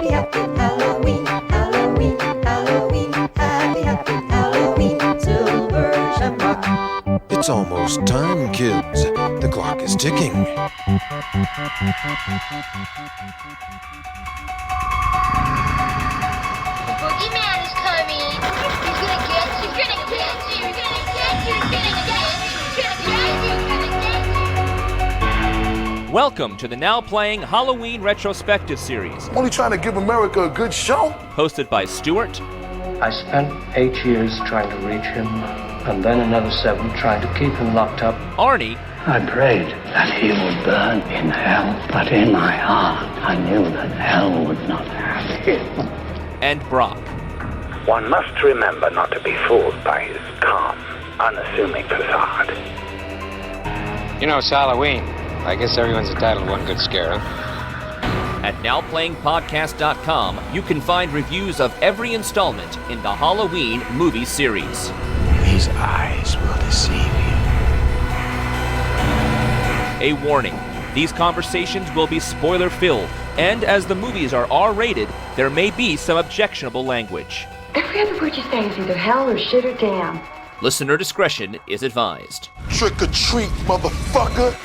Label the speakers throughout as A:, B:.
A: Happy, happy Halloween, Halloween, Halloween. Happy, happy Halloween, Silver Shamrock.
B: It's almost time, kids. The clock is ticking.
C: The boogeyman is coming. He's gonna get you. He's gonna get you. He's gonna get you. He's gonna get you. He's gonna get you. He's gonna get you.
D: Welcome to the now playing Halloween retrospective series,
E: Only trying to give America a good show.
D: hosted by Stuart,
F: I spent 8 years trying to reach him, and then another 7 trying to keep him locked up.
D: Arnie,
G: I prayed that he would burn in hell, but in my heart I knew that hell would not have him.
D: and Brock.
H: One must remember not to be fooled by his calm, unassuming facade.
I: You know, it's Halloween. I guess everyone's entitled to one good scare, huh?
D: At NowPlayingPodcast.com, you can find reviews of every installment in the Halloween movie series.
G: These eyes will deceive you.
D: A warning, these conversations will be spoiler-filled, and as the movies are R-rated, there may be some objectionable language.
J: Every other word you say is either hell or shit or damn.
D: Listener discretion is advised.
E: Trick or treat, motherfucker.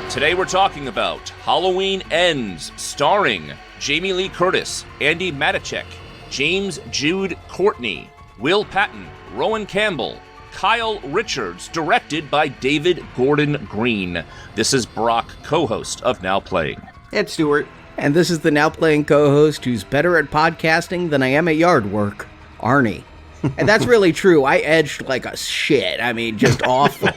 D: Today we're talking about Halloween Ends, starring Jamie Lee Curtis, Andy Matichek, James Jude Courtney, Will Patton, Rowan Campbell, Kyle Richards, directed by David Gordon Green. This is Brock, co-host of Now Playing.
K: Ed Stewart, and this is the Now Playing co-host who's better at podcasting than I am at yard work, Arnie. And that's really true. I edged like a shit. I mean, just awful.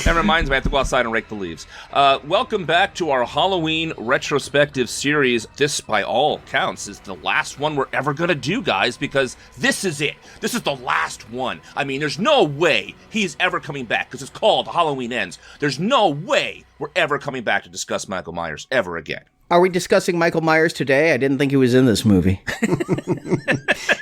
D: That reminds me, I have to go outside and rake the leaves. Welcome back to our Halloween retrospective series. This, by all counts, is the last one we're ever going to do, guys, because this is it. This is the last one. I mean, there's no way he's ever coming back, because it's called Halloween Ends. There's no way we're ever coming back to discuss Michael Myers ever again.
K: Are we discussing Michael Myers today? I didn't think he was in this movie.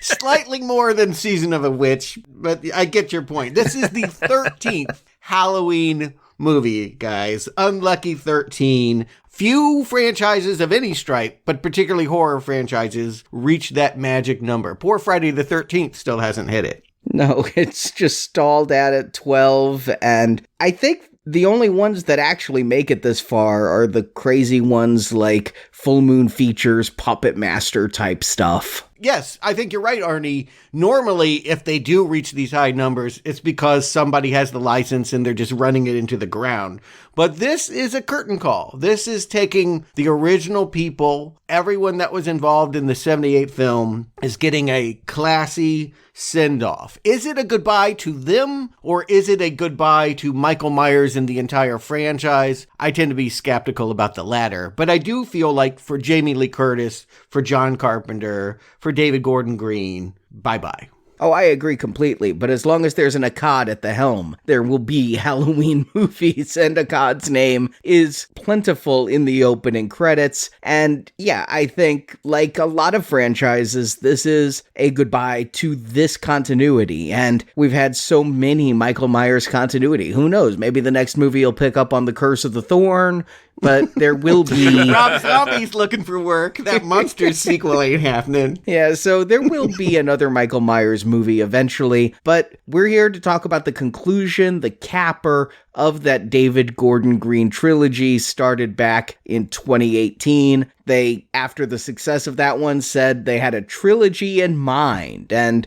L: Slightly more than Season of a Witch, but I get your point. This is the 13th Halloween movie, guys. Unlucky 13. Few franchises of any stripe, but particularly horror franchises, reach that magic number. Poor Friday the 13th still hasn't hit it.
K: No, it's just stalled at 12, and I think the only ones that actually make it this far are the crazy ones like Full Moon Features, Puppet Master type stuff.
L: Yes, I think you're right, Arnie. Normally, if they do reach these high numbers, it's because somebody has the license and they're just running it into the ground. But this is a curtain call. This is taking the original people, everyone that was involved in the 78 film is getting a classy send-off. Is it a goodbye to them, or is it a goodbye to Michael Myers and the entire franchise? I tend to be skeptical about the latter, but I do feel like for Jamie Lee Curtis, for John Carpenter, for David Gordon Green, bye-bye.
K: Oh, I agree completely, but as long as there's an Akkad at the helm, there will be Halloween movies, and Akkad's name is plentiful in the opening credits, and yeah, I think, like a lot of franchises, this is a goodbye to this continuity, and we've had so many Michael Myers continuity. Who knows, maybe the next movie will pick up on the Curse of the Thorn, but there will be...
L: Rob Zombie's looking for work. That Monsters sequel ain't happening.
K: Yeah, so there will be another Michael Myers movie eventually, but we're here to talk about the conclusion, the capper of that David Gordon Green trilogy started back in 2018. They, after the success of that one, said they had a trilogy in mind, and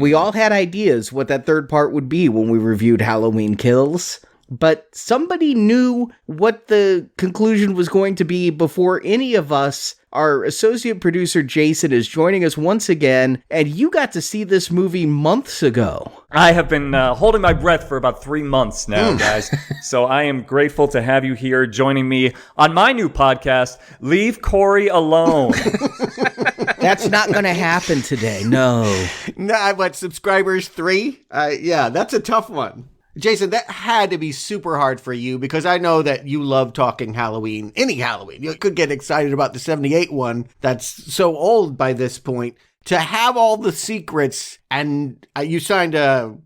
K: we all had ideas what that third part would be when we reviewed Halloween Kills. But somebody knew what the conclusion was going to be before any of us. Our associate producer, Jason, is joining us once again, and you got to see this movie months ago.
M: I have been holding my breath for about 3 months now, guys. So I am grateful to have you here joining me on my new podcast, Leave Corey Alone.
K: That's not going to happen today, no.
L: Nah, what, subscribers 3? Yeah, that's a tough one. Jason, that had to be super hard for you because I know that you love talking Halloween, any Halloween. You could get excited about the 78 one that's so old by this point. to have all the secrets, and you signed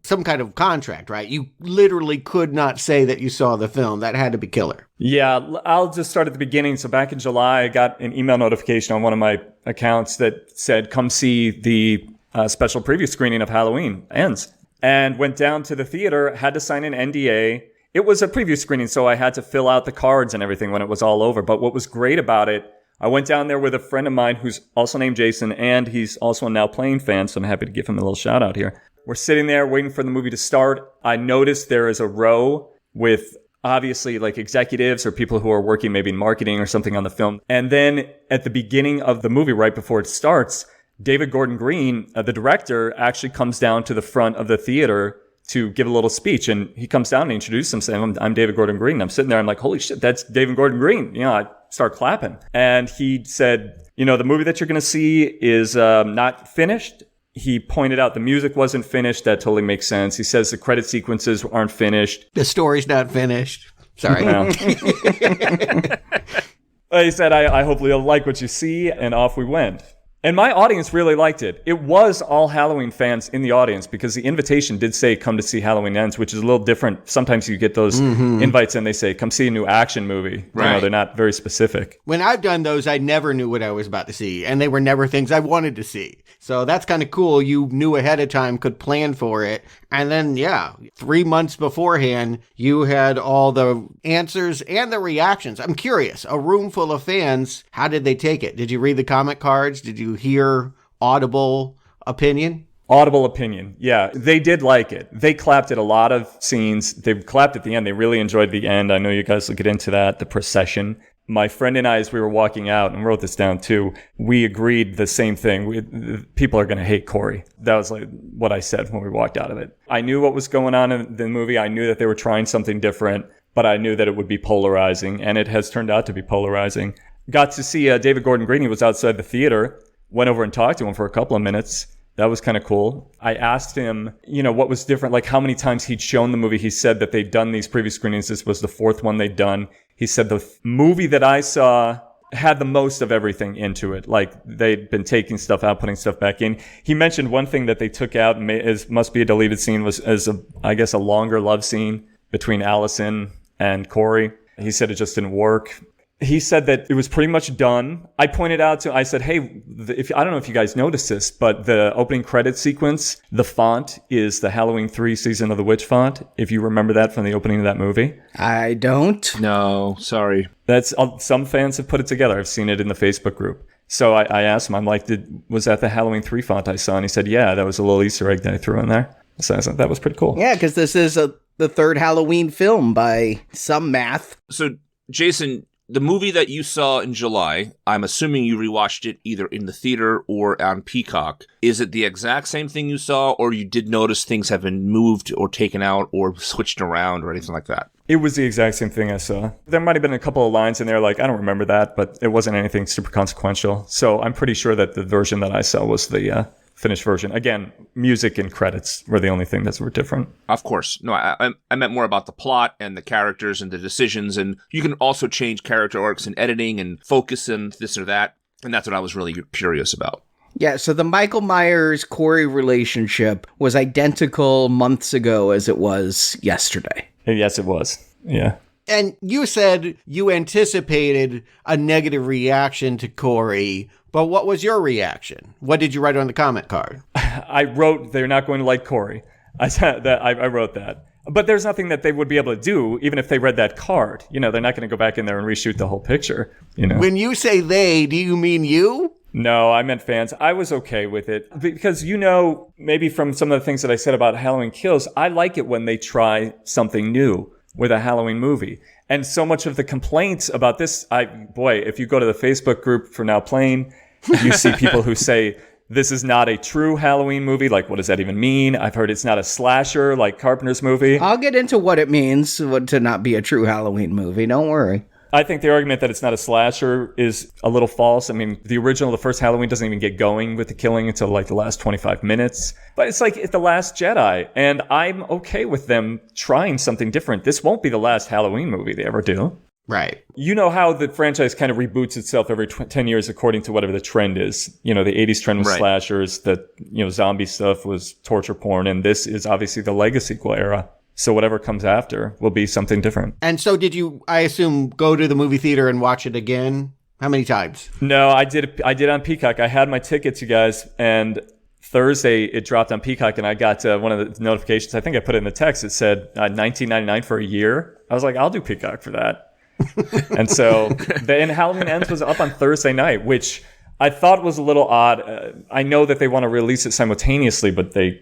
L: some kind of contract, right? You literally could not say that you saw the film. That had to be killer.
M: Yeah, I'll just start at the beginning. So back in July, I got an email notification on one of my accounts that said, come see the special preview screening of Halloween Ends. And went down to the theater, had to sign an NDA. It was a preview screening, so I had to fill out the cards and everything when it was all over. But what was great about it, I went down there with a friend of mine who's also named Jason, and he's also a Now Playing fan, so I'm happy to give him a little shout out here. We're sitting there waiting for the movie to start. I noticed there is a row with obviously like executives or people who are working maybe in marketing or something on the film. And then at the beginning of the movie, right before it starts, David Gordon Green, the director, actually comes down to the front of the theater to give a little speech. And he comes down and introduces himself. I'm David Gordon Green. And I'm sitting there. I'm like, holy shit, that's David Gordon Green. You know, I start clapping. And he said, you know, the movie that you're going to see is not finished. He pointed out the music wasn't finished. That totally makes sense. He says the credit sequences aren't finished.
L: The story's not finished. Sorry.
M: No. He said, I hopefully you'll like what you see. And off we went. And my audience really liked it. It was all Halloween fans in the audience because the invitation did say, come to see Halloween Ends, which is a little different. Sometimes you get those invites and they say, come see a new action movie. Right. You know, they're not very specific.
L: When I've done those, I never knew what I was about to see. And they were never things I wanted to see. So that's kind of cool. You knew ahead of time, could plan for it. And then, 3 months beforehand, you had all the answers and the reactions. I'm curious, a room full of fans, how did they take it? Did you read the comment cards? Did you hear audible opinion?
M: Audible opinion. Yeah, they did like it. They clapped at a lot of scenes. They clapped at the end. They really enjoyed the end. I know you guys will get into that, the procession. My friend and I, as we were walking out, and wrote this down too, we agreed the same thing. People are going to hate Corey. That was like what I said when we walked out of it. I knew what was going on in the movie. I knew that they were trying something different, but I knew that it would be polarizing, and it has turned out to be polarizing. Got to see David Gordon Green. He was outside the theater. Went over and talked to him for a couple of minutes. That was kind of cool. I asked him, you know, what was different, like how many times he'd shown the movie. He said that they'd done these previous screenings. This was the fourth one they'd done. He said the movie that I saw had the most of everything into it. Like they'd been taking stuff out, putting stuff back in. He mentioned one thing that they took out and must be a deleted scene was I guess a longer love scene between Allison and Corey. He said it just didn't work. He said that it was pretty much done. I pointed out I said, hey, I don't know if you guys noticed this, but the opening credit sequence, the font is the Halloween 3 Season of the Witch font. If you remember that from the opening of that movie.
K: I don't.
D: No, sorry.
M: That's some fans have put it together. I've seen it in the Facebook group. So I asked him, I'm like, was that the Halloween 3 font I saw? And he said, yeah, that was a little Easter egg that I threw in there. So I thought that was pretty cool.
K: Yeah, because this is the third Halloween film by some math.
D: So, Jason, the movie that you saw in July, I'm assuming you rewatched it either in the theater or on Peacock. Is it the exact same thing you saw, or you did notice things have been moved or taken out or switched around or anything like that?
M: It was the exact same thing I saw. There might have been a couple of lines in there like, I don't remember that, but it wasn't anything super consequential. So I'm pretty sure that the version that I saw was the finished version. Again, music and credits were the only thing that were different.
D: Of course. No, I meant more about the plot and the characters and the decisions. And you can also change character arcs in editing and focus and this or that. And that's what I was really curious about.
K: Yeah, so the Michael Myers-Corey relationship was identical months ago as it was yesterday.
M: Yes, it was. Yeah.
L: And you said you anticipated a negative reaction to Corey, but what was your reaction? What did you write on the comment card?
M: I wrote, they're not going to like Corey. I wrote that. But there's nothing that they would be able to do, even if they read that card. You know, they're not going to go back in there and reshoot the whole picture. You know.
L: When you say they, do you mean you?
M: No, I meant fans. I was okay with it because, you know, maybe from some of the things that I said about Halloween Kills, I like it when they try something new with a Halloween movie. And so much of the complaints about this, if you go to the Facebook group for Now Playing, you see people who say, this is not a true Halloween movie. Like, what does that even mean? I've heard it's not a slasher like Carpenter's movie.
K: I'll get into what it means to not be a true Halloween movie. Don't worry.
M: I think the argument that it's not a slasher is a little false. I mean, the first Halloween doesn't even get going with the killing until like the last 25 minutes. But it's like The Last Jedi, and I'm okay with them trying something different. This won't be the last Halloween movie they ever do.
L: Right.
M: You know how the franchise kind of reboots itself every 10 years according to whatever the trend is. You know, the 80s trend was slashers, the, zombie stuff was torture porn, and this is obviously the legacy sequel era. So whatever comes after will be something different.
L: And so did you, I assume, go to the movie theater and watch it again? How many times?
M: No, I did on Peacock. I had my tickets, you guys, and Thursday it dropped on Peacock, and I got one of the notifications. I think I put it in the text. It said $19.99 for a year. I was like, I'll do Peacock for that. And so and Halloween Ends was up on Thursday night, which I thought was a little odd. I know that they want to release it simultaneously, but they,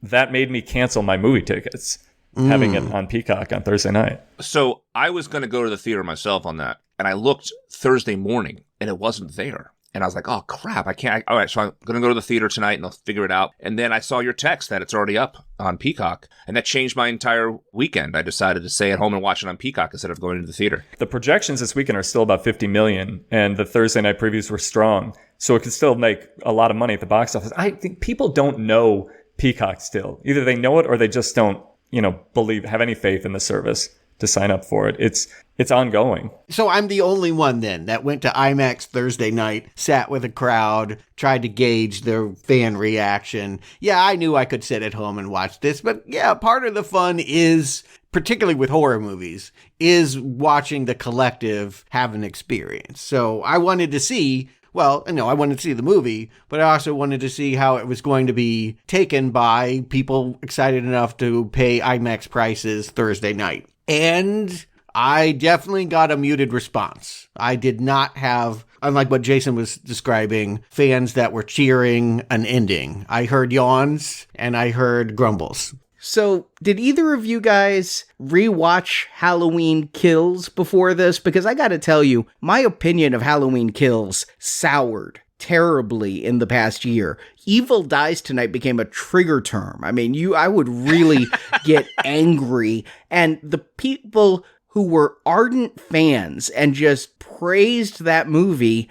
M: that made me cancel my movie tickets, having it on Peacock on Thursday night.
D: So I was going to go to the theater myself on that, and I looked Thursday morning, and it wasn't there. And I was like, oh, crap, I can't. All right, so I'm going to go to the theater tonight, and I'll figure it out. And then I saw your text that it's already up on Peacock, and that changed my entire weekend. I decided to stay at home and watch it on Peacock instead of going to the theater.
M: The projections this weekend are still about 50 million, and the Thursday night previews were strong. So it could still make a lot of money at the box office. I think people don't know Peacock still. Either they know it or they just don't, have any faith in the service to sign up for it. It's ongoing.
L: So I'm the only one then that went to IMAX Thursday night, sat with a crowd, tried to gauge their fan reaction. Yeah, I knew I could sit at home and watch this, but yeah, part of the fun is, particularly with horror movies, is watching the collective have an experience. So I wanted to see, I wanted to see the movie, but I also wanted to see how it was going to be taken by people excited enough to pay IMAX prices Thursday night. And I definitely got a muted response. I did not have, unlike what Jason was describing, fans that were cheering an ending. I heard yawns and I heard grumbles.
K: So, did either of you guys rewatch Halloween Kills before this? Because I gotta tell you, my opinion of Halloween Kills soured terribly in the past year. Evil Dies Tonight became a trigger term. I mean, I would really get angry. And the people who were ardent fans and just praised that movie,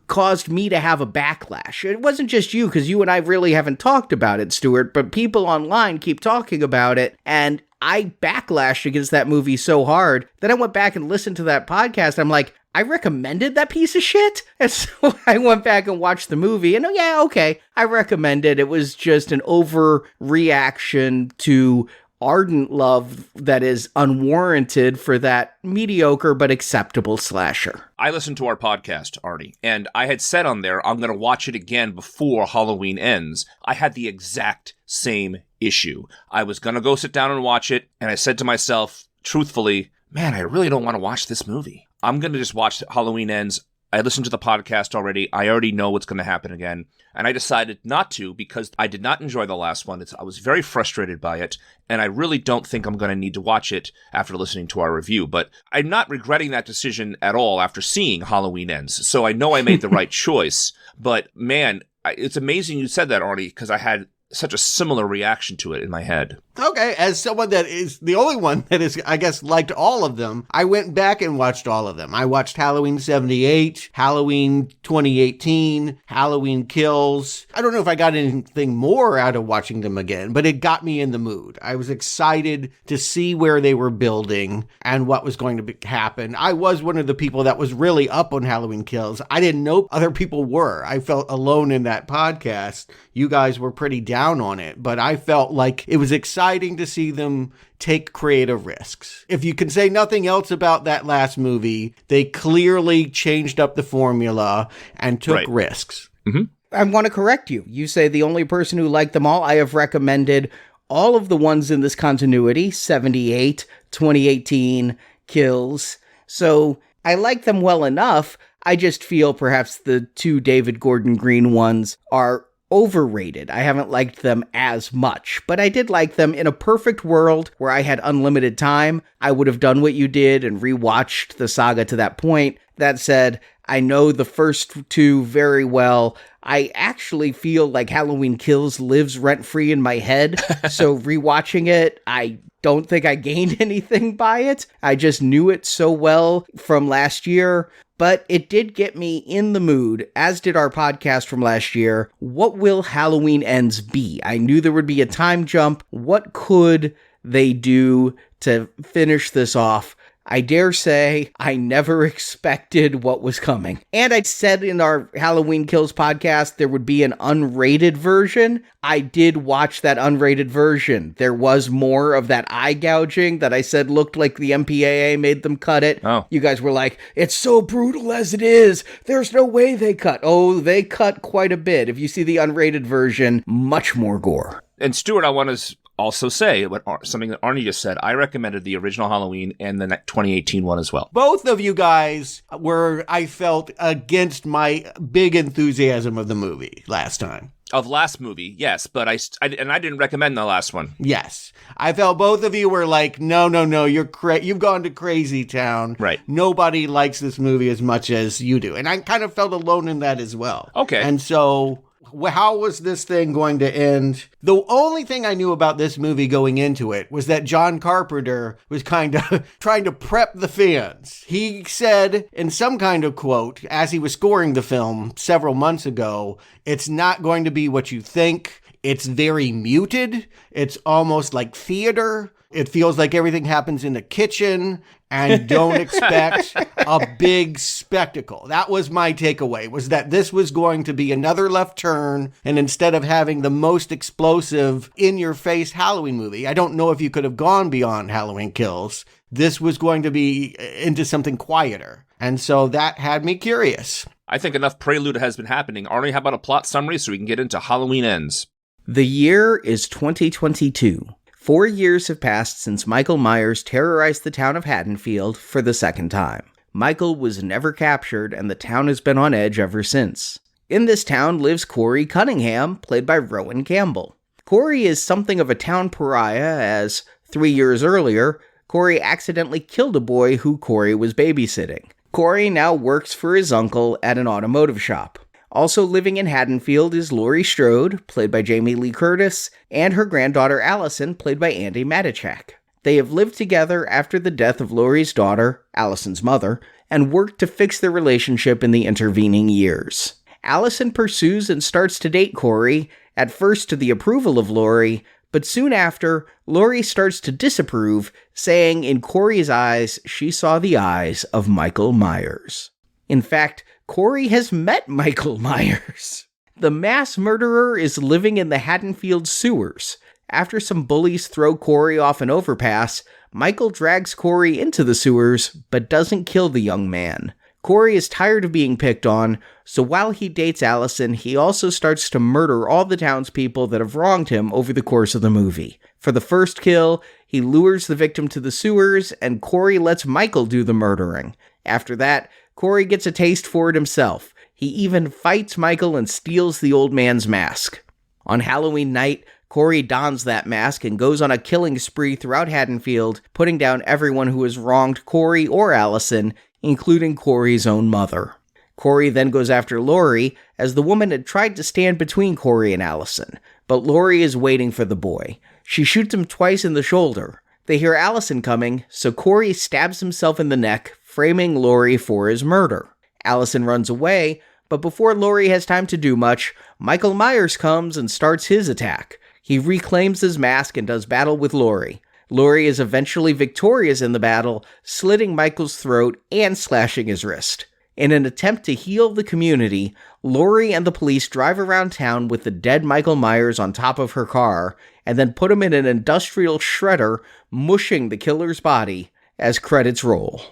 K: caused me to have a backlash. It wasn't just you, because you and I really haven't talked about it, Stuart, but people online keep talking about it, and I backlashed against that movie so hard that I went back and listened to that podcast. I'm like, I recommended that piece of shit? And so I went back and watched the movie, and I recommend it. It was just an overreaction to ardent love that is unwarranted for that mediocre but acceptable slasher.
D: I listened to our podcast, Arnie, and I had said on there, I'm going to watch it again before Halloween Ends. I had the exact same issue. I was going to go sit down and watch it, and I said to myself, truthfully, man, I really don't want to watch this movie. I'm going to just watch Halloween Ends. I listened to the podcast already. I already know what's going to happen again. And I decided not to because I did not enjoy the last one. I was very frustrated by it. And I really don't think I'm going to need to watch it after listening to our review. But I'm not regretting that decision at all after seeing Halloween Ends. So I know I made the right choice. But man, it's amazing you said that, Arnie, because I had such a similar reaction to it in my head.
L: Okay, as someone that is the only one that is, I guess, liked all of them, I went back and watched all of them. I watched Halloween 78, Halloween 2018, Halloween Kills. I don't know if I got anything more out of watching them again, but it got me in the mood. I was excited to see where they were building and what was going to happen. I was one of the people that was really up on Halloween Kills. I didn't know other people were. I felt alone in that podcast. You guys were pretty down on it, but I felt like it was exciting to see them take creative risks. If you can say nothing else about that last movie, they clearly changed up the formula and took risks.
K: Mm-hmm. I want to correct you. You say the only person who liked them all. I have recommended all of the ones in this continuity, 78, 2018, Kills. So I like them well enough. I just feel perhaps the two David Gordon Green ones are overrated. I haven't liked them as much, but I did like them. In a perfect world where I had unlimited time, I would have done what you did and rewatched the saga to that point. That said, I know the first two very well. I actually feel like Halloween Kills lives rent-free in my head, so rewatching it, I don't think I gained anything by it. I just knew it so well from last year. But it did get me in the mood, as did our podcast from last year. What will Halloween Ends be? I knew there would be a time jump. What could they do to finish this off? I dare say I never expected what was coming. And I said in our Halloween Kills podcast there would be an unrated version. I did watch that unrated version. There was more of that eye gouging that I said looked like the MPAA made them cut it.
D: Oh.
K: You guys were like, it's so brutal as it is. There's no way they cut. Oh, they cut quite a bit. If you see the unrated version, much more gore.
D: And Stuart, I want to also say something that Arnie just said. I recommended the original Halloween and the 2018 one as well.
L: Both of you guys were, I felt, against my big enthusiasm of the movie last time.
D: Of last movie, yes, but I didn't recommend the last one.
L: Yes. I felt both of you were like, no, you've gone to crazy town.
D: Right.
L: Nobody likes this movie as much as you do. And I kind of felt alone in that as well.
D: Okay.
L: And so how was this thing going to end? The only thing I knew about this movie going into it was that John Carpenter was kind of trying to prep the fans. He said in some kind of quote, as he was scoring the film several months ago, it's not going to be what you think. It's very muted. It's almost like theater. It feels like everything happens in the kitchen, and don't expect a big spectacle. That was my takeaway, was that this was going to be another left turn, and instead of having the most explosive, in-your-face Halloween movie, I don't know if you could have gone beyond Halloween Kills, this was going to be into something quieter. And so that had me curious.
D: I think enough prelude has been happening. Arnie, how about a plot summary so we can get into Halloween Ends?
K: The year is 2022. 4 years have passed since Michael Myers terrorized the town of Haddonfield for the second time. Michael was never captured, and the town has been on edge ever since. In this town lives Corey Cunningham, played by Rowan Campbell. Corey is something of a town pariah, as 3 years earlier, Corey accidentally killed a boy who Corey was babysitting. Corey now works for his uncle at an automotive shop. Also living in Haddonfield is Laurie Strode, played by Jamie Lee Curtis, and her granddaughter Allison, played by Andy Matichak. They have lived together after the death of Laurie's daughter, Allison's mother, and worked to fix their relationship in the intervening years. Allison pursues and starts to date Corey, at first to the approval of Laurie, but soon after, Laurie starts to disapprove, saying in Corey's eyes she saw the eyes of Michael Myers. In fact, Corey has met Michael Myers. The mass murderer is living in the Haddonfield sewers. After some bullies throw Corey off an overpass, Michael drags Corey into the sewers, but doesn't kill the young man. Corey is tired of being picked on, so while he dates Allison, he also starts to murder all the townspeople that have wronged him over the course of the movie. For the first kill, he lures the victim to the sewers, and Corey lets Michael do the murdering. After that, Corey gets a taste for it himself. He even fights Michael and steals the old man's mask. On Halloween night, Corey dons that mask and goes on a killing spree throughout Haddonfield, putting down everyone who has wronged Corey or Allison, including Corey's own mother. Corey then goes after Laurie, as the woman had tried to stand between Corey and Allison, but Laurie is waiting for the boy. She shoots him twice in the shoulder. They hear Allison coming, so Corey stabs himself in the neck, framing Laurie for his murder. Allison runs away, but before Laurie has time to do much, Michael Myers comes and starts his attack. He reclaims his mask and does battle with Laurie. Laurie is eventually victorious in the battle, slitting Michael's throat and slashing his wrist. In an attempt to heal the community, Laurie and the police drive around town with the dead Michael Myers on top of her car, and then put him in an industrial shredder, mushing the killer's body as credits roll.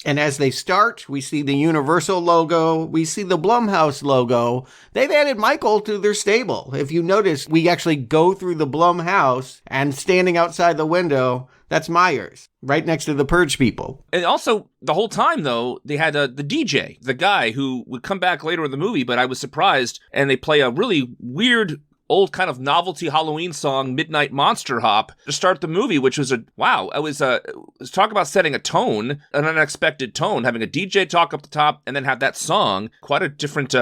L: And as they start, we see the Universal logo, we see the Blumhouse logo. They've added Michael to their stable. If you notice, we actually go through the Blumhouse, and standing outside the window, that's Myers, right next to the Purge people.
D: And also, the whole time, though, they had the DJ, the guy who would come back later in the movie, but I was surprised, and they play a really weird old kind of novelty Halloween song, Midnight Monster Hop, to start the movie, which was talk about setting a tone, an unexpected tone, having a DJ talk up the top and then have that song. Quite a different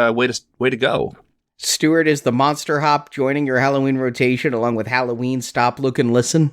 D: way to go.
K: Stuart, is the Monster Hop joining your Halloween rotation along with Halloween Stop, Look, and Listen?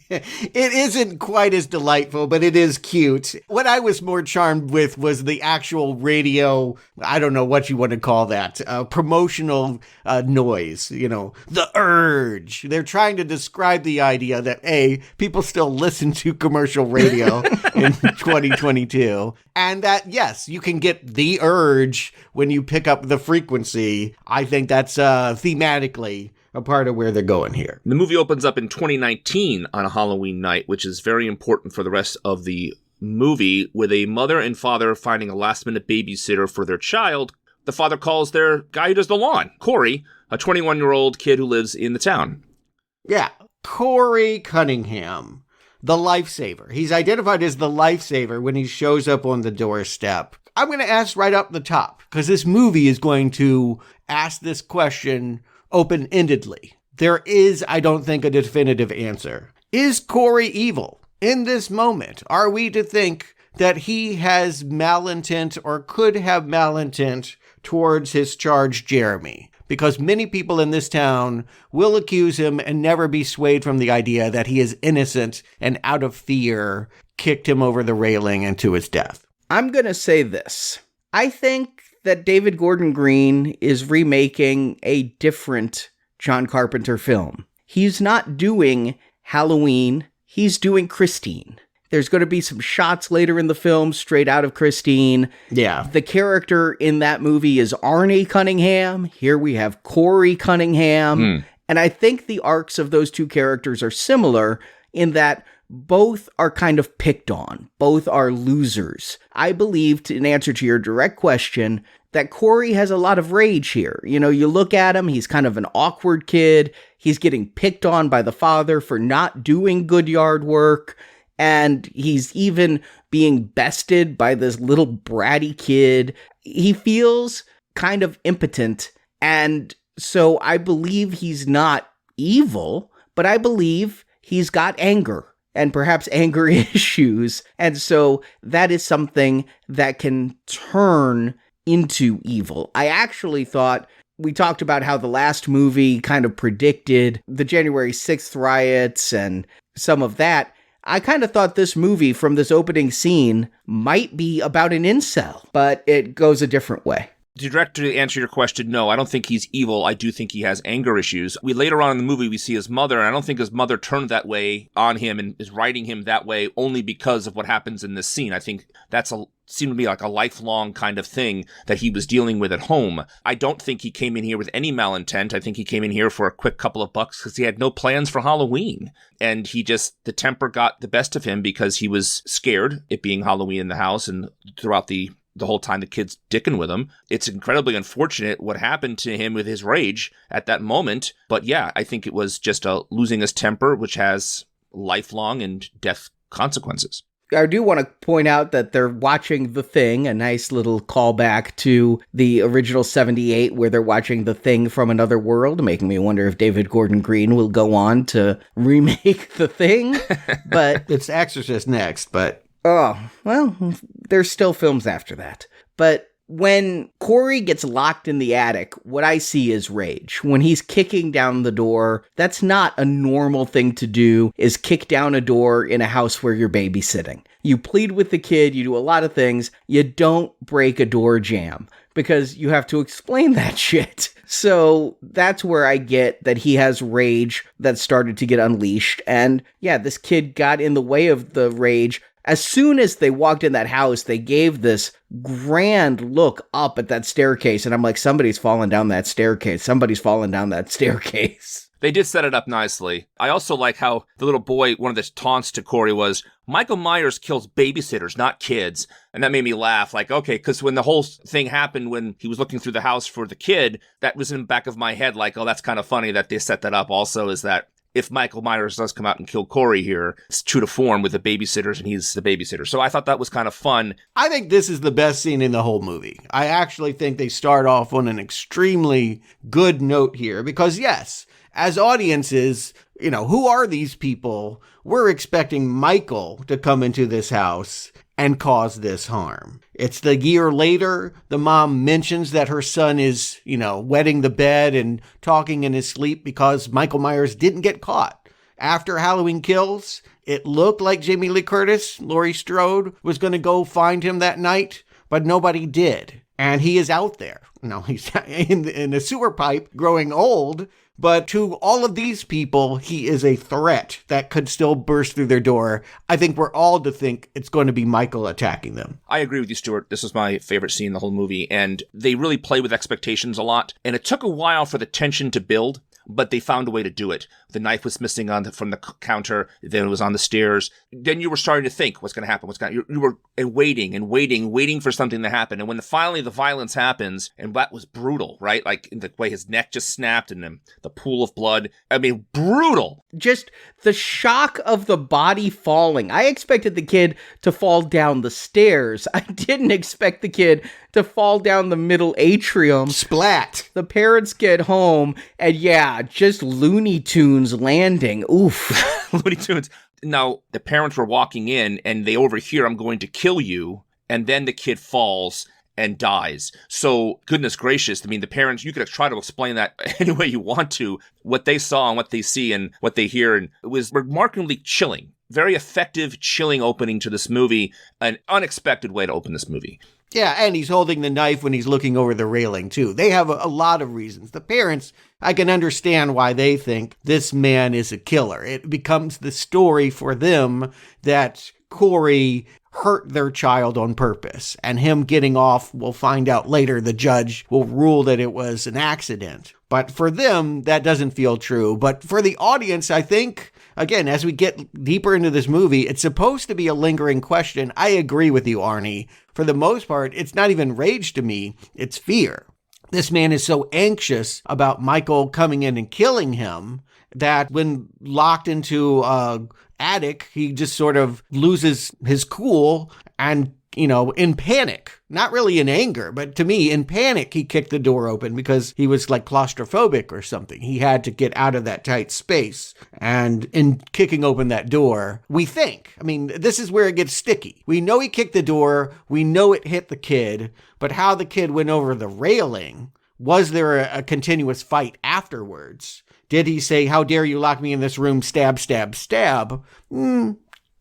L: It isn't quite as delightful, but it is cute. What I was more charmed with was the actual radio, I don't know what you want to call that, promotional noise, the urge. They're trying to describe the idea that, A, people still listen to commercial radio in 2022, and that, yes, you can get the urge when you pick up the frequency. I think that's thematically a part of where they're going here.
D: The movie opens up in 2019 on a Halloween night, which is very important for the rest of the movie, with a mother and father finding a last-minute babysitter for their child. The father calls their guy who does the lawn, Corey, a 21-year-old kid who lives in the town.
L: Yeah, Corey Cunningham, the lifesaver. He's identified as the lifesaver when he shows up on the doorstep. I'm going to ask right up the top, because this movie is going to ask this question open-endedly. There is, I don't think, a definitive answer. Is Corey evil? In this moment, are we to think that he has malintent or could have malintent towards his charge, Jeremy? Because many people in this town will accuse him and never be swayed from the idea that he is innocent and out of fear kicked him over the railing and to his death.
K: I'm going to say this. I think that David Gordon Green is remaking a different John Carpenter film. He's not doing Halloween, he's doing Christine. There's going to be some shots later in the film straight out of Christine.
L: Yeah.
K: The character in that movie is Arnie Cunningham. Here we have Corey Cunningham. And I think the arcs of those two characters are similar in that both are kind of picked on. Both are losers. I believe, in answer to your direct question, that Corey has a lot of rage here. You look at him, he's kind of an awkward kid. He's getting picked on by the father for not doing good yard work. And he's even being bested by this little bratty kid. He feels kind of impotent. And so I believe he's not evil, but I believe he's got anger. And perhaps anger issues. And so that is something that can turn into evil. I actually thought, we talked about how the last movie kind of predicted the January 6th riots and some of that. I kind of thought this movie, from this opening scene, might be about an incel, but it goes a different way.
D: To answer your question, no, I don't think he's evil. I do think he has anger issues. Later on in the movie, we see his mother, and I don't think his mother turned that way on him and is writing him that way only because of what happens in this scene. I think that's seemed to be like a lifelong kind of thing that he was dealing with at home. I don't think he came in here with any malintent. I think he came in here for a quick couple of bucks because he had no plans for Halloween. And the temper got the best of him because he was scared, it being Halloween in the house, and throughout the whole time the kid's dicking with him. It's incredibly unfortunate what happened to him with his rage at that moment. But yeah, I think it was just losing his temper, which has lifelong and death consequences.
K: I do want to point out that they're watching The Thing, a nice little callback to the original 78, where they're watching The Thing from another world, making me wonder if David Gordon Green will go on to remake The Thing. But
L: it's Exorcist next, but...
K: Oh, well, there's still films after that. But when Corey gets locked in the attic, what I see is rage. When he's kicking down the door, that's not a normal thing to do, is kick down a door in a house where you're babysitting. You plead with the kid, you do a lot of things, you don't break a door jamb, because you have to explain that shit. So that's where I get that he has rage that started to get unleashed. And yeah, this kid got in the way of the rage. As soon as they walked in that house, they gave this grand look up at that staircase. And I'm like, somebody's falling down that staircase. Somebody's falling down that staircase.
D: They did set it up nicely. I also like how the little boy, one of the taunts to Corey was, Michael Myers kills babysitters, not kids. And that made me laugh. Like, okay, because when the whole thing happened, when he was looking through the house for the kid, that was in the back of my head. Like, oh, that's kind of funny that they set that up also, is that if Michael Myers does come out and kill Corey here, it's true to form with the babysitters, and he's the babysitter. So I thought that was kind of fun.
L: I think this is the best scene in the whole movie. I actually think they start off on an extremely good note here because, yes, as audiences, who are these people? We're expecting Michael to come into this house and cause this harm. It's the year later, the mom mentions that her son is, wetting the bed and talking in his sleep because Michael Myers didn't get caught. after Halloween Kills, it looked like Jamie Lee Curtis, Laurie Strode, was going to go find him that night, but nobody did. And he is out there. Now, he's in a sewer pipe growing old, but to all of these people, he is a threat that could still burst through their door. I think we're all to think it's going to be Michael attacking them.
D: I agree with you, Stuart. This was my favorite scene in the whole movie, and they really play with expectations a lot. And it took a while for the tension to build, but they found a way to do it. The knife was missing from the counter, then it was on the stairs. Then you were starting to think, what's going to happen? You were waiting for something to happen. And when finally the violence happens, and that was brutal, right? Like the way his neck just snapped and then the pool of blood. I mean, brutal.
K: Just the shock of the body falling. I expected the kid to fall down the stairs. I didn't expect the kid to fall down the middle atrium.
L: Splat.
K: The parents get home, and yeah, just Looney Tunes landing. Oof.
D: Looney Tunes. Now, the parents were walking in, and they overhear, "I'm going to kill you," and then the kid falls and dies. So, goodness gracious, I mean, the parents, you could try to explain that any way you want to, what they saw and what they see and what they hear, and it was remarkably chilling. Very effective, chilling opening to this movie, an unexpected way to open this movie.
L: Yeah, and he's holding the knife when he's looking over the railing, too. They have a lot of reasons. The parents, I can understand why they think this man is a killer. It becomes the story for them that Corey hurt their child on purpose, and him getting off, we'll find out later, the judge will rule that it was an accident. But for them, that doesn't feel true. But for the audience, I think, again, as we get deeper into this movie, it's supposed to be a lingering question. I agree with you, Arnie. For the most part, it's not even rage to me, it's fear. This man is so anxious about Michael coming in and killing him that when locked into an attic, he just sort of loses his cool and, in panic. Not really in anger, but to me, in panic, he kicked the door open because he was like claustrophobic or something. He had to get out of that tight space. And in kicking open that door, we think, this is where it gets sticky. We know he kicked the door. We know it hit the kid, but how the kid went over the railing, was there a continuous fight afterwards? Did he say, "How dare you lock me in this room, stab, stab, stab"?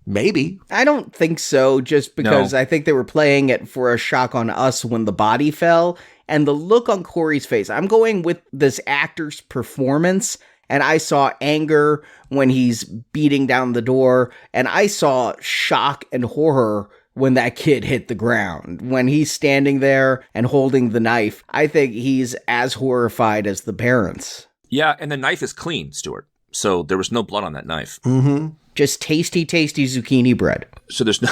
L: Maybe.
K: I don't think so, just because I think they were playing it for a shock on us when the body fell. And the look on Corey's face, I'm going with this actor's performance. And I saw anger when he's beating down the door. And I saw shock and horror when that kid hit the ground. When he's standing there and holding the knife, I think he's as horrified as the parents.
D: Yeah, and the knife is clean, Stuart. So there was no blood on that knife.
L: Mm-hmm.
K: Just tasty, tasty zucchini bread.
D: So there's no...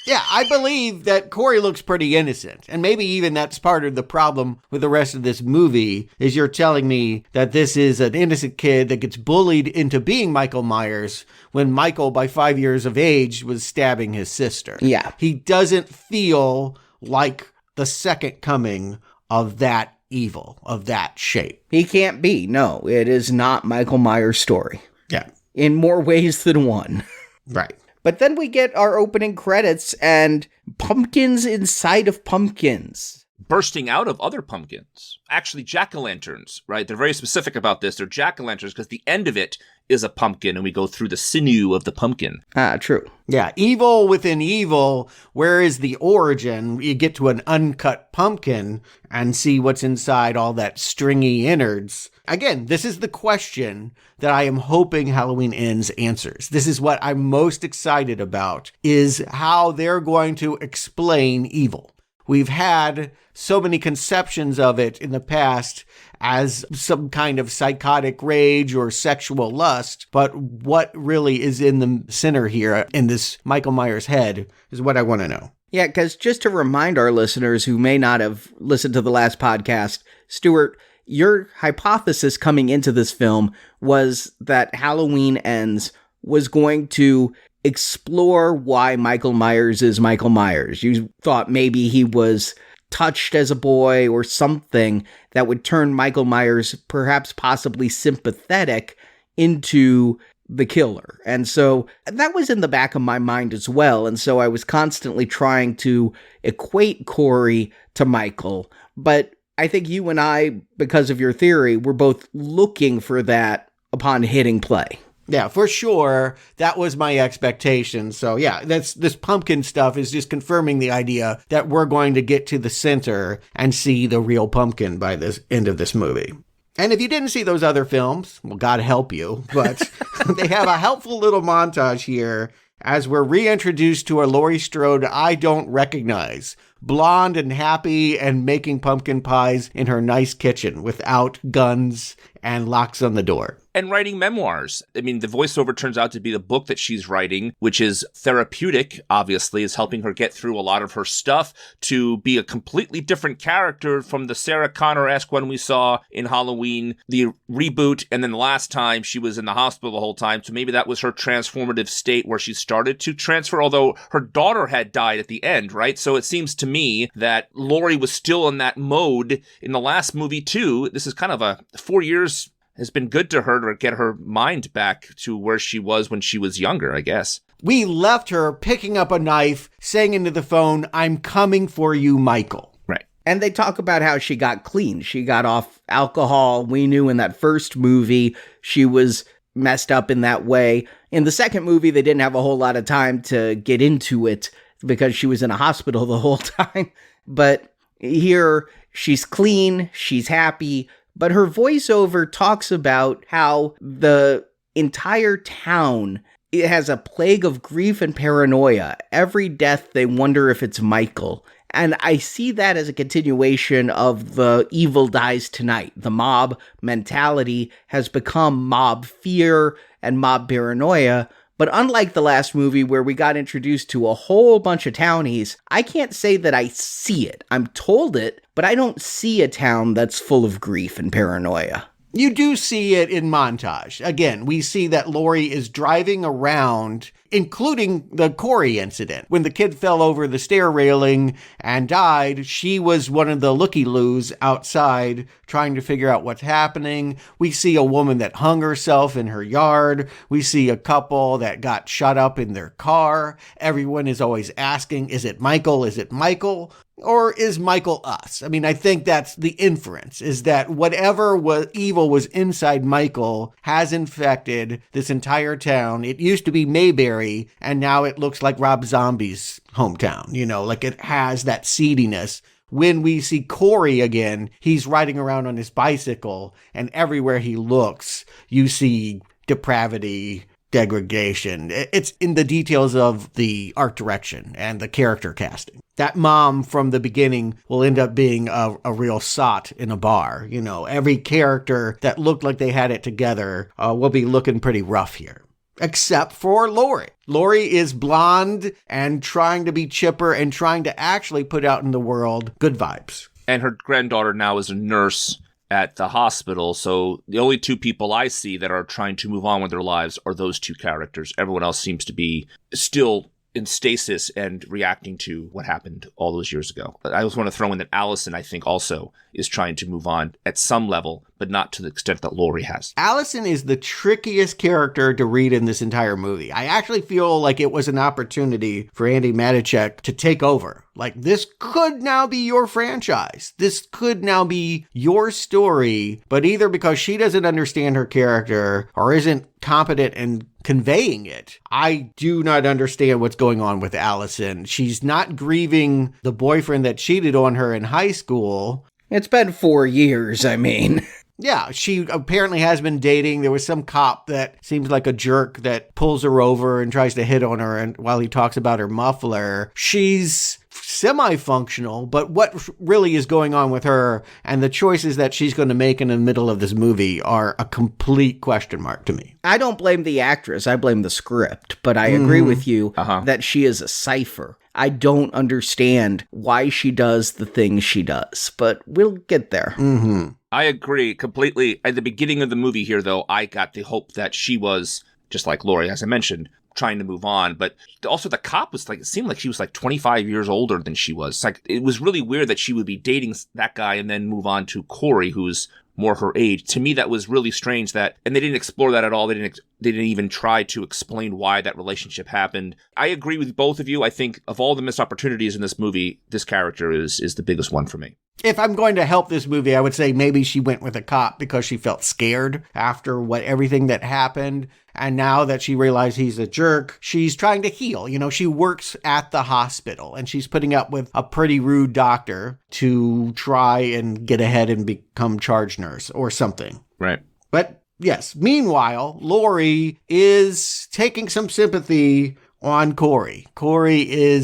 L: Yeah, I believe that Corey looks pretty innocent. And maybe even that's part of the problem with the rest of this movie, is you're telling me that this is an innocent kid that gets bullied into being Michael Myers when Michael, by 5 years of age, was stabbing his sister.
K: Yeah.
L: He doesn't feel like the second coming of that evil, of that shape.
K: He can't be. No, it is not Michael Myers' story.
L: Yeah.
K: In more ways than one.
L: Right.
K: But then we get our opening credits and pumpkins inside of pumpkins.
D: Bursting out of other pumpkins. Actually, jack-o'-lanterns, right? They're very specific about this. They're jack-o'-lanterns because the end of it is a pumpkin and we go through the sinew of the pumpkin.
K: Ah, true.
L: Yeah, evil within evil. Where is the origin? You get to an uncut pumpkin and see what's inside all that stringy innards. Again, this is the question that I am hoping Halloween Ends answers. This is what I'm most excited about, is how they're going to explain evil. We've had so many conceptions of it in the past as some kind of psychotic rage or sexual lust, but what really is in the center here in this Michael Myers head is what I want to know.
K: Yeah, because just to remind our listeners who may not have listened to the last podcast, Stuart, your hypothesis coming into this film was that Halloween Ends was going to explore why Michael Myers is Michael Myers. You thought maybe he was touched as a boy or something that would turn Michael Myers perhaps possibly sympathetic into the killer. And so that was in the back of my mind as well. And so I was constantly trying to equate Corey to Michael. But I think you and I, because of your theory, were both looking for that upon hitting play.
L: Yeah, for sure. That was my expectation. So yeah, this pumpkin stuff is just confirming the idea that we're going to get to the center and see the real pumpkin by this end of this movie. And if you didn't see those other films, well, God help you, but they have a helpful little montage here as we're reintroduced to a Laurie Strode I don't recognize. Blonde and happy and making pumpkin pies in her nice kitchen without guns and locks on the door.
D: And writing memoirs. I mean, the voiceover turns out to be the book that she's writing, which is therapeutic, obviously, is helping her get through a lot of her stuff to be a completely different character from the Sarah Connor-esque one we saw in Halloween, the reboot, and then the last time she was in the hospital the whole time. So maybe that was her transformative state where she started to transfer, although her daughter had died at the end, right? So it seems to me that Laurie was still in that mode in the last movie too. This is kind of a 4 years has been good to her to get her mind back to where she was when she was younger, I guess.
L: We left her picking up a knife, saying into the phone, "I'm coming for you, Michael."
D: Right.
K: And they talk about how she got clean. She got off alcohol. We knew in that first movie she was messed up in that way. In the second movie, they didn't have a whole lot of time to get into it because she was in a hospital the whole time. But here, she's clean, she's happy, but her voiceover talks about how the entire town, it has a plague of grief and paranoia. Every death, they wonder if it's Michael. And I see that as a continuation of the evil dies tonight. The mob mentality has become mob fear and mob paranoia. But unlike the last movie where we got introduced to a whole bunch of townies, I can't say that I see it. I'm told it, but I don't see a town that's full of grief and paranoia.
L: You do see it in montage. Again, we see that Laurie is driving around, including the Corey incident. When the kid fell over the stair railing and died, she was one of the looky-loos outside trying to figure out what's happening. We see a woman that hung herself in her yard. We see a couple that got shut up in their car. Everyone is always asking, is it Michael? Is it Michael? Or is Michael us? I mean, I think that's the inference, is that whatever evil was inside Michael has infected this entire town. It used to be Mayberry, and now it looks like Rob Zombie's hometown. You know, like it has that seediness. When we see Corey again, he's riding around on his bicycle, and everywhere he looks, you see depravity, degradation. It's in the details of the art direction and the character casting. That mom from the beginning will end up being a real sot in a bar. You know, every character that looked like they had it together will be looking pretty rough here. Except for Laurie. Laurie is blonde and trying to be chipper and trying to actually put out in the world good vibes.
D: And her granddaughter now is a nurse at the hospital, so the only two people I see that are trying to move on with their lives are those two characters. Everyone else seems to be still in stasis and reacting to what happened all those years ago. But I just want to throw in that Allison, I think, also is trying to move on at some level, but not to the extent that Laurie has.
L: Allison is the trickiest character to read in this entire movie. I actually feel like it was an opportunity for Andy Matichak to take over. Like, this could now be your franchise. This could now be your story, but either because she doesn't understand her character or isn't competent in conveying it, I do not understand what's going on with Allison. She's not grieving the boyfriend that cheated on her in high school.
K: It's been 4 years, I mean.
L: Yeah, she apparently has been dating. There was some cop that seems like a jerk that pulls her over and tries to hit on her, and while he talks about her muffler, she's semi-functional, but what really is going on with her and the choices that she's going to make in the middle of this movie are a complete question mark to me.
K: I don't blame the actress, I blame the script, but I agree with you that she is a cipher. I don't understand why she does the things she does, but we'll get there.
D: I agree completely. At the beginning of the movie here, though, I got the hope that she was, just like Laurie, as I mentioned, trying to move on. But also the cop was like, it seemed like she was like 25 years older than she was. Like, it was really weird that she would be dating that guy and then move on to Corey, who's more her age. To me, that was really strange that, and they didn't explore that at all. They didn't even try to explain why that relationship happened. I agree with both of you. I think of all the missed opportunities in this movie, this character is the biggest one for me.
L: If I'm going to help this movie, I would say maybe she went with a cop because she felt scared after everything that happened. And now that she realized he's a jerk, she's trying to heal. You know, she works at the hospital and she's putting up with a pretty rude doctor to try and get ahead and become charge nurse or something.
D: Right.
L: But yes, meanwhile, Laurie is taking some sympathy on Corey. Corey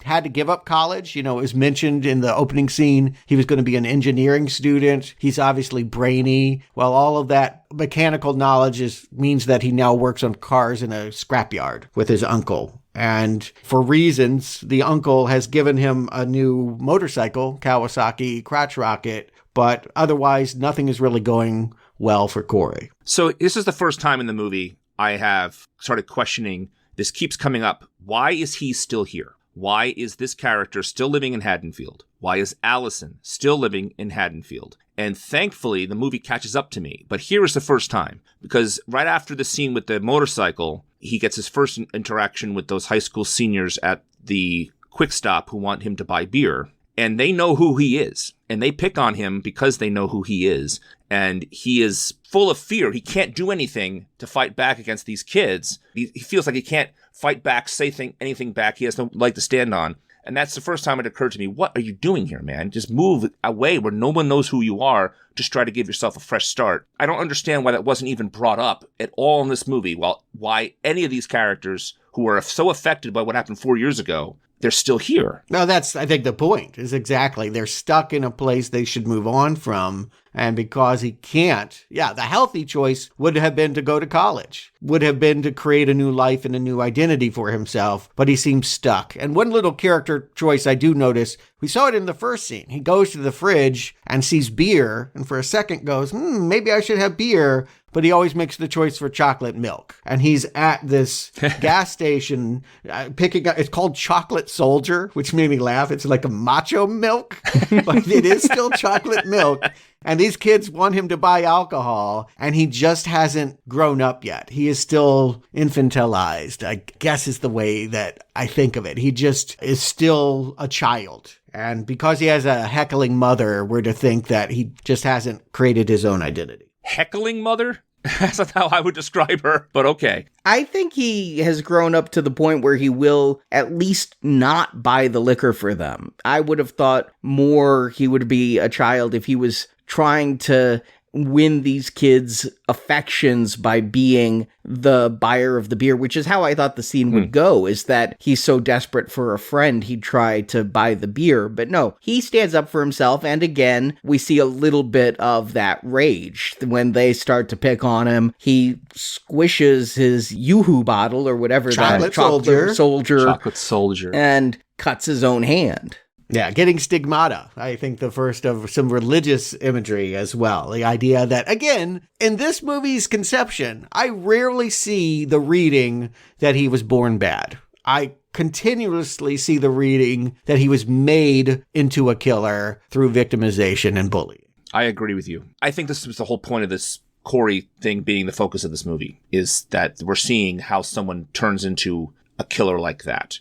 L: had to give up college. You know, it was mentioned in the opening scene he was going to be an engineering student. He's obviously brainy. Well, all of that mechanical knowledge means that he now works on cars in a scrapyard with his uncle. And for reasons, the uncle has given him a new motorcycle, Kawasaki Crotch Rocket, but otherwise nothing is really going well for Corey.
D: So this is the first time in the movie I have started questioning, this keeps coming up. Why is he still here? Why is this character still living in Haddonfield? Why is Allison still living in Haddonfield? And thankfully, the movie catches up to me. But here is the first time. Because right after the scene with the motorcycle, he gets his first interaction with those high school seniors at the Quick Stop who want him to buy beer. And they know who he is. And they pick on him because they know who he is. And he is full of fear. He can't do anything to fight back against these kids. He feels like he can't fight back, say anything back. He has no leg to stand on. And that's the first time it occurred to me, what are you doing here, man? Just move away where no one knows who you are. Just try to give yourself a fresh start. I don't understand why that wasn't even brought up at all in this movie. Well, why any of these characters who are so affected by what happened 4 years ago, they're still here.
L: No, that's, I think, the point is exactly. They're stuck in a place they should move on from. And because he can't, the healthy choice would have been to go to college, would have been to create a new life and a new identity for himself. But he seems stuck. And one little character choice I do notice, we saw it in the first scene. He goes to the fridge and sees beer and for a second goes, maybe I should have beer. But he always makes the choice for chocolate milk. And he's at this gas station picking up, it's called Chocolate Soldier, which made me laugh. It's like a macho milk, but it is still chocolate milk. And these kids want him to buy alcohol, and he just hasn't grown up yet. He is still infantilized, I guess is the way that I think of it. He just is still a child. And because he has a heckling mother, we're to think that he just hasn't created his own identity.
D: Heckling mother? That's not how I would describe her, but okay.
K: I think he has grown up to the point where he will at least not buy the liquor for them. I would have thought more he would be a child if he was trying to win these kids' affections by being the buyer of the beer, which is how I thought the scene would go, is that he's so desperate for a friend, he'd try to buy the beer. But no, he stands up for himself, and again, we see a little bit of that rage. When they start to pick on him, he squishes his Yoo-hoo bottle, or whatever
L: Chocolate
K: Soldier, and cuts his own hand.
L: Yeah, getting stigmata, I think the first of some religious imagery as well. The idea that, again, in this movie's conception, I rarely see the reading that he was born bad. I continuously see the reading that he was made into a killer through victimization and bullying.
D: I agree with you. I think this was the whole point of this Corey thing being the focus of this movie, is that we're seeing how someone turns into a killer like that.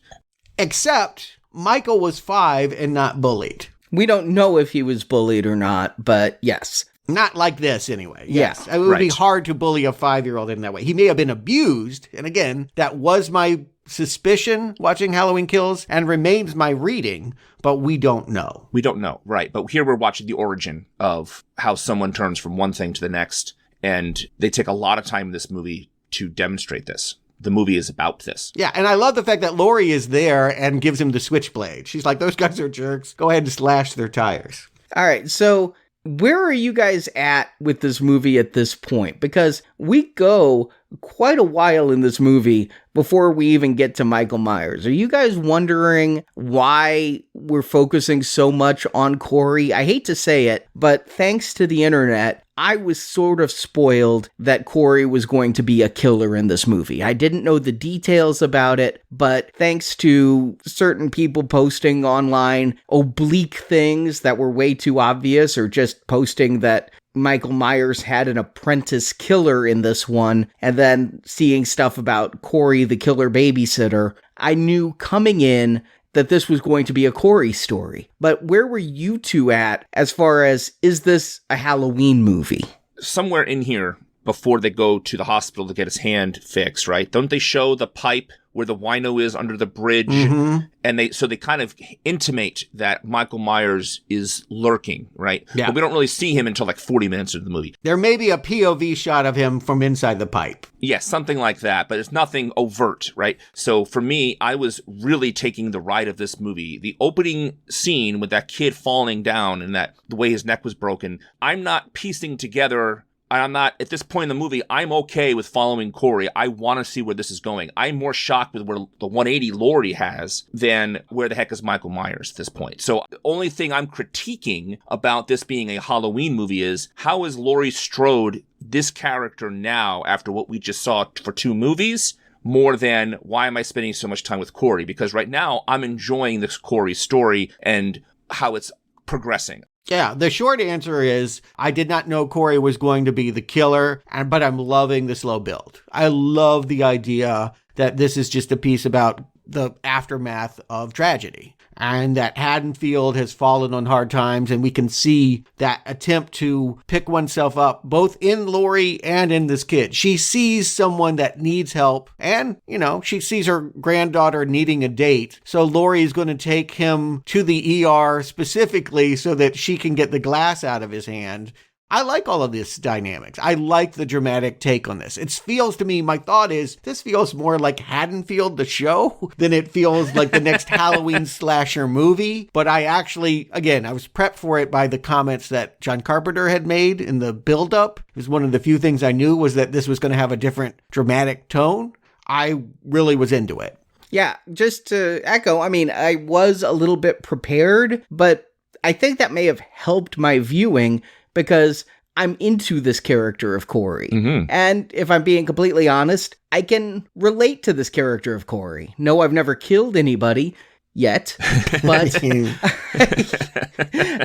L: Except Michael was 5 and not bullied.
K: We don't know if he was bullied or not, but yes.
L: Not like this, anyway.
K: Yes.
L: It would be hard to bully a 5-year-old in that way. He may have been abused, and again, that was my suspicion watching Halloween Kills, and remains my reading, but we don't know.
D: We don't know, right. But here we're watching the origin of how someone turns from one thing to the next, and they take a lot of time in this movie to demonstrate this. The movie is about this.
L: Yeah, and I love the fact that Laurie is there and gives him the switchblade. She's like, those guys are jerks. Go ahead and slash their tires.
K: All right, so where are you guys at with this movie at this point? Because we go quite a while in this movie before we even get to Michael Myers. Are you guys wondering why we're focusing so much on Corey? I hate to say it, but thanks to the internet, I was sort of spoiled that Corey was going to be a killer in this movie. I didn't know the details about it, but thanks to certain people posting online oblique things that were way too obvious, or just posting that Michael Myers had an apprentice killer in this one, and then seeing stuff about Corey the killer babysitter, I knew coming in that this was going to be a Corey story. But where were you two at as far as, is this a Halloween movie?
D: Somewhere in here, before they go to the hospital to get his hand fixed, right? Don't they show the pipe where the wino is under the bridge?
L: Mm-hmm.
D: And they kind of intimate that Michael Myers is lurking, right?
L: Yeah.
D: But we don't really see him until like 40 minutes into the movie.
L: There may be a POV shot of him from inside the pipe.
D: Yes, something like that, but it's nothing overt, right? So for me, I was really taking the ride of this movie. The opening scene with that kid falling down and that the way his neck was broken, I'm not piecing together. I'm not, at this point in the movie, I'm okay with following Corey. I want to see where this is going. I'm more shocked with where the 180 Laurie has than where the heck is Michael Myers at this point. So the only thing I'm critiquing about this being a Halloween movie is, how is Laurie Strode this character now after what we just saw for 2 movies? More than, why am I spending so much time with Corey? Because right now, I'm enjoying this Corey story and how it's progressing.
L: Yeah, the short answer is I did not know Corey was going to be the killer, but I'm loving the slow build. I love the idea that this is just a piece about the aftermath of tragedy, and that Haddonfield has fallen on hard times, and we can see that attempt to pick oneself up both in Laurie and in this kid. She sees someone that needs help, and, she sees her granddaughter needing a date, so Laurie is going to take him to the ER specifically so that she can get the glass out of his hand. I like all of this dynamics. I like the dramatic take on this. It feels to me, my thought is, this feels more like Haddonfield, the show, than it feels like the next Halloween slasher movie. But I actually, again, I was prepped for it by the comments that John Carpenter had made in the build-up. It was one of the few things I knew was that this was going to have a different dramatic tone. I really was into it.
K: Yeah, just to echo, I was a little bit prepared, but I think that may have helped my viewing because I'm into this character of Corey.
D: Mm-hmm.
K: And if I'm being completely honest, I can relate to this character of Corey. No, I've never killed anybody yet, but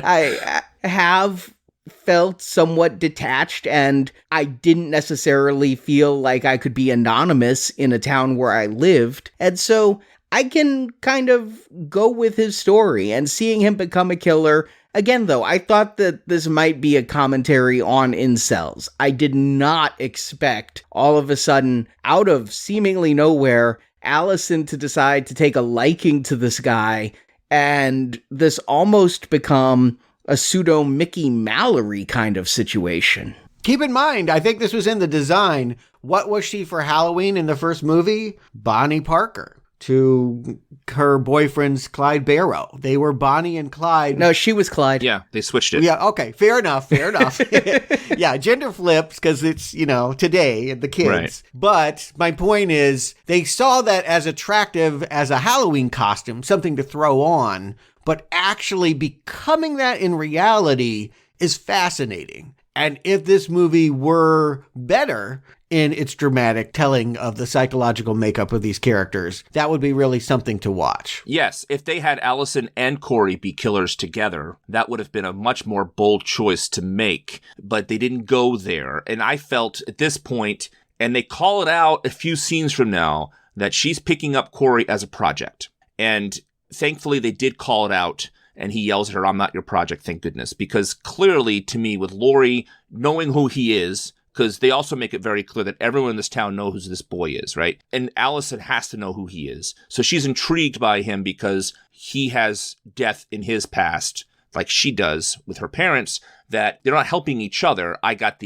K: I have felt somewhat detached, and I didn't necessarily feel like I could be anonymous in a town where I lived. And so I can kind of go with his story, and seeing him become a killer. Again, though, I thought that this might be a commentary on incels. I did not expect all of a sudden, out of seemingly nowhere, Allison to decide to take a liking to this guy, and this almost become a pseudo Mickey Mallory kind of situation.
L: Keep in mind, I think this was in the design. What was she for Halloween in the first movie? Bonnie Parker. To her boyfriend's Clyde Barrow. They were Bonnie and Clyde.
K: No, she was Clyde.
D: Yeah, they switched it.
L: Yeah, okay, fair enough. Yeah, gender flips because it's, today, the kids. Right. But my point is, they saw that as attractive as a Halloween costume, something to throw on, but actually becoming that in reality is fascinating. And if this movie were better in its dramatic telling of the psychological makeup of these characters, that would be really something to watch.
D: Yes, if they had Allison and Corey be killers together, that would have been a much more bold choice to make, but they didn't go there. And I felt at this point, and they call it out a few scenes from now, that she's picking up Corey as a project. And thankfully they did call it out. And he yells at her, "I'm not your project, thank goodness." Because clearly, to me, with Laurie knowing who he is, because they also make it very clear that everyone in this town knows who this boy is, right? And Allison has to know who he is. So she's intrigued by him because he has death in his past, like she does with her parents, that they're not helping each other. I got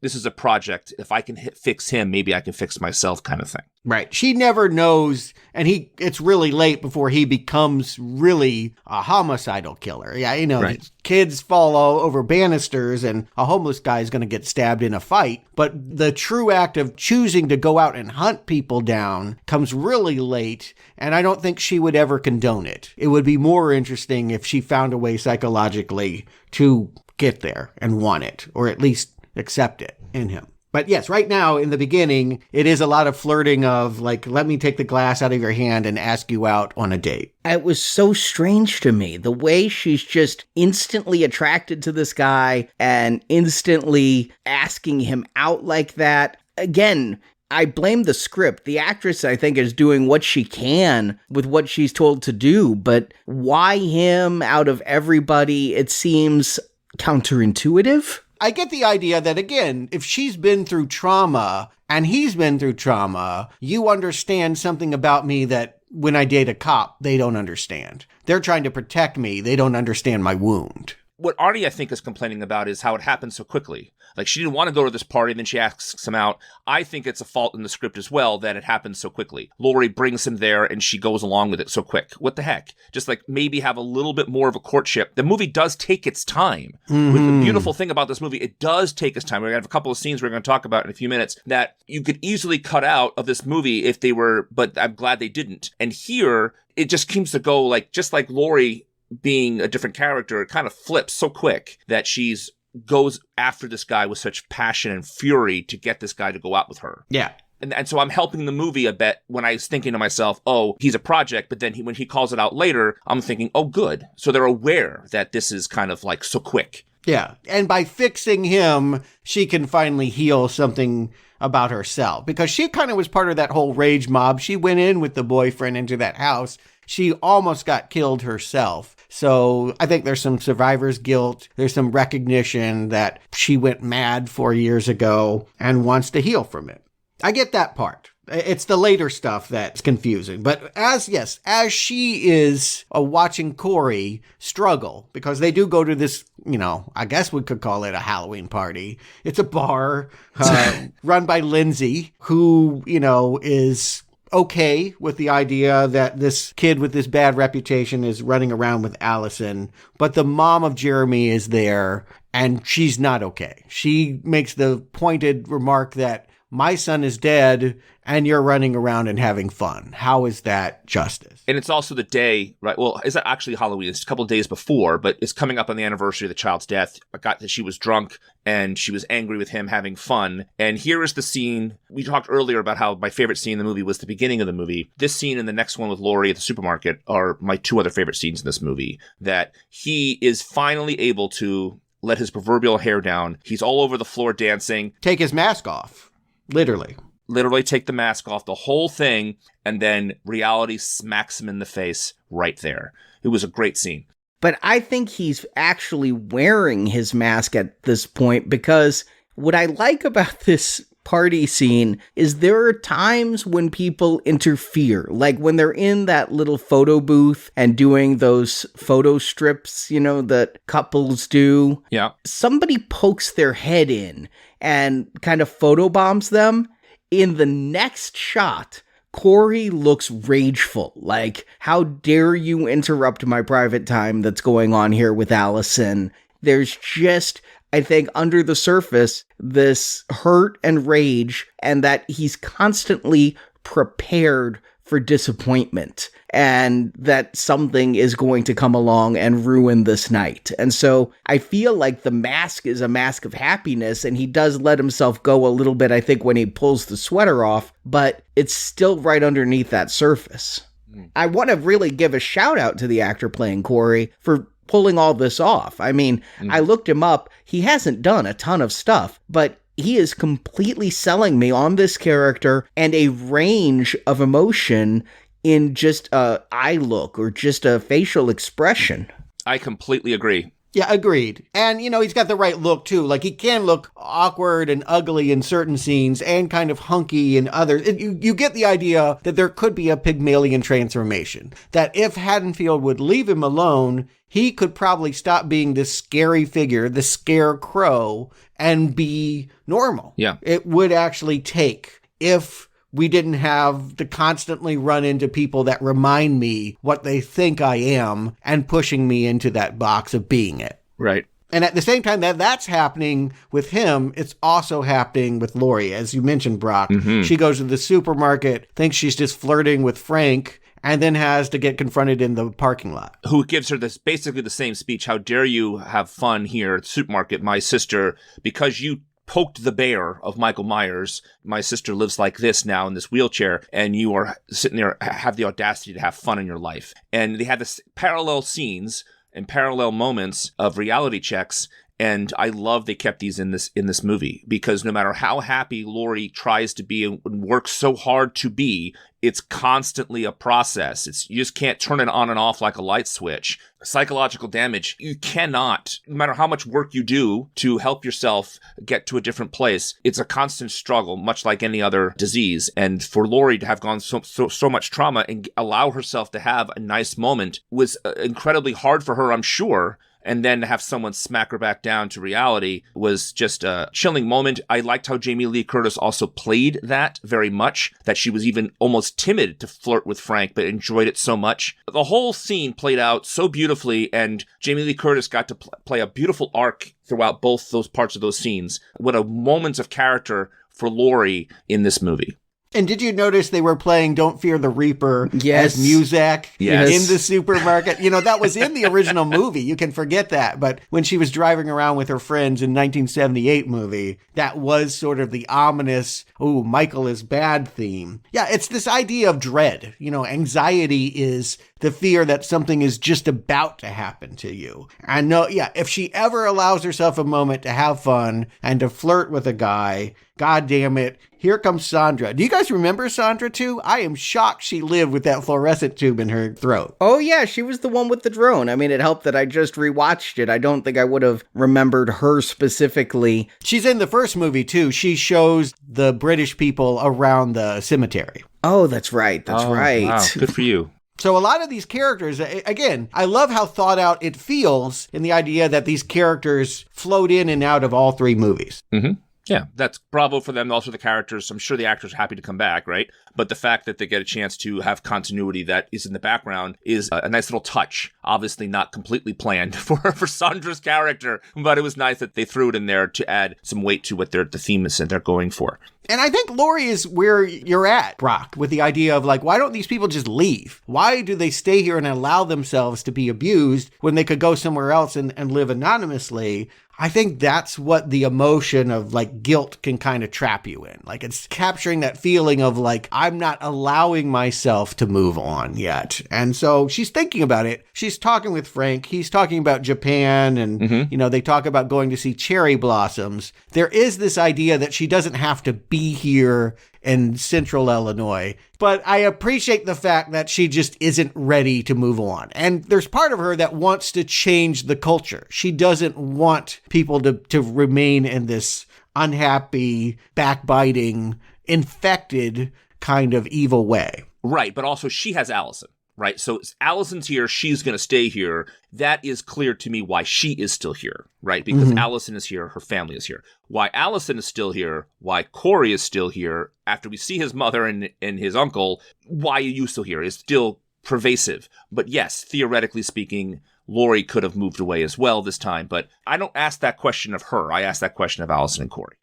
D: this is a project. If I can fix him, maybe I can fix myself kind of thing.
L: Right. She never knows, and it's really late before he becomes really a homicidal killer. Yeah, right. Kids fall all over banisters, and a homeless guy is going to get stabbed in a fight. But the true act of choosing to go out and hunt people down comes really late, and I don't think she would ever condone it. It would be more interesting if she found a way psychologically to get there and want it, or at least accept it in him. But yes, right now in the beginning, it is a lot of flirting of like, let me take the glass out of your hand and ask you out on a date.
K: It was so strange to me, the way she's just instantly attracted to this guy and instantly asking him out like that. Again, I blame the script. The actress, I think, is doing what she can with what she's told to do, but why him out of everybody? It seems counterintuitive.
L: I get the idea that, again, if she's been through trauma and he's been through trauma, you understand something about me that when I date a cop, they don't understand. They're trying to protect me. They don't understand my wound.
D: What Arnie, I think, is complaining about is how it happened so quickly. Like, she didn't want to go to this party, and then she asks him out. I think it's a fault in the script as well that it happened so quickly. Laurie brings him there, and she goes along with it so quick. What the heck? Just, like, maybe have a little bit more of a courtship. The movie does take its time.
L: Mm-hmm.
D: With the beautiful thing about this movie, it does take its time. We're going to have a couple of scenes we're going to talk about in a few minutes that you could easily cut out of this movie if they were, but I'm glad they didn't. And here, it just seems to go, like, just like Laurie being a different character, it kind of flips so quick that she's goes after this guy with such passion and fury to get this guy to go out with her.
L: Yeah.
D: And so I'm helping the movie a bit when I was thinking to myself, oh, he's a project. But then when he calls it out later, I'm thinking, oh, good. So they're aware that this is kind of like so quick.
L: Yeah. And by fixing him, she can finally heal something about herself, because she kind of was part of that whole rage mob. She went in with the boyfriend into that house. She almost got killed herself. So I think there's some survivor's guilt. There's some recognition that she went mad 4 years ago and wants to heal from it. I get that part. It's the later stuff that's confusing. But as she is watching Corey struggle, because they do go to this, I guess we could call it a Halloween party. It's a bar run by Lindsay, who, is okay with the idea that this kid with this bad reputation is running around with Allison. But the mom of Jeremy is there, and she's not okay. She makes the pointed remark that my son is dead and you're running around and having fun. How is that justice?
D: And it's also the day, right? Well, is that actually Halloween? It's a couple of days before, but it's coming up on the anniversary of the child's death. I got that she was drunk and she was angry with him having fun. And here is the scene. We talked earlier about how my favorite scene in the movie was the beginning of the movie. This scene and the next one with Laurie at the supermarket are my two other favorite scenes in this movie. That he is finally able to let his proverbial hair down. He's all over the floor dancing.
L: Take his mask off. Literally
D: take the mask off, the whole thing, and then reality smacks him in the face right there. It was a great scene.
K: But I think he's actually wearing his mask at this point, because what I like about this party scene is there are times when people interfere, like when they're in that little photo booth and doing those photo strips, that couples do.
D: Yeah.
K: Somebody pokes their head in and kind of photobombs them. In the next shot, Corey looks rageful. Like, how dare you interrupt my private time that's going on here with Allison? There's just, I think, under the surface, this hurt and rage, and that he's constantly prepared for disappointment, and that something is going to come along and ruin this night. And so I feel like the mask is a mask of happiness, and he does let himself go a little bit, I think, when he pulls the sweater off, but it's still right underneath that surface. I want to really give a shout out to the actor playing Corey for pulling all this off. I mean, I looked him up. He hasn't done a ton of stuff, but he is completely selling me on this character and a range of emotion in just a eye look or just a facial expression.
D: I completely agree.
L: Yeah, agreed. And, he's got the right look, too. Like, he can look awkward and ugly in certain scenes and kind of hunky in others. You get the idea that there could be a Pygmalion transformation. That if Haddonfield would leave him alone, he could probably stop being this scary figure, the scarecrow, and be normal.
D: Yeah.
L: It would actually take, if we didn't have to constantly run into people that remind me what they think I am and pushing me into that box of being it.
D: Right.
L: And at the same time that that's happening with him, it's also happening with Laurie. As you mentioned, Brock, She goes to the supermarket, thinks she's just flirting with Frank, and then has to get confronted in the parking lot.
D: Who gives her this basically the same speech. How dare you have fun here at the supermarket, my sister, because you poked the bear of Michael Myers. My sister lives like this now in this wheelchair, and you are sitting there, have the audacity to have fun in your life. And they had this parallel scenes and parallel moments of reality checks. And I love they kept these in this movie, because no matter how happy Laurie tries to be and works so hard to be, it's constantly a process. You just can't turn it on and off like a light switch. Psychological damage, you cannot, no matter how much work you do to help yourself get to a different place, it's a constant struggle, much like any other disease. And for Laurie to have gone so much trauma and allow herself to have a nice moment was incredibly hard for her, I'm sure. And then to have someone smack her back down to reality was just a chilling moment. I liked how Jamie Lee Curtis also played that very much, that she was even almost timid to flirt with Frank, but enjoyed it so much. The whole scene played out so beautifully, and Jamie Lee Curtis got to play a beautiful arc throughout both those parts of those scenes. What a moment of character for Laurie in this movie.
L: And did you notice they were playing Don't Fear the Reaper as Muzak in the supermarket? You know, that was in the original movie. You can forget that. But when she was driving around with her friends in 1978 movie, that was sort of the ominous, oh, Michael is bad theme. Yeah, it's this idea of dread. You know, anxiety is the fear that something is just about to happen to you. And no, yeah, if she ever allows herself a moment to have fun and to flirt with a guy, God damn it, here comes Sandra. Do you guys remember Sandra too? I am shocked she lived with that fluorescent tube in her throat.
K: Oh yeah, she was the one with the drone. I mean, it helped that I just rewatched it. I don't think I would have remembered her specifically.
L: She's in the first movie too. She shows the British people around the cemetery.
K: Oh, that's right. That's right.
D: Wow. Good for you.
L: So a lot of these characters, again, I love how thought out it feels in the idea that these characters float in and out of all three movies.
D: Mm-hmm. Yeah, that's bravo for them. Also the characters, I'm sure the actors are happy to come back, right? But the fact that they get a chance to have continuity that is in the background is a nice little touch. Obviously not completely planned for Sandra's character, but it was nice that they threw it in there to add some weight to what the theme is that they're going for.
L: And I think Laurie is where you're at, Brock, with the idea of like, why don't these people just leave? Why do they stay here and allow themselves to be abused when they could go somewhere else and live anonymously? I think that's what the emotion of like guilt can kind of trap you in. Like it's capturing that feeling of like, I'm not allowing myself to move on yet. And so she's thinking about it. She's talking with Frank. He's talking about Japan and, you know, they talk about going to see cherry blossoms. There is this idea that she doesn't have to be here in central Illinois. But I appreciate the fact that she just isn't ready to move on. And there's part of her that wants to change the culture. She doesn't want people to remain in this unhappy, backbiting, infected kind of evil way.
D: Right, but also she has Allison. Right, so Allison's here, she's going to stay here. That is clear to me why she is still here, right? Because Allison is here, her family is here. Why Allison is still here, why Corey is still here, after we see his mother and his uncle, why are you still here is still pervasive. But yes, theoretically speaking, Laurie could have moved away as well this time, but I don't ask that question of her. I ask that question of Allison and Corey.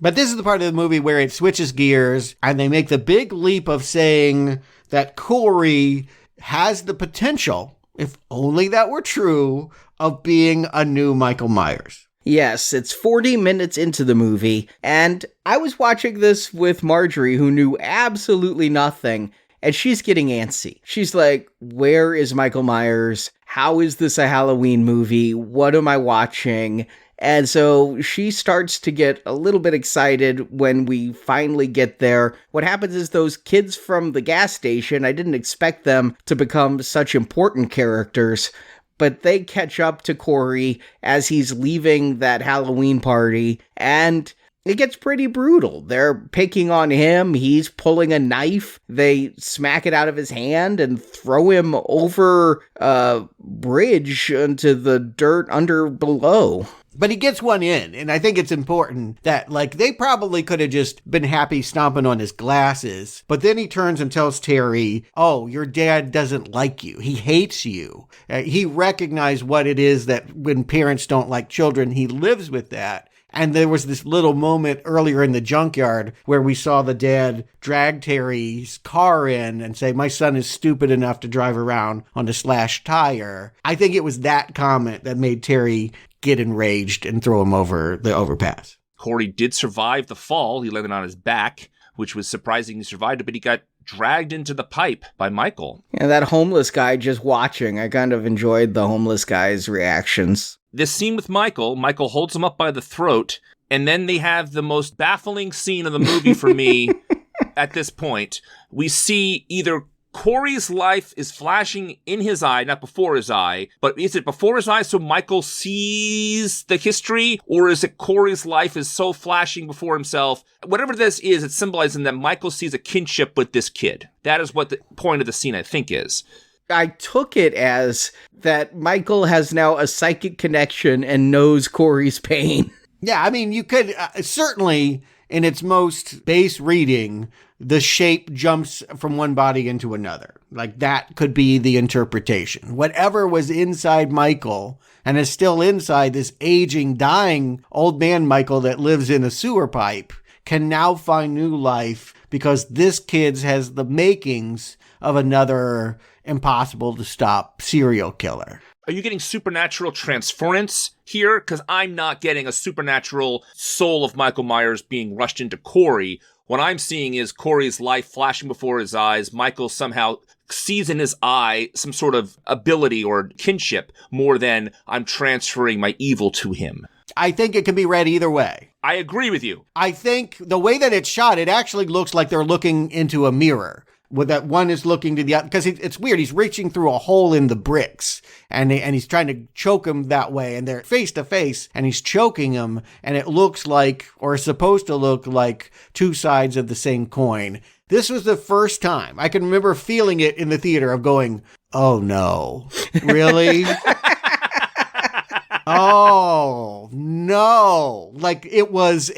L: But this is the part of the movie where it switches gears and they make the big leap of saying that Corey has the potential, if only that were true, of being a new Michael Myers.
K: Yes, it's 40 minutes into the movie, and I was watching this with Marjorie, who knew absolutely nothing, and she's getting antsy. She's like, where is Michael Myers? How is this a Halloween movie? What am I watching? And so she starts to get a little bit excited when we finally get there. What happens is those kids from the gas station, I didn't expect them to become such important characters, but they catch up to Corey as he's leaving that Halloween party, and it gets pretty brutal. They're picking on him. He's pulling a knife. They smack it out of his hand and throw him over a bridge into the dirt below.
L: But he gets one in, and I think it's important that, like, they probably could have just been happy stomping on his glasses, but then he turns and tells Terry, oh, your dad doesn't like you. He hates you. He recognized what it is that when parents don't like children, he lives with that. And there was this little moment earlier in the junkyard where we saw the dad drag Terry's car in and say, my son is stupid enough to drive around on a slashed tire. I think it was that comment that made Terry get enraged and throw him over the overpass.
D: Corey did survive the fall. He landed on his back, which was surprising he survived it, but he got dragged into the pipe by Michael.
K: Yeah, that homeless guy just watching. I kind of enjoyed the homeless guy's reactions.
D: this scene with Michael holds him up by the throat, and then they have the most baffling scene of the movie for me at this point. We see either Corey's life is flashing in his eye, not before his eye, but is it before his eye so Michael sees the history, or is it Corey's life is so flashing before himself? Whatever this is, it's symbolizing that Michael sees a kinship with this kid. That is what the point of the scene, I think, is.
K: I took it as that Michael has now a psychic connection and knows Corey's pain.
L: Yeah, I mean, you could certainly, in its most base reading, the shape jumps from one body into another. Like, that could be the interpretation. Whatever was inside Michael and is still inside this aging, dying old man Michael that lives in a sewer pipe can now find new life because this kid has the makings of another impossible to stop serial killer.
D: Are you getting supernatural transference here? Because I'm not getting a supernatural soul of Michael Myers being rushed into Corey. What I'm seeing is Corey's life flashing before his eyes. Michael somehow sees in his eye some sort of ability or kinship more than I'm transferring my evil to him.
L: I think it can be read either way.
D: I agree with you.
L: I think the way that it's shot, it actually looks like they're looking into a mirror. With that one is looking to the other, because it's weird. He's reaching through a hole in the bricks, and he's trying to choke him that way, and they're face to face, and he's choking him, and it looks like, or is supposed to look like, two sides of the same coin. This was the first time I can remember feeling it in the theater of going, "Oh no, really?" Oh, no. Like, it was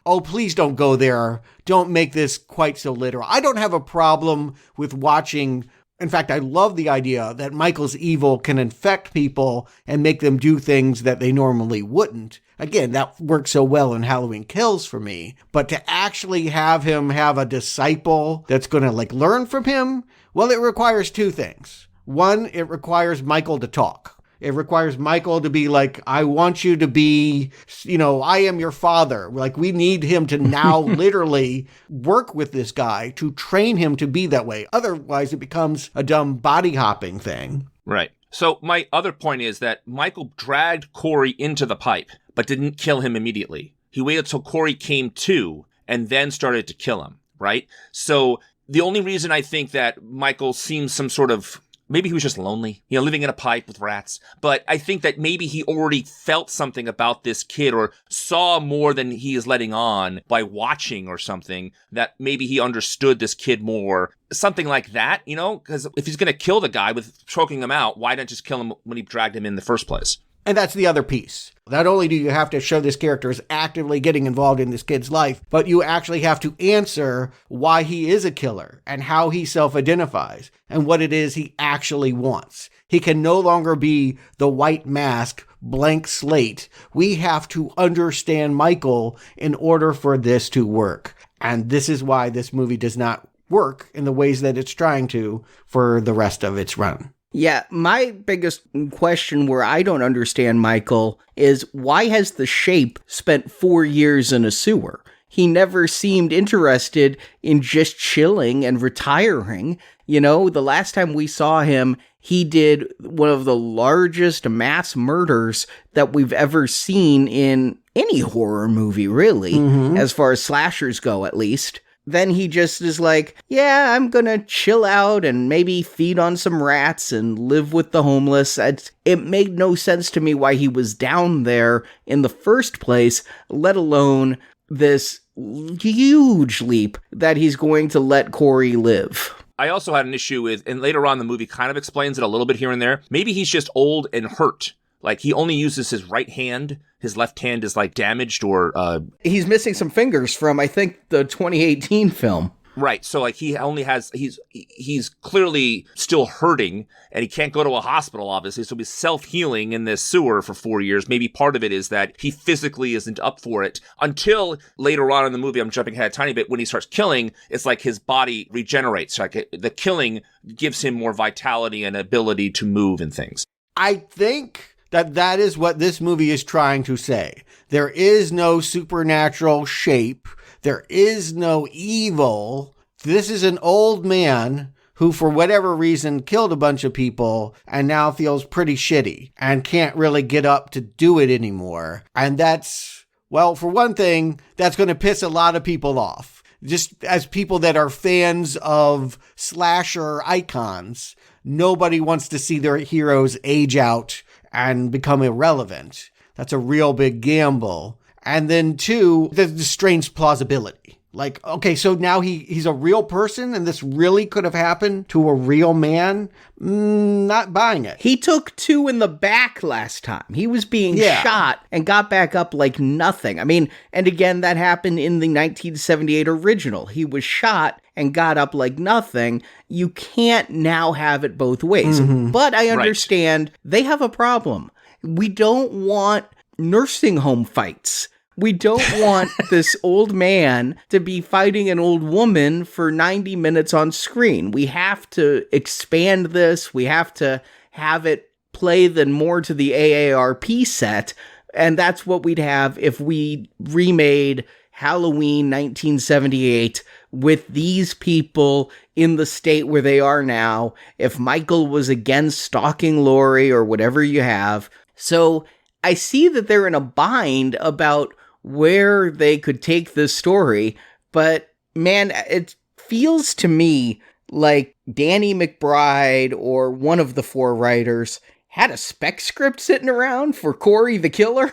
L: oh, please don't go there. Don't make this quite so literal. I don't have a problem with watching. In fact, I love the idea that Michael's evil can infect people and make them do things that they normally wouldn't. Again, that works so well in Halloween Kills for me. But to actually have him have a disciple that's going to, learn from him, well, it requires two things. One, it requires Michael to talk. It requires Michael to be like, I want you to be, I am your father. Like, we need him to now literally work with this guy to train him to be that way. Otherwise, it becomes a dumb body hopping thing.
D: Right. So my other point is that Michael dragged Corey into the pipe, but didn't kill him immediately. He waited till Corey came to and then started to kill him, right? So the only reason I think that Michael seems some sort of, maybe he was just lonely, living in a pipe with rats. But I think that maybe he already felt something about this kid or saw more than he is letting on by watching or something, that maybe he understood this kid more. Something like that, because if he's going to kill the guy with choking him out, why not just kill him when he dragged him in the first place?
L: And that's the other piece. Not only do you have to show this character is actively getting involved in this kid's life, but you actually have to answer why he is a killer and how he self-identifies and what it is he actually wants. He can no longer be the white mask, blank slate. We have to understand Michael in order for this to work. And this is why this movie does not work in the ways that it's trying to for the rest of its run.
K: Yeah, my biggest question where I don't understand Michael is why has the Shape spent 4 years in a sewer? He never seemed interested in just chilling and retiring. The last time we saw him, he did one of the largest mass murders that we've ever seen in any horror movie, really, as far as slashers go, at least. Then he just is like, yeah, I'm gonna chill out and maybe feed on some rats and live with the homeless. It made no sense to me why he was down there in the first place, let alone this huge leap that he's going to let Corey live.
D: I also had an issue with, and later on the movie kind of explains it a little bit here and there, maybe he's just old and hurt. Like, he only uses his right hand. His left hand is, damaged or...
K: He's missing some fingers from, I think, the 2018 film.
D: Right. So, he only has... He's clearly still hurting, and he can't go to a hospital, obviously. So he's self-healing in this sewer for 4 years. Maybe part of it is that he physically isn't up for it. Until later on in the movie, I'm jumping ahead a tiny bit, when he starts killing, it's like his body regenerates. Like, the killing gives him more vitality and ability to move and things.
L: I think that is what this movie is trying to say. There is no supernatural Shape. There is no evil. This is an old man who for whatever reason killed a bunch of people and now feels pretty shitty and can't really get up to do it anymore. And that's, well, for one thing, that's going to piss a lot of people off. Just as people that are fans of slasher icons, nobody wants to see their heroes age out and become irrelevant. That's a real big gamble. And then two, there's the strange plausibility. Like, okay, so now he's a real person and this really could have happened to a real man? Not buying it.
K: He took 2 in the back last time. He was being shot and got back up like nothing. I mean, and again, that happened in the 1978 original. He was shot and got up like nothing. You can't now have it both ways.
L: Mm-hmm.
K: But I understand they have a problem. We don't want nursing home fights. We don't want this old man to be fighting an old woman for 90 minutes on screen. We have to expand this. We have to have it play then more to the AARP set. And that's what we'd have if we remade Halloween 1978 with these people in the state where they are now. If Michael was again stalking Laurie or whatever you have. So I see that they're in a bind about where they could take this story, but man, it feels to me like Danny McBride or one of the 4 writers had a spec script sitting around for Corey the Killer,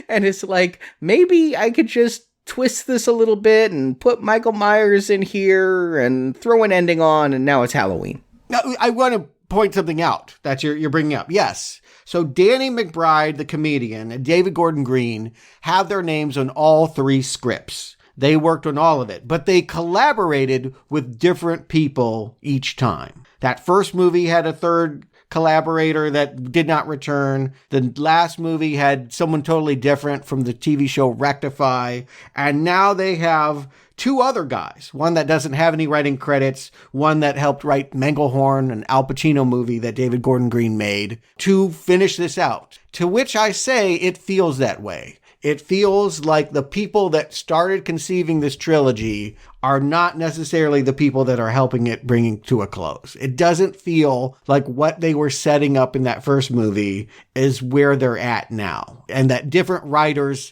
K: and it's like, maybe I could just twist this a little bit and put Michael Myers in here and throw an ending on, and now it's Halloween.
L: Now, I want to point something out that you're bringing up. Yes. So Danny McBride, the comedian, and David Gordon Green have their names on all 3 scripts. They worked on all of it, but they collaborated with different people each time. That first movie had a 3rd collaborator that did not return. The last movie had someone totally different from the TV show Rectify. And now they have 2 other guys, one that doesn't have any writing credits, one that helped write Manglehorn, an Al Pacino movie that David Gordon Green made, to finish this out. To which I say it feels that way. It feels like the people that started conceiving this trilogy are not necessarily the people that are helping it bringing to a close. It doesn't feel like what they were setting up in that first movie is where they're at now. And that different writers,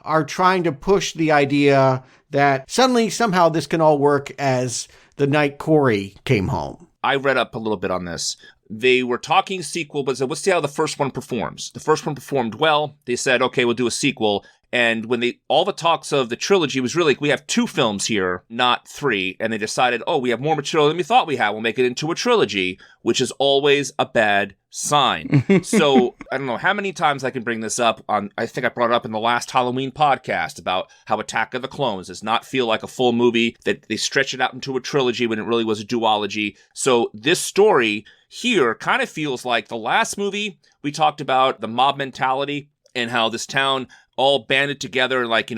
L: are trying to push the idea that suddenly somehow this can all work as the night Corey came home.
D: I read up a little bit on this. They were talking sequel, but said, let's see how the first one performs. The first one performed well. They said, okay, we'll do a sequel. And when all the talks of the trilogy was really, we have 2 films here, not 3. And they decided, we have more material than we thought we had. We'll make it into a trilogy, which is always a bad sign. So I don't know how many times I can bring this up I think I brought it up in the last Halloween podcast about how Attack of the Clones does not feel like a full movie, that they stretch it out into a trilogy when it really was a duology. So this story here kind of feels like the last movie we talked about, the mob mentality and how this town all banded together like,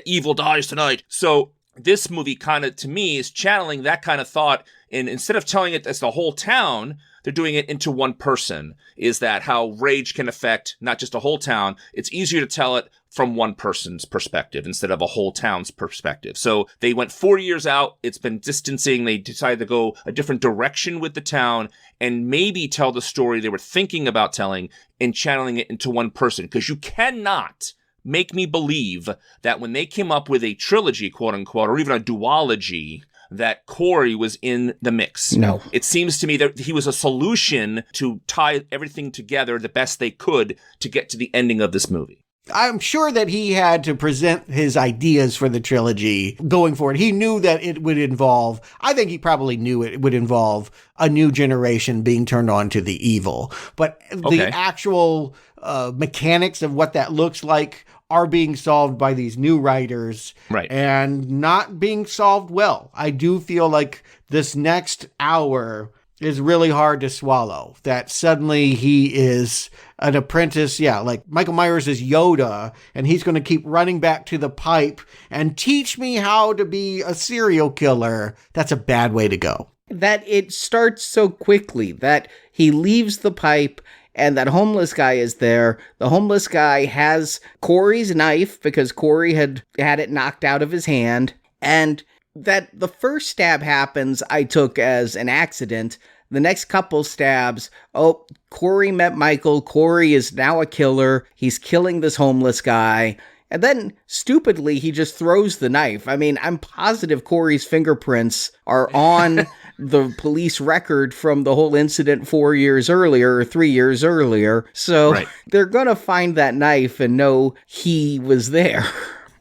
D: evil dies tonight. So this movie kind of, to me, is channeling that kind of thought. And instead of telling it as the whole town, they're doing it into one person. Is that how rage can affect not just a whole town? It's easier to tell it from one person's perspective instead of a whole town's perspective. So they went 4 years out. It's been distancing. They decided to go a different direction with the town and maybe tell the story they were thinking about telling and channeling it into one person. Because you cannot make me believe that when they came up with a trilogy, quote unquote, or even a duology, that Corey was in the mix.
K: No.
D: It seems to me that he was a solution to tie everything together the best they could to get to the ending of this movie.
L: I'm sure that he had to present his ideas for the trilogy going forward. He knew that it would involve, I think he probably knew it would involve a new generation being turned on to the evil. But the actual mechanics of what that looks like are being solved by these new writers,
D: right,
L: and not being solved well. I do feel like this next hour is really hard to swallow. That suddenly he is an apprentice, like Michael Myers is Yoda, and he's going to keep running back to the pipe and teach me how to be a serial killer. That's a bad way to go.
K: That it starts so quickly that he leaves the pipe and that homeless guy is there. The homeless guy has Corey's knife because Corey had it knocked out of his hand. And that the first stab happens, I took as an accident. The next couple stabs, oh, Corey met Michael. Corey is now a killer. He's killing this homeless guy. And then, stupidly, he just throws the knife. I mean, I'm positive Corey's fingerprints are on the police record from the whole incident 4 years earlier or 3 years earlier. So they're going to find that knife and know he was there.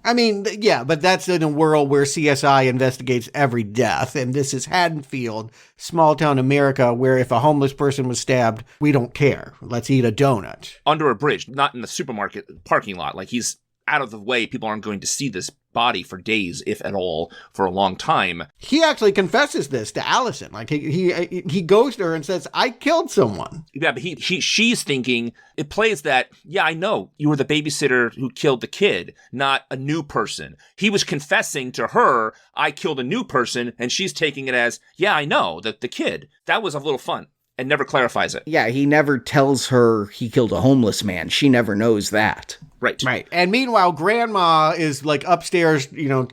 L: I mean, yeah, but that's in a world where CSI investigates every death. And this is Haddonfield, small town America, where if a homeless person was stabbed, we don't care. Let's eat a donut.
D: Under a bridge, not in the supermarket parking lot. Like, he's out of the way. People aren't going to see this body for days, if at all, for a long time.
L: He actually confesses this to Allison. Like, he goes to her and says, I killed someone.
D: Yeah, but she's thinking, it plays that, yeah, I know you were the babysitter who killed the kid, not a new person. He was confessing to her, I killed a new person, and she's taking it as, yeah, I know, the kid. That was a little fun. And never clarifies it.
K: Yeah, he never tells her he killed a homeless man. She never knows that.
D: Right.
L: Right. And meanwhile, Grandma is like upstairs,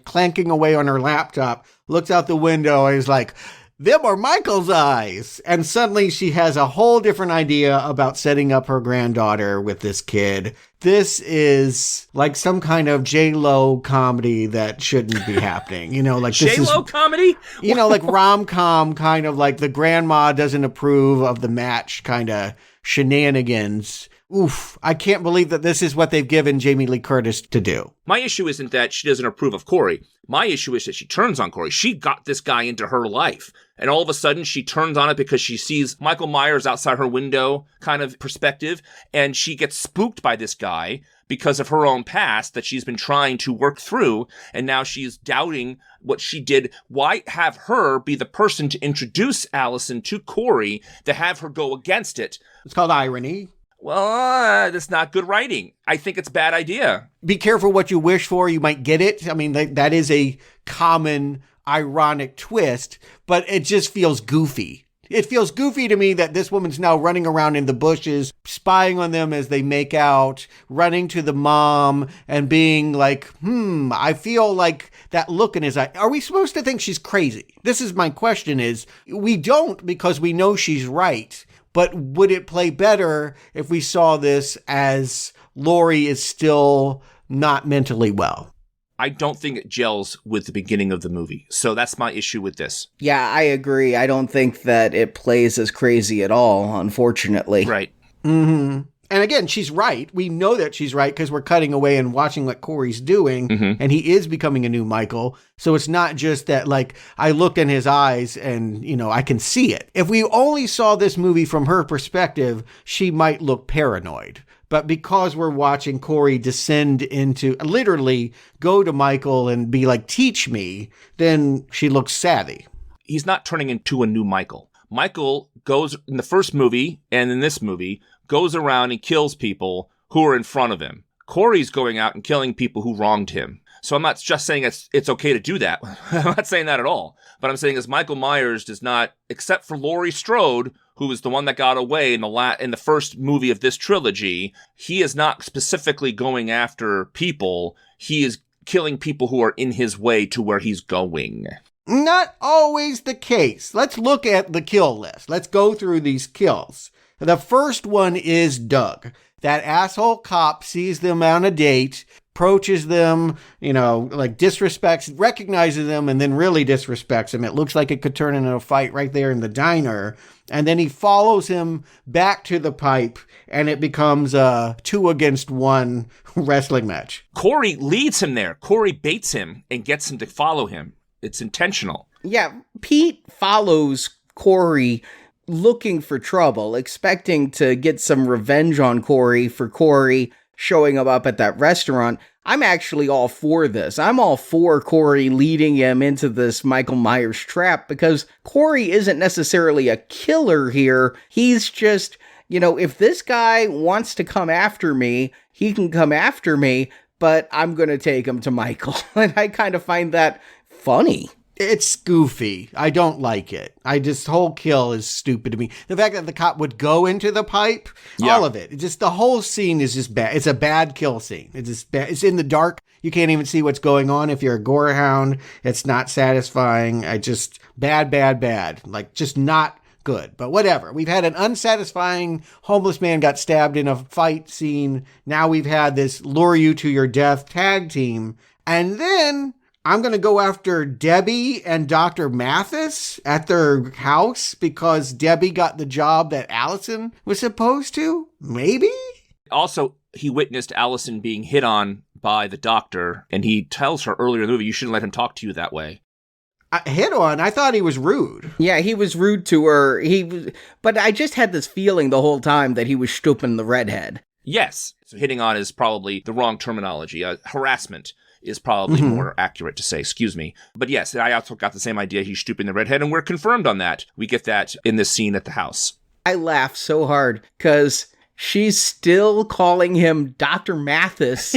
L: clanking away on her laptop, looks out the window and is like, them are Michael's eyes. And suddenly she has a whole different idea about setting up her granddaughter with this kid. This is like some kind of J-Lo comedy that shouldn't be happening. Like this
D: J-Lo comedy?
L: Like rom-com, kind of like the grandma doesn't approve of the match kind of shenanigans. Oof, I can't believe that this is what they've given Jamie Lee Curtis to do.
D: My issue isn't that she doesn't approve of Corey. My issue is that she turns on Corey. She got this guy into her life. And all of a sudden she turns on it because she sees Michael Myers outside her window kind of perspective. And she gets spooked by this guy because of her own past that she's been trying to work through. And now she's doubting what she did. Why have her be the person to introduce Allison to Corey to have her go against it?
L: It's called irony.
D: Well, that's not good writing. I think it's a bad idea.
L: Be careful what you wish for. You might get it. I mean, that is a common ironic twist, but it just feels goofy. It feels goofy to me that this woman's now running around in the bushes, spying on them as they make out, running to the mom and being like, I feel like that look in his eye. Are we supposed to think she's crazy? This is my question is, we don't because we know she's right. But would it play better if we saw this as Laurie is still not mentally well?
D: I don't think it gels with the beginning of the movie. So that's my issue with this.
K: Yeah, I agree. I don't think that it plays as crazy at all, unfortunately.
D: Right.
L: Mm-hmm. And again, she's right. We know that she's right because we're cutting away and watching what Corey's doing, and he is becoming a new Michael. So it's not just that, like, I looked in his eyes and, I can see it. If we only saw this movie from her perspective, she might look paranoid. But because we're watching Corey descend into, literally go to Michael and be like, teach me, then she looks savvy.
D: He's not turning into a new Michael. Michael goes, in the first movie and in this movie, goes around and kills people who are in front of him. Corey's going out and killing people who wronged him. So I'm not just saying it's okay to do that. I'm not saying that at all. But I'm saying is Michael Myers does not, except for Laurie Strode, who was the one that got away in the first movie of this trilogy, he is not specifically going after people. He is killing people who are in his way to where he's going.
L: Not always the case. Let's look at the kill list. Let's go through these kills. The first one is Doug. That asshole cop sees them on a date, approaches them, disrespects, recognizes them, and then really disrespects them. It looks like it could turn into a fight right there in the diner. And then he follows him back to the pipe, and it becomes a 2-against-1 wrestling match.
D: Corey leads him there. Corey baits him and gets him to follow him. It's intentional.
K: Yeah, Pete follows Corey looking for trouble, expecting to get some revenge on Corey for Corey showing him up at that restaurant. I'm actually all for this. I'm all for Corey leading him into this Michael Myers trap because Corey isn't necessarily a killer here. He's just, if this guy wants to come after me, he can come after me, but I'm going to take him to Michael. And I kind of find that funny.
L: It's goofy. I don't like it. Whole kill is stupid to me. The fact that the cop would go into the pipe, all of it. The whole scene is just bad. It's a bad kill scene. It's just bad. It's in the dark. You can't even see what's going on. If you're a gorehound, it's not satisfying. Bad. Like, just not good. But whatever. We've had an unsatisfying homeless man got stabbed in a fight scene. Now we've had this lure you to your death tag team. And then I'm going to go after Debbie and Dr. Mathis at their house because Debbie got the job that Allison was supposed to. Maybe?
D: Also, he witnessed Allison being hit on by the doctor, and he tells her earlier in the movie, you shouldn't let him talk to you that way.
L: Hit on? I thought he was rude.
K: Yeah, he was rude to her. But I just had this feeling the whole time that he was stooping the redhead.
D: Yes. So hitting on is probably the wrong terminology. Harassment is probably more accurate to say, excuse me. But yes, I also got the same idea. He's stooping the redhead, and we're confirmed on that. We get that in this scene at the house.
K: I laugh so hard because she's still calling him Dr. Mathis,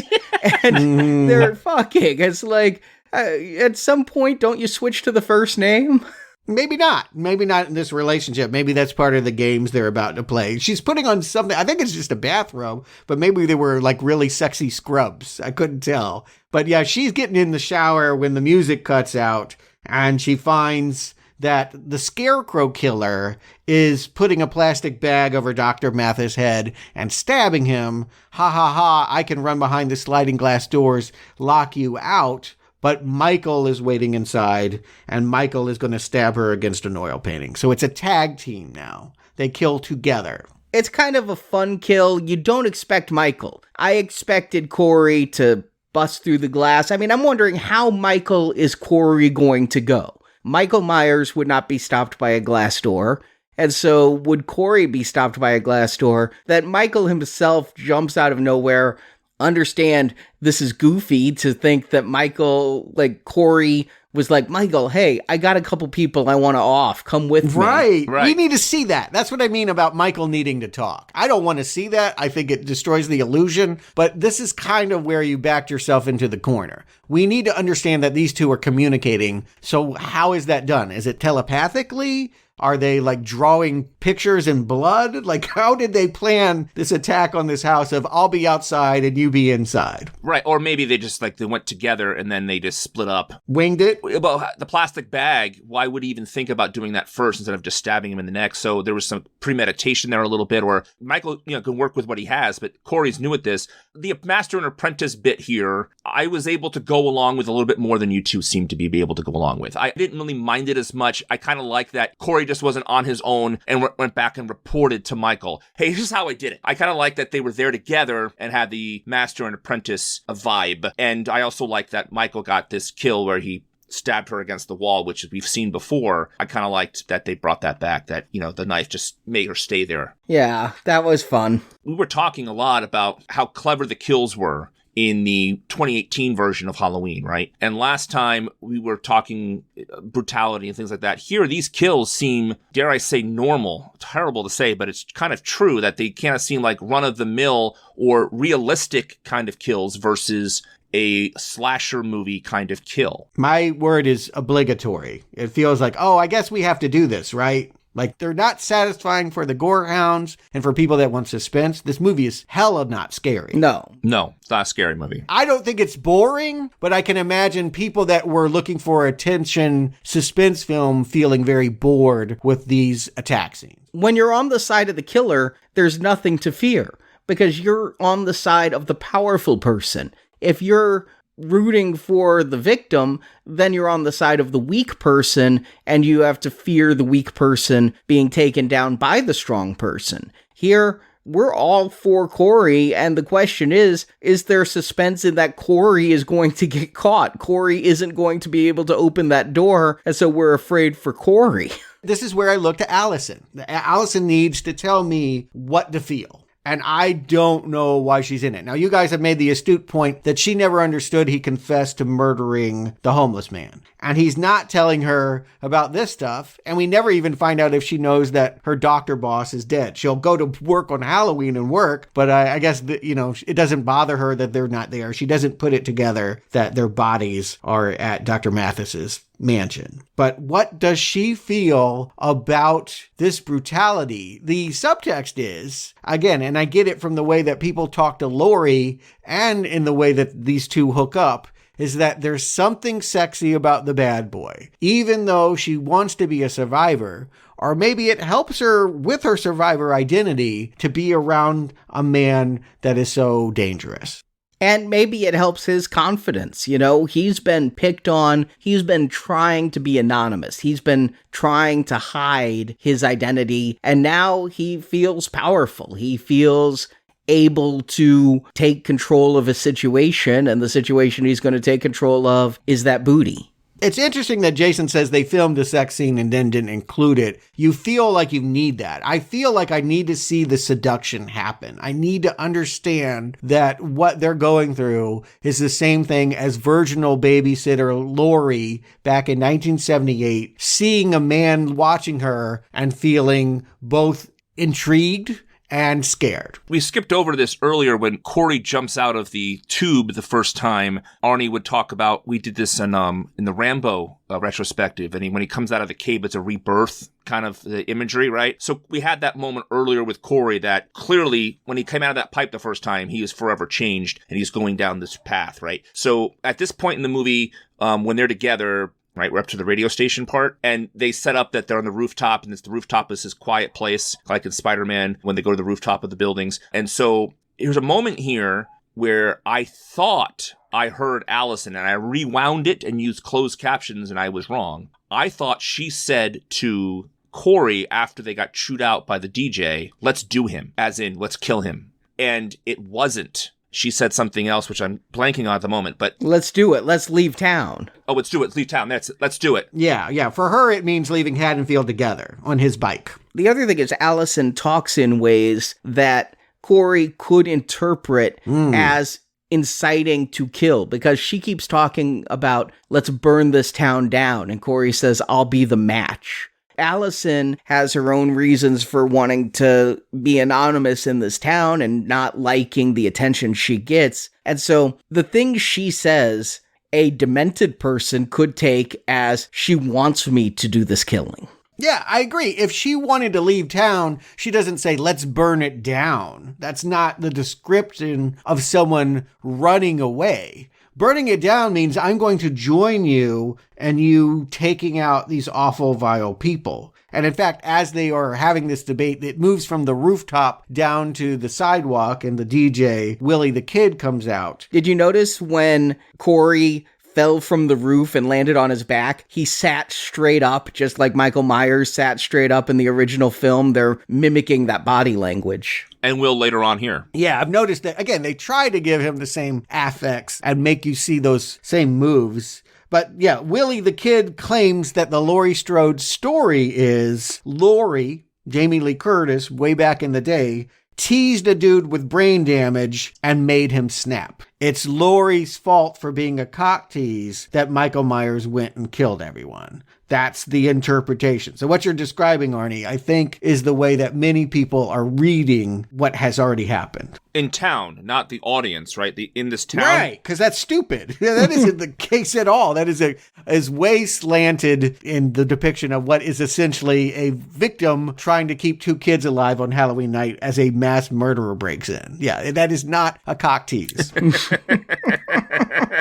K: and they're fucking. It's like, at some point, don't you switch to the first name?
L: Maybe not. Maybe not in this relationship. Maybe that's part of the games they're about to play. She's putting on something. I think it's just a bathrobe, but maybe they were like really sexy scrubs. I couldn't tell. But yeah, she's getting in the shower when the music cuts out and she finds that the scarecrow killer is putting a plastic bag over Dr. Mathis' head and stabbing him. Ha ha ha, I can run behind the sliding glass doors, lock you out. But Michael is waiting inside, and Michael is going to stab her against an oil painting. So it's a tag team now. They kill together.
K: It's kind of a fun kill. You don't expect Michael. I expected Corey to bust through the glass. I mean, I'm wondering how Michael is Corey going to go? Michael Myers would not be stopped by a glass door. And so would Corey be stopped by a glass door? That Michael himself jumps out of nowhere. Understand this is goofy to think that Corey was like, Michael, hey, I got a couple people I want to off. Come with me.
L: Right. We need to see that. That's what I mean about Michael needing to talk. I don't want to see that. I think it destroys the illusion. But this is kind of where you backed yourself into the corner. We need to understand that these two are communicating. So how is that done? Is it telepathically? Are they like drawing pictures in blood? Like, how did they plan this attack on this house of I'll be outside and you be inside?
D: Right. Or maybe they just they went together and then they just split up.
L: Winged it?
D: Well, the plastic bag, why would he even think about doing that first instead of just stabbing him in the neck? So there was some premeditation there a little bit, or Michael, can work with what he has, but Corey's new at this. The master and apprentice bit here, I was able to go along with a little bit more than you two seem to be able to go along with. I didn't really mind it as much. I kind of like that Corey just wasn't on his own and went back and reported to Michael, hey, this is how I did it. I kind of like that they were there together and had the master and apprentice vibe. And I also like that Michael got this kill where he stabbed her against the wall, which we've seen before. I kind of liked that they brought that back, that, the knife just made her stay there.
K: Yeah, that was fun.
D: We were talking a lot about how clever the kills were in the 2018 version of Halloween, right? And last time we were talking brutality and things like that. Here, these kills seem, dare I say, normal. Terrible to say, but it's kind of true that they kind of seem like run-of-the-mill or realistic kind of kills versus a slasher movie kind of kill.
L: My word is obligatory. It feels like, I guess we have to do this, right? Like, they're not satisfying for the gorehounds and for people that want suspense. This movie is hella not scary.
K: No,
D: it's not a scary movie.
L: I don't think it's boring, but I can imagine people that were looking for a tension suspense film feeling very bored with these attack scenes.
K: When you're on the side of the killer, there's nothing to fear because you're on the side of the powerful person. If you're rooting for the victim, then you're on the side of the weak person and you have to fear the weak person being taken down by the strong person. Here, we're all for Corey, and the question is there suspense in that Corey is going to get caught? Corey isn't going to be able to open that door, and so we're afraid for Corey.
L: This is where I look to Allison. Allison needs to tell me what to feel. And I don't know why she's in it. Now, you guys have made the astute point that she never understood he confessed to murdering the homeless man. And he's not telling her about this stuff. And we never even find out if she knows that her doctor boss is dead. She'll go to work on Halloween and work, but I guess, it doesn't bother her that they're not there. She doesn't put it together that their bodies are at Dr. Mathis's mansion. But what does she feel about this brutality? The subtext is, again, and I get it from the way that people talk to Laurie and in the way that these two hook up, is that there's something sexy about the bad boy, even though she wants to be a survivor, or maybe it helps her with her survivor identity to be around a man that is so dangerous.
K: And maybe it helps his confidence. You know, he's been picked on. He's been trying to be anonymous. He's been trying to hide his identity. And now he feels powerful. He feels able to take control of a situation. And the situation he's going to take control of is that booty.
L: It's interesting that Jason says they filmed a sex scene and then didn't include it. You feel like you need that. I feel like I need to see the seduction happen. I need to understand that what they're going through is the same thing as virginal babysitter Laurie back in 1978, seeing a man watching her and feeling both intrigued and scared.
D: We skipped over this earlier when Corey jumps out of the tube the first time. Arnie would talk about, we did this in the Rambo retrospective, and when he comes out of the cave, it's a rebirth kind of the imagery, right? So we had that moment earlier with Corey that clearly when he came out of that pipe the first time, he is forever changed and he's going down this path, right? So at this point in the movie, when they're together, right, we're up to the radio station part, and they set up that they're on the rooftop, and the rooftop is this quiet place, like in Spider-Man, when they go to the rooftop of the buildings. And so there's a moment here where I thought I heard Allison, and I rewound it and used closed captions, and I was wrong. I thought she said to Corey after they got chewed out by the DJ, let's do him, as in, let's kill him. And it wasn't. She said something else, which I'm blanking on at the moment, but...
K: Let's do it. Let's leave town.
D: Oh, let's do it. Let's leave town. That's it. Let's do it.
L: Yeah. For her, it means leaving Haddonfield together on his bike.
K: The other thing is Allison talks in ways that Corey could interpret as inciting to kill, because she keeps talking about, let's burn this town down, and Corey says, I'll be the match. Allison has her own reasons for wanting to be anonymous in this town and not liking the attention she gets. And so the things she says, a demented person could take as she wants me to do this killing.
L: Yeah, I agree. If she wanted to leave town, she doesn't say, let's burn it down. That's not the description of someone running away. Burning it down means I'm going to join you and you taking out these awful, vile people. And in fact, as they are having this debate, it moves from the rooftop down to the sidewalk, and the DJ, Willie the Kid, comes out.
K: Did you notice when Corey fell from the roof and landed on his back, he sat straight up, just like Michael Myers sat straight up in the original film? They're mimicking that body language.
D: And will later on here.
L: Yeah, I've noticed that, again, they try to give him the same affects and make you see those same moves. But yeah, Willie the Kid claims that the Laurie Strode story is Laurie, Jamie Lee Curtis, way back in the day, teased a dude with brain damage and made him snap. It's Laurie's fault for being a cock tease that Michael Myers went and killed everyone. That's the interpretation. So what you're describing, Arnie, I think is the way that many people are reading what has already happened.
D: In town, not the audience, right? In this town.
L: Right, because that's stupid. That isn't the case at all. That is way slanted in the depiction of what is essentially a victim trying to keep two kids alive on Halloween night as a mass murderer breaks in. Yeah, that is not a cock tease.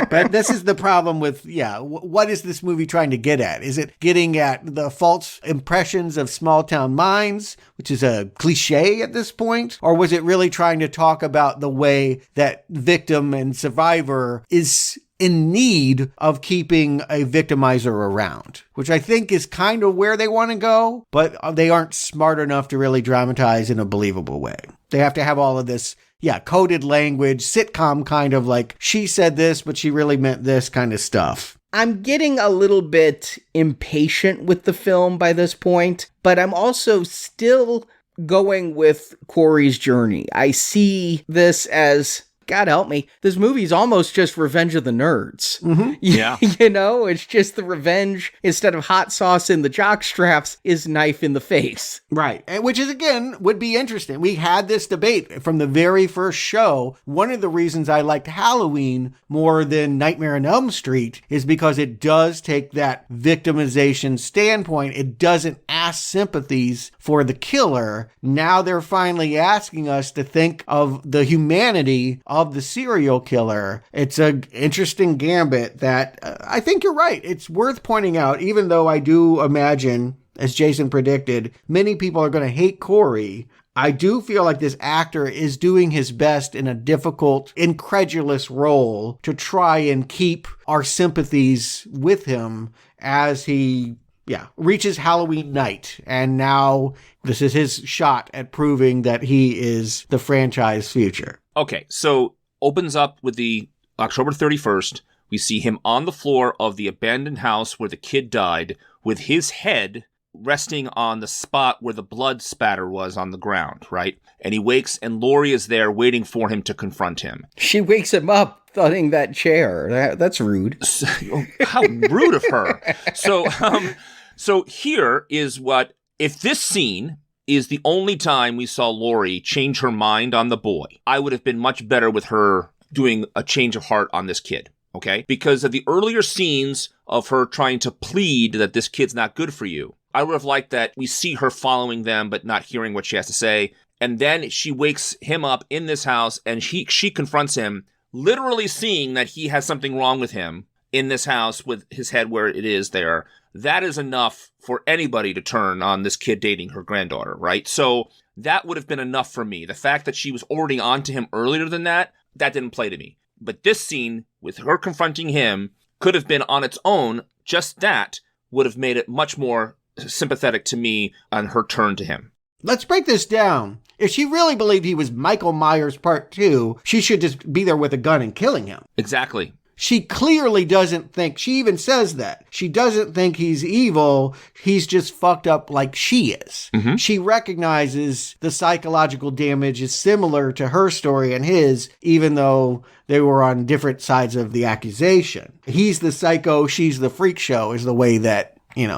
L: But this is the problem with, what is this movie trying to get at? Is it getting at the false impressions of small town minds, which is a cliche at this point? Or was it really trying to talk about the way that victim and survivor is in need of keeping a victimizer around, which I think is kind of where they want to go, but they aren't smart enough to really dramatize in a believable way. They have to have all of this coded language, sitcom kind of like, she said this, but she really meant this kind of stuff.
K: I'm getting a little bit impatient with the film by this point, but I'm also still going with Corey's journey. I see this as God help me, this movie's almost just Revenge of the Nerds.
D: Yeah.
K: You know, it's just the revenge, instead of hot sauce in the jock straps, is knife in the face.
L: Right. And which is, again, would be interesting. We had this debate from the very first show. One of the reasons I liked Halloween more than Nightmare on Elm Street is because it does take that victimization standpoint. It doesn't ask sympathies for the killer. Now they're finally asking us to think of the humanity of the serial killer. It's an interesting gambit that I think you're right. It's worth pointing out, even though I do imagine, as Jason predicted, many people are going to hate Corey. I do feel like this actor is doing his best in a difficult, incredulous role to try and keep our sympathies with him as he reaches Halloween night. And now this is his shot at proving that he is the franchise future.
D: Okay, so opens up with the October 31st. We see him on the floor of the abandoned house where the kid died, with his head resting on the spot where the blood spatter was on the ground, right? And he wakes, and Laurie is there waiting for him to confront him.
K: She wakes him up thudding that chair. That's rude.
D: How rude of her. So here is what, if this scene is the only time we saw Laurie change her mind on the boy, I would have been much better with her doing a change of heart on this kid. Okay? Because of the earlier scenes of her trying to plead that this kid's not good for you, I would have liked that we see her following them but not hearing what she has to say. And then she wakes him up in this house and she confronts him, literally seeing that he has something wrong with him in this house with his head where it is there. That is enough for anybody to turn on this kid dating her granddaughter, right? So that would have been enough for me. The fact that she was already on to him earlier than that didn't play to me. But this scene with her confronting him could have been on its own. Just that would have made it much more sympathetic to me on her turn to him.
L: Let's break this down. If she really believed he was Michael Myers Part 2, she should just be there with a gun and killing him.
D: Exactly.
L: She clearly doesn't think, she even says that, she doesn't think he's evil, he's just fucked up like she is.
D: Mm-hmm.
L: She recognizes the psychological damage is similar to her story and his, even though they were on different sides of the accusation. He's the psycho, she's the freak show, is the way that,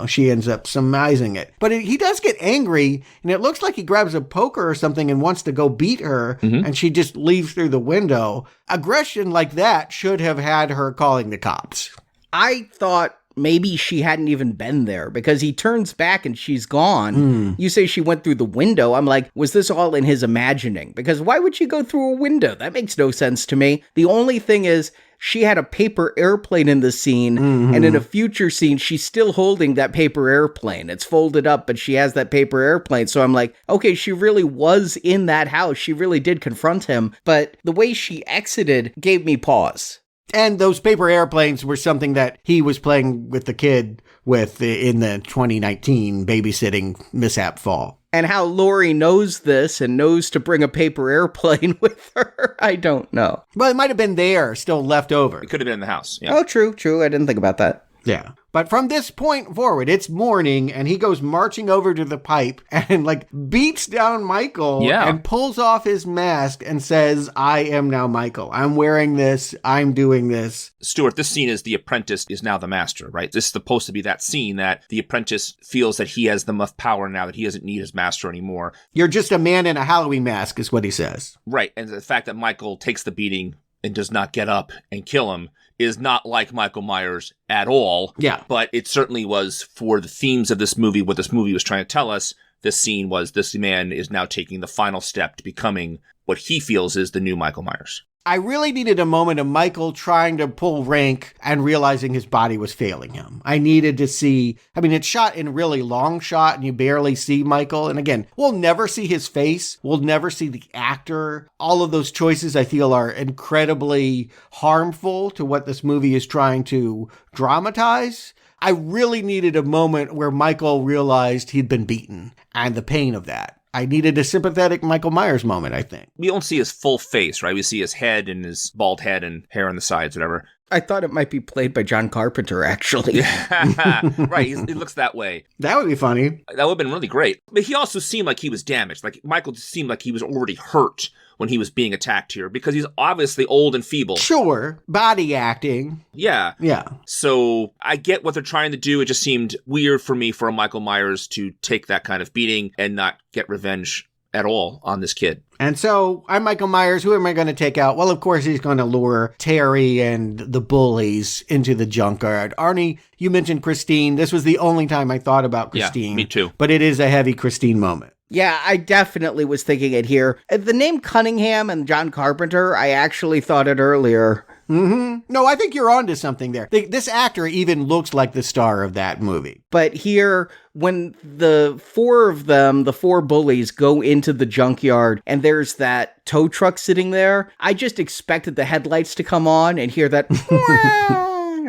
L: she ends up surmising it. But he does get angry, and it looks like he grabs a poker or something and wants to go beat her, and she just leaves through the window. Aggression like that should have had her calling the cops.
K: I thought maybe she hadn't even been there, because he turns back and she's gone. You say she went through the window. I'm like, was this all in his imagining? Because why would she go through a window? That makes no sense to me. The only thing is, she had a paper airplane in the scene, and in a future scene, she's still holding that paper airplane. It's folded up, but she has that paper airplane. So I'm like, okay, she really was in that house. She really did confront him. But the way she exited gave me pause.
L: And those paper airplanes were something that he was playing with the kid with in the 2019 babysitting mishap fall.
K: And how Laurie knows this and knows to bring a paper airplane with her, I don't know.
L: Well, it might have been there, still left over.
D: It could have been in the house. Yeah.
K: Oh, true. I didn't think about that.
L: Yeah. But from this point forward, it's morning, and he goes marching over to the pipe and, beats down Michael and pulls off his mask and says, I am now Michael. I'm wearing this. I'm doing this.
D: Stuart, this scene is the apprentice is now the master, right? This is supposed to be that scene that the apprentice feels that he has enough power now that he doesn't need his master anymore.
L: You're just a man in a Halloween mask is what he says.
D: Right. And the fact that Michael takes the beating and does not get up and kill him is not like Michael Myers at all.
L: Yeah.
D: But it certainly was, for the themes of this movie, what this movie was trying to tell us, this scene was this man is now taking the final step to becoming what he feels is the new Michael Myers.
L: I really needed a moment of Michael trying to pull rank and realizing his body was failing him. I needed to see, it's shot in really long shot and you barely see Michael. And again, we'll never see his face. We'll never see the actor. All of those choices I feel are incredibly harmful to what this movie is trying to dramatize. I really needed a moment where Michael realized he'd been beaten and the pain of that. I needed a sympathetic Michael Myers moment, I think.
D: We don't see his full face, right? We see his head and his bald head and hair on the sides, whatever.
K: I thought it might be played by John Carpenter, actually.
D: Right, he looks that way.
L: That would be funny.
D: That would have been really great. But he also seemed like he was damaged. Like, Michael just seemed like he was already hurt when he was being attacked here because he's obviously old and feeble.
L: Sure. Body acting.
D: Yeah.
L: Yeah.
D: So I get what they're trying to do. It just seemed weird for me for Michael Myers to take that kind of beating and not get revenge at all on this kid.
L: And so I'm Michael Myers. Who am I going to take out? Well, of course, he's going to lure Terry and the bullies into the junkyard. Arnie, you mentioned Christine. This was the only time I thought about Christine.
D: Yeah, me too.
L: But it is a heavy Christine moment.
K: Yeah, I definitely was thinking it here. The name Cunningham and John Carpenter, I actually thought it earlier.
L: Mm-hmm. No, I think you're onto something there. This actor even looks like the star of that movie.
K: But here, when the four of them, the four bullies, go into the junkyard and there's that tow truck sitting there, I just expected the headlights to come on and hear that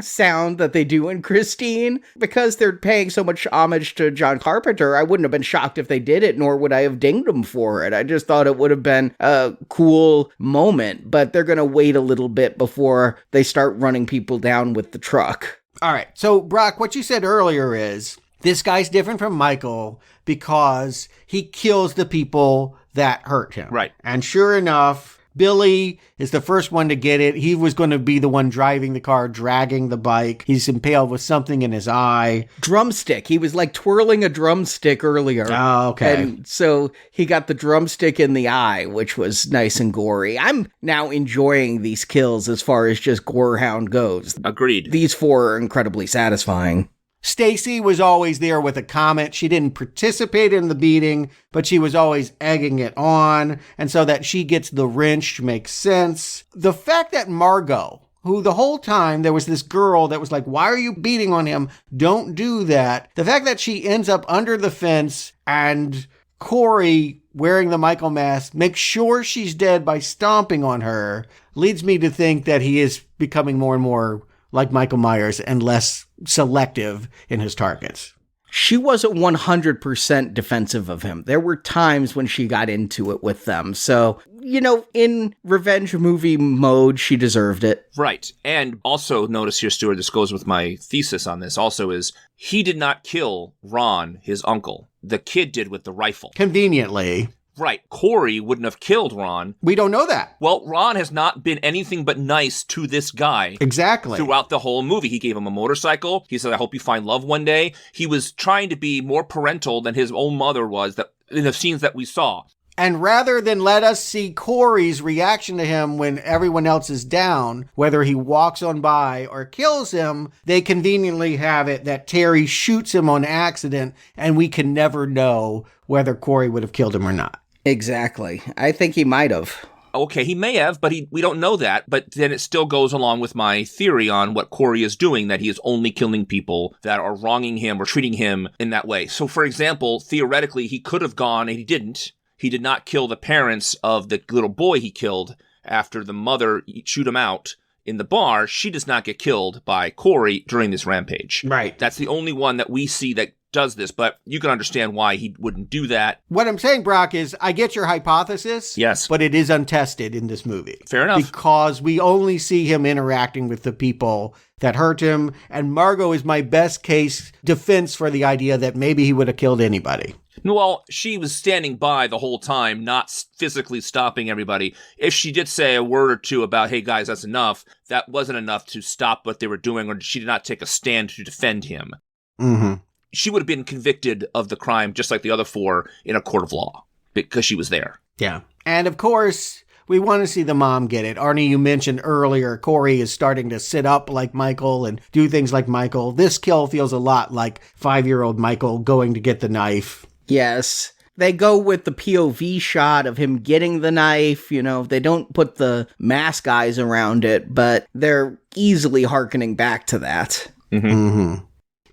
K: sound that they do in Christine. Because they're paying so much homage to John Carpenter, I wouldn't have been shocked if they did it, nor would I have dinged them for it. I just thought it would have been a cool moment, but they're going to wait a little bit before they start running people down with the truck.
L: All right. So, Brock, what you said earlier is this guy's different from Michael because he kills the people that hurt him.
D: Right.
L: And sure enough, Billy is the first one to get it. He was going to be the one driving the car, dragging the bike. He's impaled with something in his eye.
K: Drumstick. He was like twirling a drumstick earlier.
L: Oh, okay.
K: And so he got the drumstick in the eye, which was nice and gory. I'm now enjoying these kills as far as just Gorehound goes.
D: Agreed.
K: These four are incredibly satisfying.
L: Stacy was always there with a comment. She didn't participate in the beating, but she was always egging it on. And so that she gets the wrench makes sense. The fact that Margot, who the whole time there was this girl that was like, why are you beating on him? Don't do that. The fact that she ends up under the fence and Corey, wearing the Michael mask, makes sure she's dead by stomping on her leads me to think that he is becoming more and more like Michael Myers and less selective in his targets.
K: She wasn't 100% defensive of him. There were times when she got into it with them. So, you know, in revenge movie mode, she deserved it.
D: Right. And also notice here, Stuart, this goes with my thesis on this also, is he did not kill Ron, his uncle. The kid did with the rifle.
L: Conveniently.
D: Right. Corey wouldn't have killed Ron.
L: We don't know that.
D: Well, Ron has not been anything but nice to this guy.
L: Exactly.
D: Throughout the whole movie. He gave him a motorcycle. He said, I hope you find love one day. He was trying to be more parental than his own mother was that in the scenes that we saw.
L: And rather than let us see Corey's reaction to him when everyone else is down, whether he walks on by or kills him, they conveniently have it that Terry shoots him on accident and we can never know whether Corey would have killed him or not.
K: Exactly. I think he might have.
D: Okay, he may have, but we don't know that. But then it still goes along with my theory on what Corey is doing, that he is only killing people that are wronging him or treating him in that way. So, for example, theoretically, he could have gone, and he didn't. He did not kill the parents of the little boy he killed after the mother shoot him out in the bar. She does not get killed by Corey during this rampage.
L: Right.
D: That's the only one that we see that does this, but you can understand why he wouldn't do that.
L: What I'm saying, Brock, is I get your hypothesis.
D: Yes.
L: But it is untested in this movie.
D: Fair enough.
L: Because we only see him interacting with the people that hurt him, and Margot is my best case defense for the idea that maybe he would have killed anybody.
D: Well, she was standing by the whole time, not physically stopping everybody. If she did say a word or two about, hey guys, that's enough, that wasn't enough to stop what they were doing, or she did not take a stand to defend him.
L: Mm-hmm.
D: She would have been convicted of the crime just like the other four in a court of law because she was there.
L: Yeah. And of course, we want to see the mom get it. Arnie, you mentioned earlier, Corey is starting to sit up like Michael and do things like Michael. This kill feels a lot like 5-year-old Michael going to get the knife.
K: Yes. They go with the POV shot of him getting the knife. You know, they don't put the mask eyes around it, but they're easily hearkening back to that.
D: Mm-hmm.
L: Mm-hmm.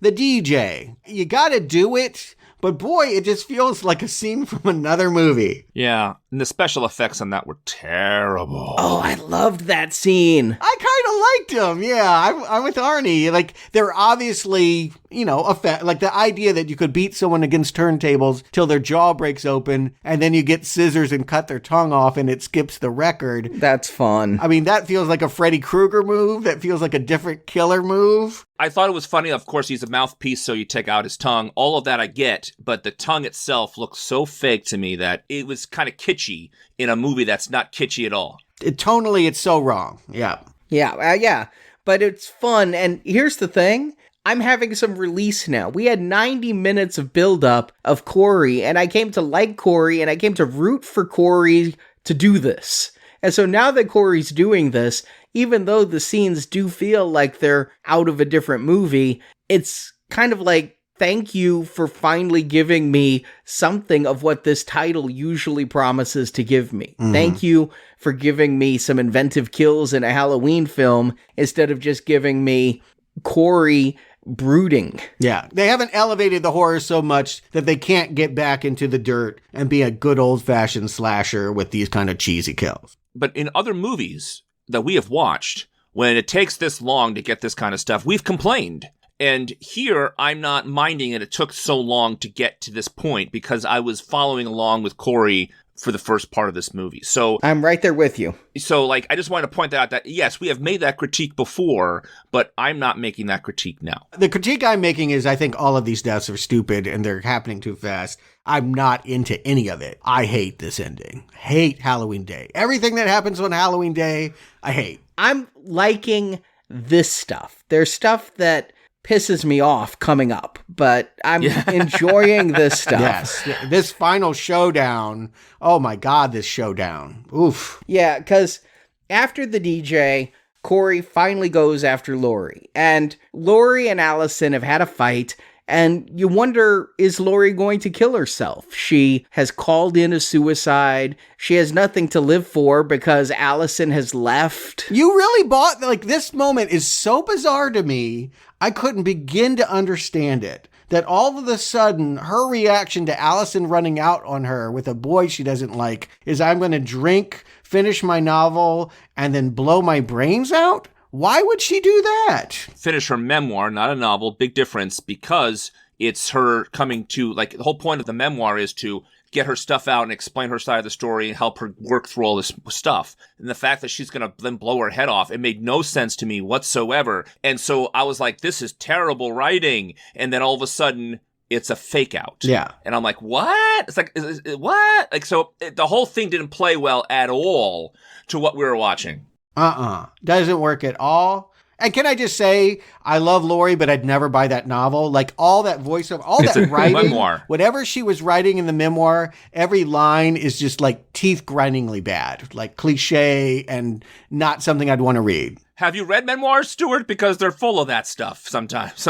L: The DJ, you gotta do it, but boy, it just feels like a scene from another movie.
D: Yeah, and the special effects on that were terrible.
K: Oh, I loved that scene.
L: I kind of liked them. Yeah, I'm with Arnie. Like, they're obviously, like the idea that you could beat someone against turntables till their jaw breaks open and then you get scissors and cut their tongue off and it skips the record.
K: That's fun.
L: I mean, that feels like a Freddy Krueger move. That feels like a different killer move.
D: I thought it was funny. Of course, he's a mouthpiece, so you take out his tongue. All of that I get, but the tongue itself looks so fake to me that it was kind of kitschy in a movie that's not kitschy at all.
L: Tonally, it's so wrong. Yeah.
K: Yeah. But it's fun. And here's the thing. I'm having some release now. We had 90 minutes of buildup of Corey, and I came to like Corey, and I came to root for Corey to do this. And so now that Corey's doing this, even though the scenes do feel like they're out of a different movie, it's kind of like, thank you for finally giving me something of what this title usually promises to give me. Mm-hmm. Thank you for giving me some inventive kills in a Halloween film instead of just giving me Corey brooding.
L: Yeah, they haven't elevated the horror so much that they can't get back into the dirt and be a good old-fashioned slasher with these kind of cheesy kills.
D: But in other movies that we have watched, when it takes this long to get this kind of stuff, we've complained. And here, I'm not minding it took so long to get to this point because I was following along with Corey for the first part of this movie. So
K: I'm right there with you.
D: So, I just wanted to point out that, yes, we have made that critique before, but I'm not making that critique now.
L: The critique I'm making is I think all of these deaths are stupid and they're happening too fast. I'm not into any of it. I hate this ending. Hate Halloween Day. Everything that happens on Halloween Day, I hate.
K: I'm liking this stuff. There's stuff that pisses me off coming up, but I'm enjoying this stuff.
L: Yes, this final showdown. Oh my God, this showdown. Oof.
K: Yeah, because after the DJ, Corey finally goes after Laurie, and Laurie and Allison have had a fight, and you wonder, is Laurie going to kill herself? She has called in a suicide. She has nothing to live for because Allison has left.
L: You really bought, this moment is so bizarre to me. I couldn't begin to understand it. That all of a sudden, her reaction to Allison running out on her with a boy she doesn't like is, I'm going to drink, finish my novel, and then blow my brains out? Why would she do that?
D: Finish her memoir, not a novel. Big difference, because it's her coming to, the whole point of the memoir is to get her stuff out and explain her side of the story and help her work through all this stuff. And the fact that she's going to then blow her head off, it made no sense to me whatsoever. And so I was like, this is terrible writing. And then all of a sudden, it's a fake out.
L: Yeah.
D: And I'm like, what? It's like, what? The whole thing didn't play well at all to what we were watching.
L: Doesn't work at all. And can I just say, I love Laurie, but I'd never buy that novel. All that voiceover, all
D: it's
L: that writing,
D: memoir.
L: Whatever she was writing in the memoir, every line is just teeth grindingly bad, cliche and not something I'd want to read.
D: Have you read memoirs, Stuart? Because they're full of that stuff sometimes.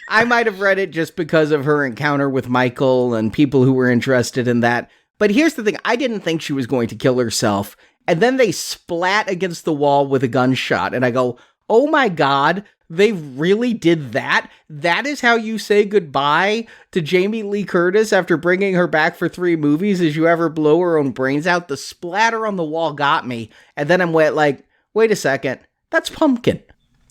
K: I might have read it just because of her encounter with Michael and people who were interested in that. But here's the thing. I didn't think she was going to kill herself. And then they splat against the wall with a gunshot. And I go, oh my God, they really did that? That is how you say goodbye to Jamie Lee Curtis after bringing her back for 3 movies? As you ever blow her own brains out? The splatter on the wall got me. And then I'm wait a second. That's Pumpkin.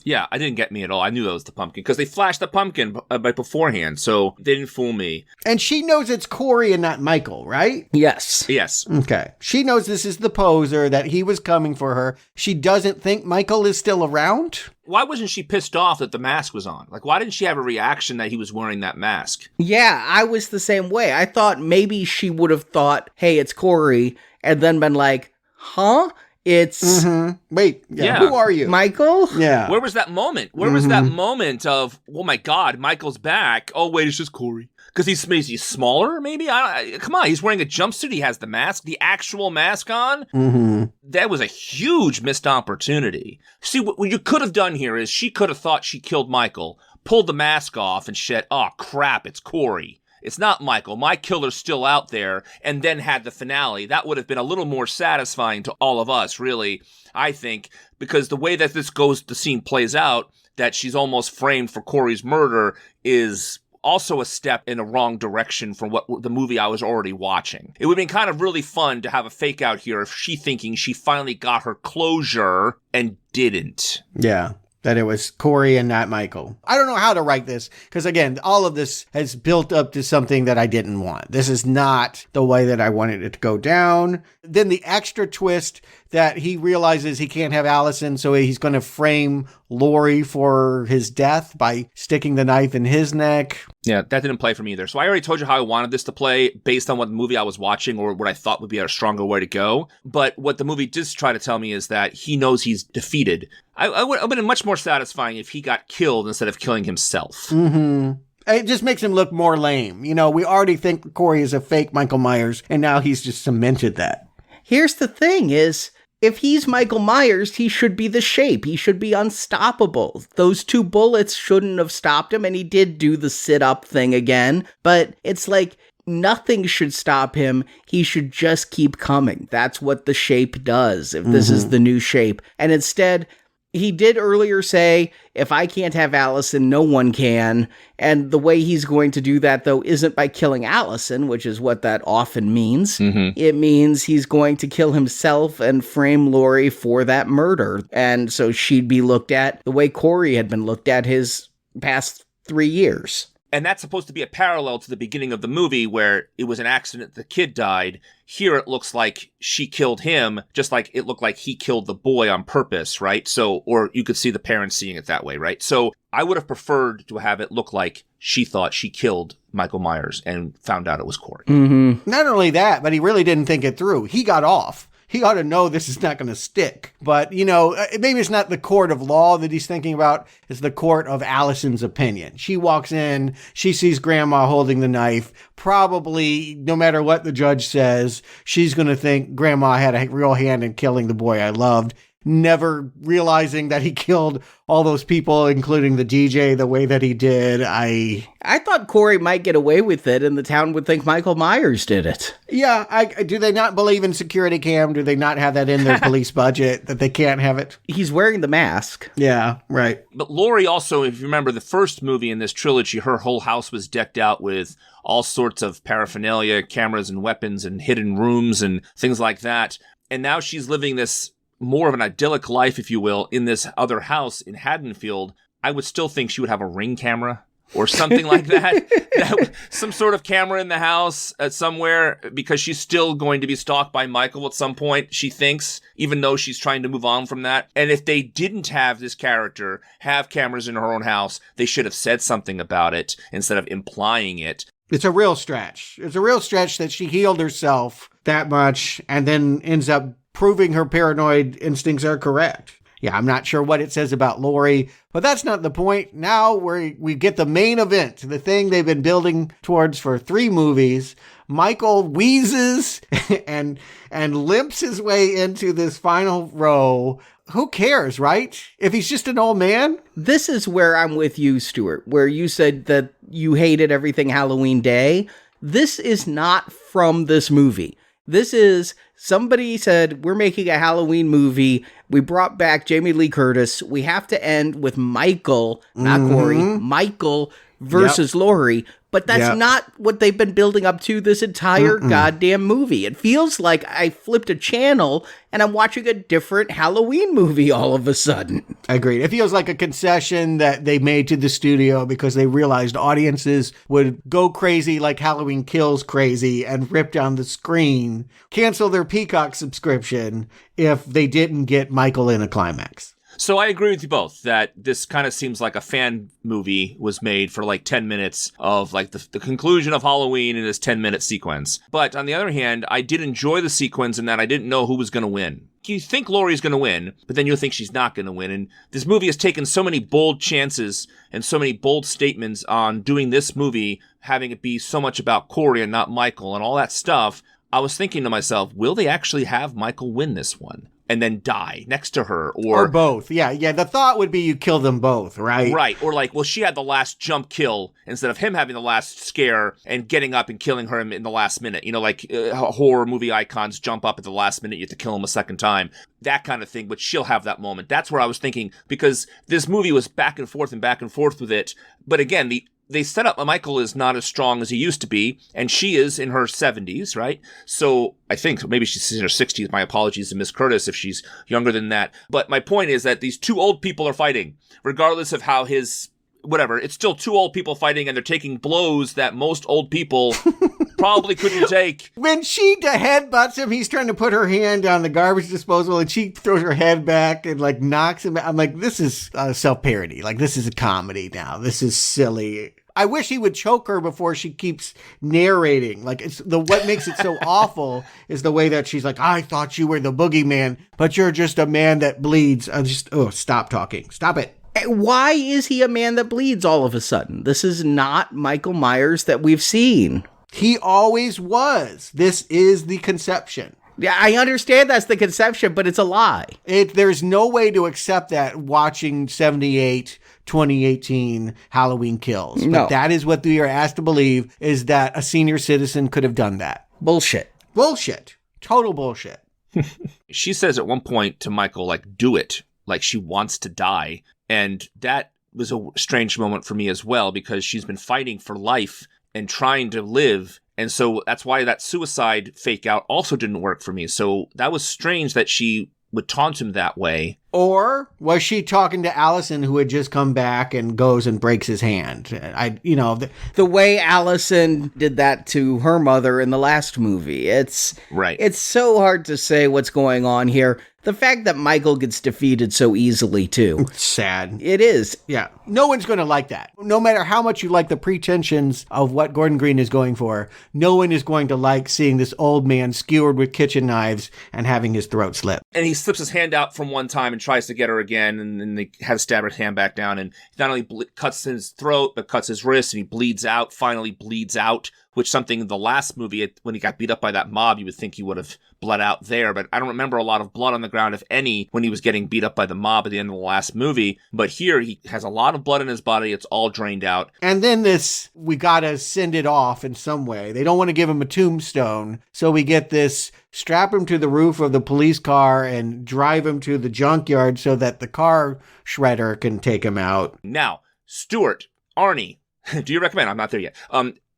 D: Yeah, it didn't get me at all. I knew that was the pumpkin because they flashed the pumpkin by beforehand, so they didn't fool me.
L: And she knows it's Corey and not Michael, right?
K: Yes.
D: Yes.
L: Okay. She knows this is the poser, that he was coming for her. She doesn't think Michael is still around?
D: Why wasn't she pissed off that the mask was on? Why didn't she have a reaction that he was wearing that mask?
K: Yeah, I was the same way. I thought maybe she would have thought, hey, it's Corey, and then been like, huh? It's...
L: Mm-hmm. Wait, yeah. Who are you?
K: Michael?
L: Yeah.
D: Where was that moment? Where was that moment of, oh my God, Michael's back. Oh, wait, it's just Corey. Because he's smaller, maybe? Come on, he's wearing a jumpsuit. He has the mask, the actual mask on.
L: Mm-hmm.
D: That was a huge missed opportunity. See, what you could have done here is she could have thought she killed Michael, pulled the mask off, and said, oh, crap, it's Corey. It's not Michael. My killer's still out there, and then had the finale. That would have been a little more satisfying to all of us, really, I think, because the way that the scene plays out, that she's almost framed for Corey's murder is also a step in the wrong direction from what the movie I was already watching. It would have been kind of really fun to have a fake out here of she thinking she finally got her closure and didn't.
L: Yeah. That it was Corey and not Michael. I don't know how to write this because, again, all of this has built up to something that I didn't want. This is not the way that I wanted it to go down. Then the extra twist that he realizes he can't have Allison, so he's going to frame Laurie for his death by sticking the knife in his neck.
D: Yeah, that didn't play for me either. So I already told you how I wanted this to play based on what movie I was watching or what I thought would be a stronger way to go. But what the movie did try to tell me is that he knows he's defeated. I would have been much more satisfying if he got killed instead of killing himself.
L: Mm-hmm. It just makes him look more lame. You know, we already think Corey is a fake Michael Myers, and now he's just cemented that.
K: Here's the thing is, if he's Michael Myers, he should be the Shape. He should be unstoppable. Those 2 bullets shouldn't have stopped him, and he did do the sit-up thing again. But it's like, nothing should stop him. He should just keep coming. That's what the Shape does, if this is the new Shape. And instead, he did earlier say, if I can't have Allison, no one can. And the way he's going to do that, though, isn't by killing Allison, which is what that often means. It means he's going to kill himself and frame Laurie for that murder. And so she'd be looked at the way Corey had been looked at his past 3 years.
D: And that's supposed to be a parallel to the beginning of the movie where it was an accident, the kid died. Here it looks like she killed him, just like it looked like he killed the boy on purpose, right? So, or you could see the parents seeing it that way, right? So I would have preferred to have it look like she thought she killed Michael Myers and found out it was Corey.
L: Not only that, but he really didn't think it through. He got off. He ought to know this is not going to stick. But, you know, maybe it's not the court of law that he's thinking about. It's the court of Allison's opinion. She walks in, she sees Grandma holding the knife. Probably, no matter what the judge says, she's going to think Grandma had a real hand in killing the boy I loved. Never realizing that he killed all those people, including the DJ, the way that he did. I
K: thought Corey might get away with it and the town would think Michael Myers did it.
L: Yeah, do they not believe in security cam? Do they not have that in their police budget, that they can't have it?
K: He's wearing the mask.
L: Yeah, right.
D: But Laurie also, if you remember the first movie in this trilogy, her whole house was decked out with all sorts of paraphernalia, cameras and weapons and hidden rooms and things like that. And now she's living this more of an idyllic life, if you will, in this other house in Haddonfield. I would still think she would have a Ring camera or something like that. Some sort of camera in the house somewhere, because she's still going to be stalked by Michael at some point, she thinks, even though she's trying to move on from that. And if they didn't have this character have cameras in her own house, they should have said something about it instead of implying it.
L: It's a real stretch. It's a real stretch that she healed herself that much and then ends up proving her paranoid instincts are correct. Yeah, I'm not sure what it says about Laurie, but that's not the point. Now we get the main event, the thing they've been building towards for 3 movies. Michael wheezes and limps his way into this final row. Who cares, right? If he's just an old man?
K: This is where I'm with you, Stuart, where you said that you hated everything Halloween Day. This is not from this movie. This is, somebody said, we're making a Halloween movie. We brought back Jamie Lee Curtis. We have to end with Michael, not Corey, Michael versus Laurie. But that's not what they've been building up to this entire goddamn movie. It feels like I flipped a channel and I'm watching a different Halloween movie all of a sudden.
L: Agreed. It feels like a concession that they made to the studio because they realized audiences would go crazy like Halloween Kills crazy and rip down the screen, cancel their Peacock subscription if they didn't get Michael in a climax.
D: So I agree with you both that this kind of seems like a fan movie was made for like 10 minutes of like the conclusion of Halloween in this 10-minute sequence. But on the other hand, I did enjoy the sequence in that I didn't know who was going to win. You think Laurie's going to win, but then you'll think she's not going to win. And this movie has taken so many bold chances and so many bold statements on doing this movie, having it be so much about Corey and not Michael and all that stuff. I was thinking to myself, will they actually have Michael win this one? And then die next to her,
L: or both. Yeah. The thought would be you kill them both, right?
D: Right. Or like, well, she had the last jump kill instead of him having the last scare and getting up and killing her in the last minute. You know, like horror movie icons jump up at the last minute, you have to kill him a second time. That kind of thing, but she'll have that moment. That's where I was thinking, because this movie was back and forth with it. But again, the they set up Michael is not as strong as he used to be, and she is in her 70s, right? So I think maybe she's in her 60s. My apologies to Miss Curtis if she's younger than that. But my point is that these two old people are fighting, regardless of how his whatever. It's still two old people fighting, and they're taking blows that most old people probably couldn't take.
L: When she headbutts him, he's trying to put her hand on the garbage disposal, and she throws her head back and like knocks him. I'm like, this is self-parody. Like, this is a comedy now. This is silly. I wish he would choke her before she keeps narrating. Like, what makes it so awful is the way that she's like, I thought you were the boogeyman, but you're just a man that bleeds. Stop talking. Stop it.
K: Why is he a man that bleeds all of a sudden? This is not Michael Myers that we've seen.
L: He always was. This is the conception.
K: Yeah, I understand that's the conception, but it's a lie.
L: There's no way to accept that watching 78, 2018 Halloween Kills.
K: No.
L: But that is what we are asked to believe, is that a senior citizen could have done that.
K: Bullshit.
L: Bullshit. Total bullshit.
D: She says at one point to Michael, like, do it. Like she wants to die. And that was a strange moment for me as well, because she's been fighting for life and trying to live. And so that's why that suicide fake out also didn't work for me. So that was strange that she would taunt him that way.
L: Or was she talking to Allison, who had just come back and goes and breaks his hand?
K: The way Allison did that to her mother in the last movie. It's so hard to say what's going on here. The fact that Michael gets defeated so easily, too.
L: It's sad.
K: It is.
L: Yeah. No one's going to like that. No matter how much you like the pretensions of what Gordon Green is going for, no one is going to like seeing this old man skewered with kitchen knives and having his throat slit.
D: And he slips his hand out from one time and tries to get her again, and then they have to stab his hand back down, and he not only cuts his throat, but cuts his wrist, and he bleeds out, finally bleeds out, which something in the last movie, when he got beat up by that mob, you would think he would have bled out there, but I don't remember a lot of blood on the ground, if any, when he was getting beat up by the mob at the end of the last movie. But here, he has a lot of blood in his body. It's all drained out.
L: And then we gotta send it off in some way. They don't want to give him a tombstone, so we get this, strap him to the roof of the police car and drive him to the junkyard so that the car shredder can take him out.
D: Now, Stuart, Arnie, do you recommend? I'm not there yet.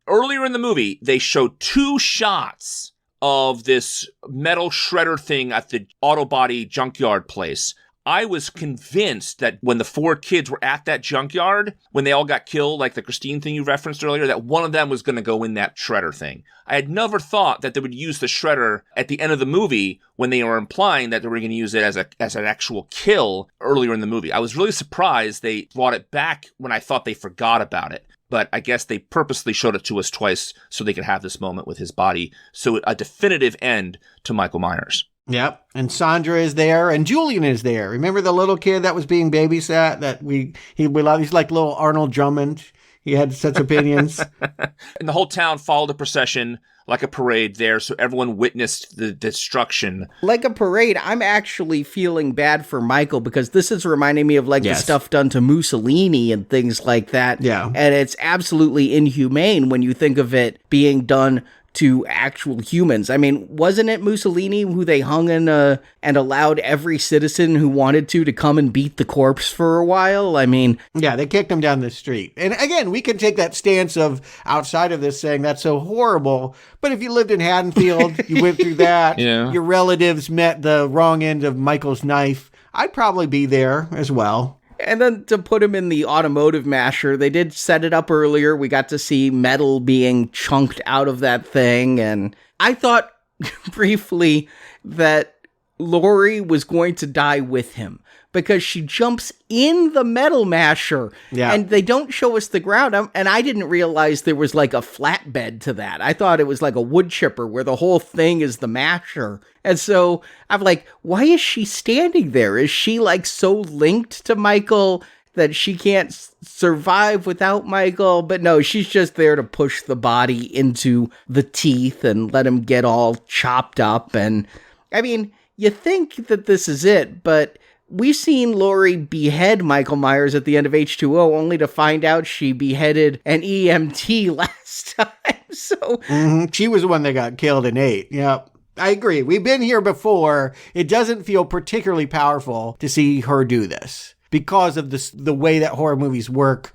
D: Earlier in the movie, they showed 2 shots of this metal shredder thing at the auto body junkyard place. I was convinced that when the 4 kids were at that junkyard, when they all got killed, like the Christine thing you referenced earlier, that one of them was going to go in that shredder thing. I had never thought that they would use the shredder at the end of the movie when they were implying that they were going to use it as an actual kill earlier in the movie. I was really surprised they brought it back when I thought they forgot about it. But I guess they purposely showed it to us twice so they could have this moment with his body. So a definitive end to Michael Myers.
L: Yep. And Sandra is there and Julian is there. Remember the little kid that was being babysat that we love? He's like little Arnold Drummond. He had such opinions.
D: And the whole town followed the procession like a parade there, so everyone witnessed the destruction.
K: Like a parade, I'm actually feeling bad for Michael because this is reminding me of the stuff done to Mussolini and things like that.
L: Yeah.
K: And it's absolutely inhumane when you think of it being done to actual humans. I mean, wasn't it Mussolini who they hung in and allowed every citizen who wanted to come and beat the corpse for a while? I mean...
L: Yeah, they kicked him down the street. And again, we can take that stance of outside of this saying that's so horrible, but if you lived in Haddonfield, you went through that, your relatives met the wrong end of Michael's knife, I'd probably be there as well.
K: And then to put him in the automotive masher, they did set it up earlier. We got to see metal being chunked out of that thing. And I thought briefly that Laurie was going to die with him because she jumps in the metal masher.
L: Yeah.
K: And they don't show us the ground. And I didn't realize there was like a flatbed to that. I thought it was like a wood chipper where the whole thing is the masher. And so I'm like, why is she standing there? Is she like so linked to Michael that she can't survive without Michael? But no, she's just there to push the body into the teeth and let him get all chopped up. And I mean, you think that this is it, but we've seen Laurie behead Michael Myers at the end of H2O only to find out she beheaded an EMT last time. So
L: she was the one that got killed in 8. Yep. I agree. We've been here before. It doesn't feel particularly powerful to see her do this because of the way that horror movies work.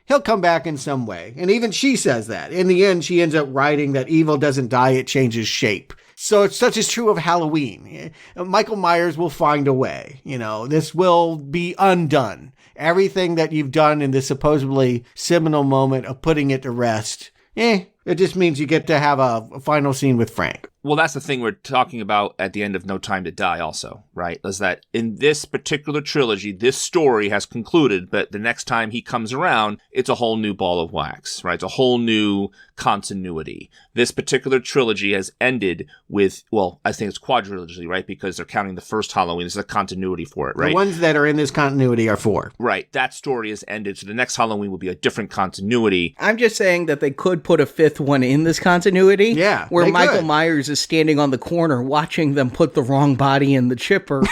L: he'll come back in some way. And even she says that. In the end, she ends up writing that evil doesn't die, it changes shape. So it's such is true of Halloween. Michael Myers will find a way. This will be undone. Everything that you've done in this supposedly seminal moment of putting it to rest, it just means you get to have a final scene with Frank.
D: Well, that's the thing we're talking about at the end of No Time to Die also, right? Is that in this particular trilogy, this story has concluded, but the next time he comes around, it's a whole new ball of wax, right? It's a whole new continuity. This particular trilogy has ended with, well, I think it's quadrilogy, right? Because they're counting the first Halloween. There's a continuity for it, right?
L: The ones that are in this continuity are 4.
D: Right. That story has ended, so the next Halloween will be a different continuity.
K: I'm just saying that they could put a 5th one in this continuity.
L: Yeah,
K: where
L: they
K: Michael
L: could.
K: Myers is standing on the corner watching them put the wrong body in the chipper.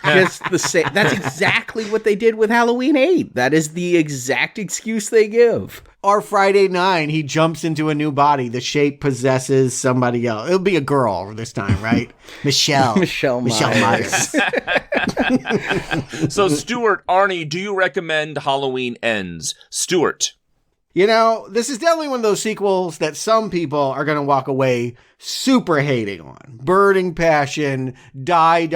K: Just the same. That's exactly what they did with Halloween 8. That is the exact excuse they give.
L: Or Friday 9, he jumps into a new body. The shape possesses somebody else. It'll be a girl this time, right? Michelle Myers.
D: So, Stuart, Arnie, do you recommend Halloween Ends? Stuart.
L: This is definitely one of those sequels that some people are going to walk away super hating on. Burning passion, die.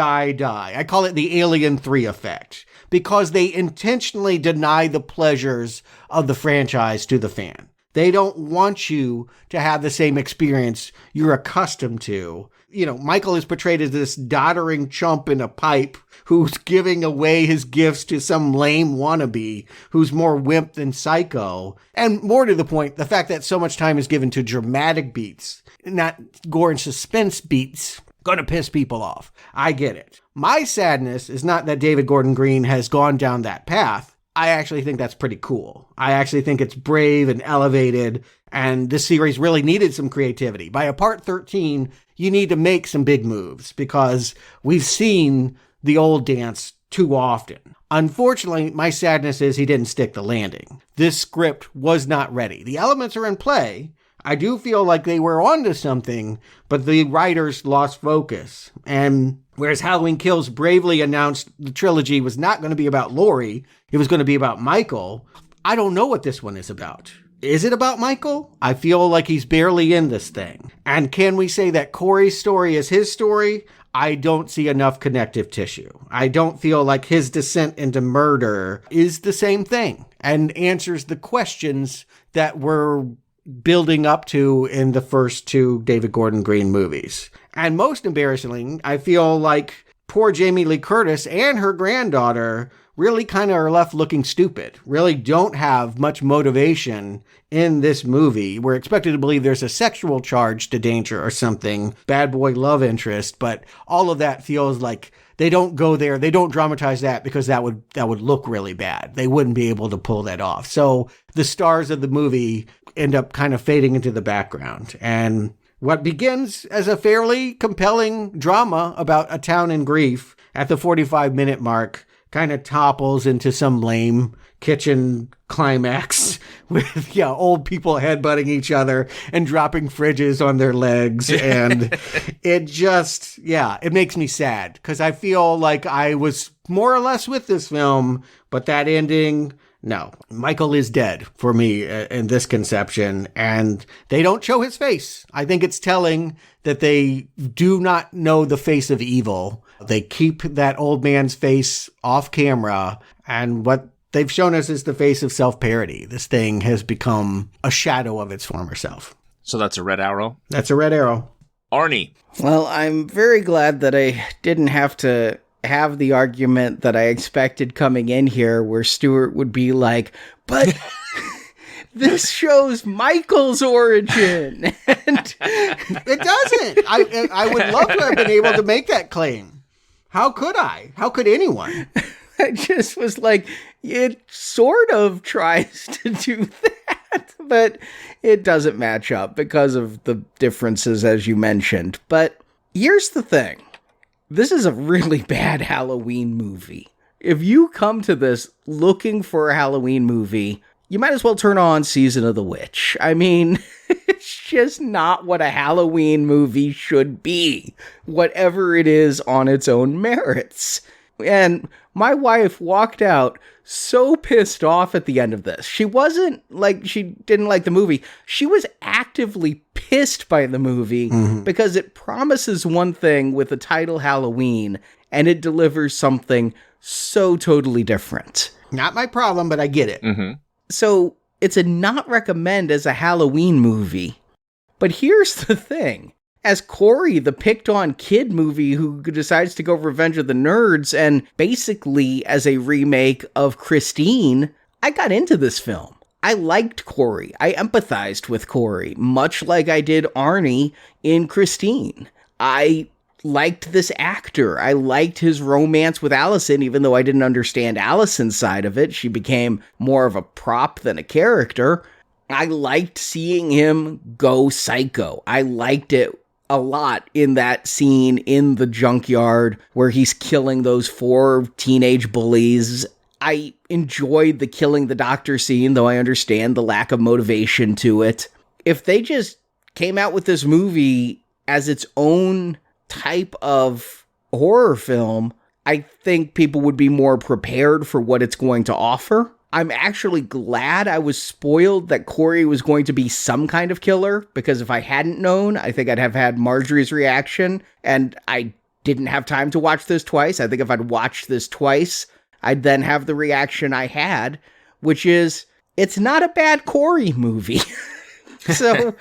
L: I call it the Alien 3 effect because they intentionally deny the pleasures of the franchise to the fan. They don't want you to have the same experience you're accustomed to. Michael is portrayed as this doddering chump in a pipe who's giving away his gifts to some lame wannabe who's more wimp than psycho. And more to the point, the fact that so much time is given to dramatic beats, not gore and suspense beats, gonna piss people off. I get it. My sadness is not that David Gordon Green has gone down that path. I actually think that's pretty cool. I actually think it's brave and elevated, and this series really needed some creativity. By a part 13, you need to make some big moves because we've seen the old dance too often. Unfortunately, my sadness is he didn't stick the landing. This script was not ready. The elements are in play. I do feel like they were onto something, but the writers lost focus. And whereas Halloween Kills bravely announced the trilogy was not going to be about Laurie, it was going to be about Michael, I don't know what this one is about. Is it about Michael? I feel like he's barely in this thing. And can we say that Corey's story is his story? I don't see enough connective tissue. I don't feel like his descent into murder is the same thing and answers the questions that we're building up to in the first 2 David Gordon Green movies. And most embarrassingly, I feel like poor Jamie Lee Curtis and her granddaughter really kind of are left looking stupid, really don't have much motivation in this movie. We're expected to believe there's a sexual charge to Danger or something, bad boy love interest, but all of that feels like they don't go there. They don't dramatize that because that would look really bad. They wouldn't be able to pull that off. So the stars of the movie end up kind of fading into the background. And what begins as a fairly compelling drama about a town in grief at the 45-minute mark kind of topples into some lame kitchen climax with old people headbutting each other and dropping fridges on their legs. And it makes me sad because I feel like I was more or less with this film, but that ending, no. Michael is dead for me in this conception, and they don't show his face. I think it's telling that they do not know the face of evil. They keep that old man's face off camera, and what they've shown us is the face of self-parody. This thing has become a shadow of its former self.
D: So that's a red arrow?
L: That's a red arrow.
D: Arnie.
K: Well, I'm very glad that I didn't have to have the argument that I expected coming in here where Stuart would be like, but this shows Michael's origin. And
L: it doesn't. I would love to have been able to make that claim. How could I? How could anyone?
K: I just was like, it sort of tries to do that, but it doesn't match up because of the differences, as you mentioned. But here's the thing. This is a really bad Halloween movie. If you come to this looking for a Halloween movie, you might as well turn on Season of the Witch. I mean, it's just not what a Halloween movie should be, whatever it is on its own merits. And my wife walked out so pissed off at the end of this. She wasn't like she didn't like the movie. She was actively pissed by the movie because it promises one thing with the title Halloween and it delivers something so totally different.
L: Not my problem, but I get it.
K: So it's a not recommend as a Halloween movie. But here's the thing. As Corey, the picked on kid movie who decides to go Revenge of the Nerds, and basically as a remake of Christine, I got into this film. I liked Corey. I empathized with Corey, much like I did Arnie in Christine. I liked this actor. I liked his romance with Allison, even though I didn't understand Allison's side of it. She became more of a prop than a character. I liked seeing him go psycho. I liked it a lot in that scene in the junkyard where he's killing those 4 teenage bullies. I enjoyed the killing the doctor scene, though I understand the lack of motivation to it. If they just came out with this movie as its own type of horror film, I think people would be more prepared for what it's going to offer. I'm actually glad I was spoiled that Corey was going to be some kind of killer, because if I hadn't known, I think I'd have had Marjorie's reaction, and I didn't have time to watch this twice. I think if I'd watched this twice, I'd then have the reaction I had, which is, it's not a bad Corey movie. So,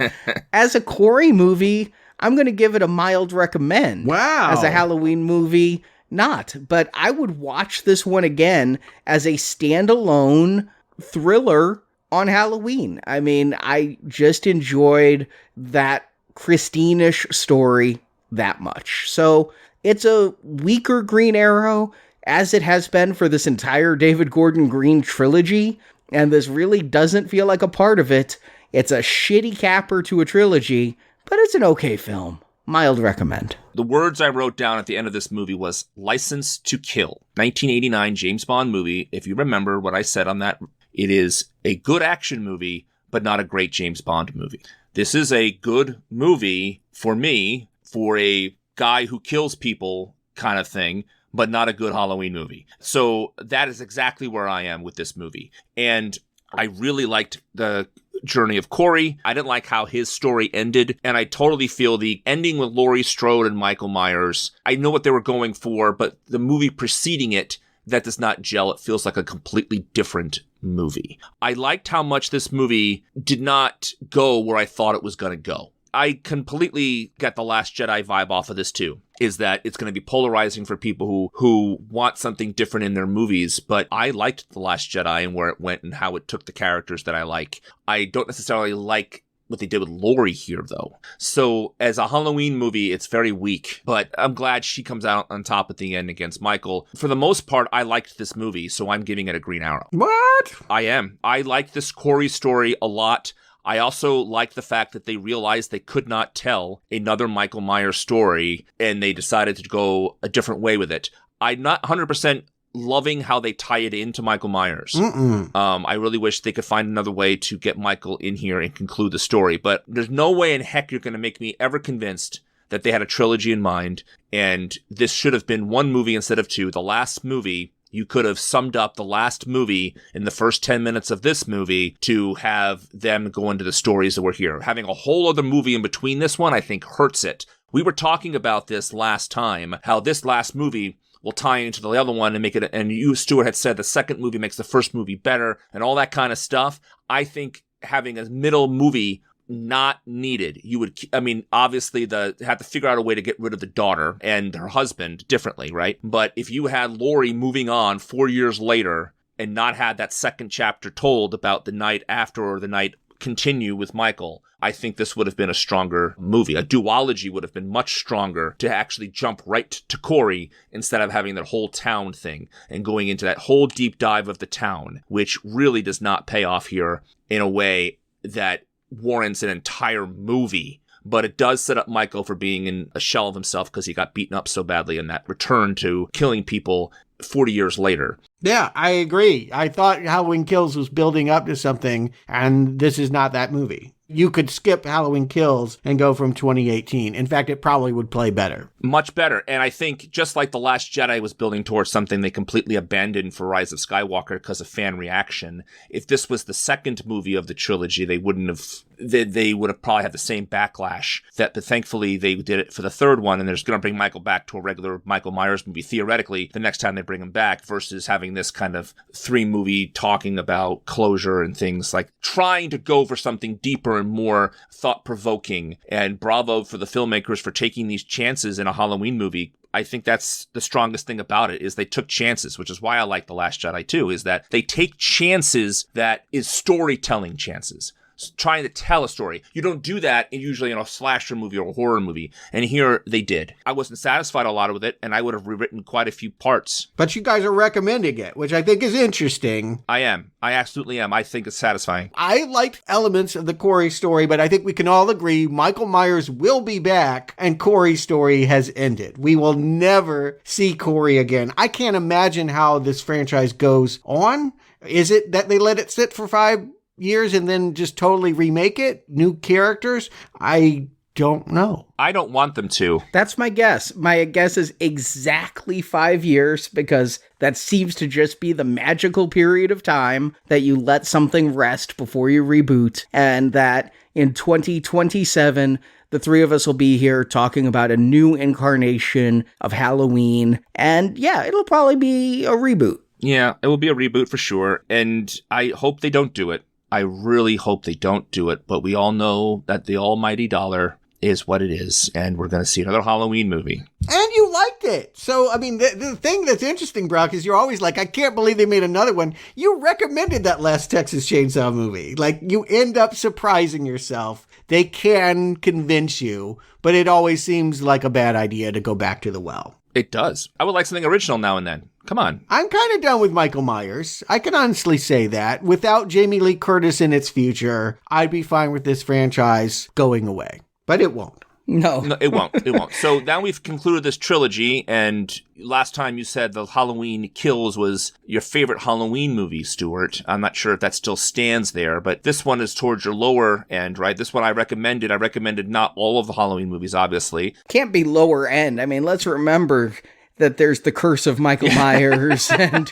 K: as a Corey movie, I'm going to give it a mild recommend.
L: Wow.
K: As a Halloween movie, not. But I would watch this one again as a standalone thriller on Halloween. I mean, I just enjoyed that Christine-ish story that much. So it's a weaker Green Arrow, as it has been for this entire David Gordon Green trilogy, and this really doesn't feel like a part of it. It's a shitty capper to a trilogy, but it's an okay film. Mild recommend.
D: The words I wrote down at the end of this movie was License to Kill. 1989 James Bond movie. If you remember what I said on that, it is a good action movie, but not a great James Bond movie. This is a good movie for me, for a guy who kills people kind of thing, but not a good Halloween movie. So that is exactly where I am with this movie. And I really liked the journey of Corey. I didn't like how his story ended, and I totally feel the ending with Laurie Strode and Michael Myers, I know what they were going for, but the movie preceding it, that does not gel. It feels like a completely different movie. I liked how much this movie did not go where I thought it was going to go. I completely get the Last Jedi vibe off of this too, is that it's going to be polarizing for people who want something different in their movies, but I liked The Last Jedi and where it went and how it took the characters that I like. I don't necessarily like what they did with Laurie here, though. So as a Halloween movie, it's very weak, but I'm glad she comes out on top at the end against Michael. For the most part, I liked this movie, so I'm giving it a Green Arrow.
L: What?
D: I am. I like this Corey story a lot. I also like the fact that they realized they could not tell another Michael Myers story, and they decided to go a different way with it. I'm not 100% loving how they tie it into Michael Myers. I really wish they could find another way to get Michael in here and conclude the story, but there's no way in heck you're going to make me ever convinced that they had a trilogy in mind, and this should have been one movie instead of two. The last movie, you could have summed up the last movie in the first 10 minutes of this movie to have them go into the stories that were here. Having a whole other movie in between this one, I think, hurts it. We were talking about this last time, how this last movie will tie into the other one and make it, and you, Stuart, had said the second movie makes the first movie better and all that kind of stuff. I think having a middle movie not needed. You would, I mean, obviously had to figure out a way to get rid of the daughter and her husband differently, right? But if you had Laurie moving on 4 years later and not had that second chapter told about the night after or the night continue with Michael, I think this would have been a stronger movie. A duology would have been much stronger to actually jump right to Corey instead of having that whole town thing and going into that whole deep dive of the town, which really does not pay off here in a way that warrants an entire movie. But it does set up Michael for being in a shell of himself because he got beaten up so badly in that return to killing people 40 years later.
L: Yeah, I agree. I thought Halloween Kills was building up to something, and this is not that movie. You could skip Halloween Kills and go from 2018. In fact, it probably would play better.
D: Much better. And I think just like The Last Jedi was building towards something they completely abandoned for Rise of Skywalker because of fan reaction, if this was the second movie of the trilogy, they would have probably had the same backlash. But thankfully they did it for the third one, and they're just going to bring Michael back to a regular Michael Myers movie, theoretically, the next time they bring him back, versus having this kind of 3-movie talking about closure and things, like trying to go for something deeper and more thought-provoking. And bravo for the filmmakers for taking these chances in a Halloween movie. I think that's the strongest thing about it, is they took chances, which is why I like The Last Jedi too, is that they take chances that is storytelling chances. Trying to tell a story. You don't do that usually in a slasher movie or a horror movie. And here they did. I wasn't satisfied a lot with it, and I would have rewritten quite a few parts.
L: But you guys are recommending it, which I think is interesting.
D: I am. I absolutely am. I think it's satisfying.
L: I liked elements of the Corey story, but I think we can all agree Michael Myers will be back and Corey's story has ended. We will never see Corey again. I can't imagine how this franchise goes on. Is it that they let it sit for 5 years and then just totally remake it? New characters? I don't know.
D: I don't want them to.
K: That's my guess. My guess is exactly 5 years, because that seems to just be the magical period of time that you let something rest before you reboot, and that in 2027, the three of us will be here talking about a new incarnation of Halloween, and yeah, it'll probably be a reboot.
D: Yeah, it will be a reboot for sure, and I hope they don't do it. I really hope they don't do it, but we all know that the almighty dollar is what it is, and we're going to see another Halloween movie.
L: And you liked it. So, I mean, the thing that's interesting, Brock, is you're always like, I can't believe they made another one. You recommended that last Texas Chainsaw movie. Like, you end up surprising yourself. They can convince you, but it always seems like a bad idea to go back to the well.
D: It does. I would like something original now and then. Come on.
L: I'm kind of done with Michael Myers. I can honestly say that. Without Jamie Lee Curtis in its future, I'd be fine with this franchise going away. But it won't.
K: No,
D: it won't. It won't. So now we've concluded this trilogy, and last time you said the Halloween Kills was your favorite Halloween movie, Stuart. I'm not sure if that still stands there, but this one is towards your lower end, right? This one I recommended. I recommended not all of the Halloween movies, obviously.
K: Can't be lower end. I mean, let's remember that there's The Curse of Michael Myers and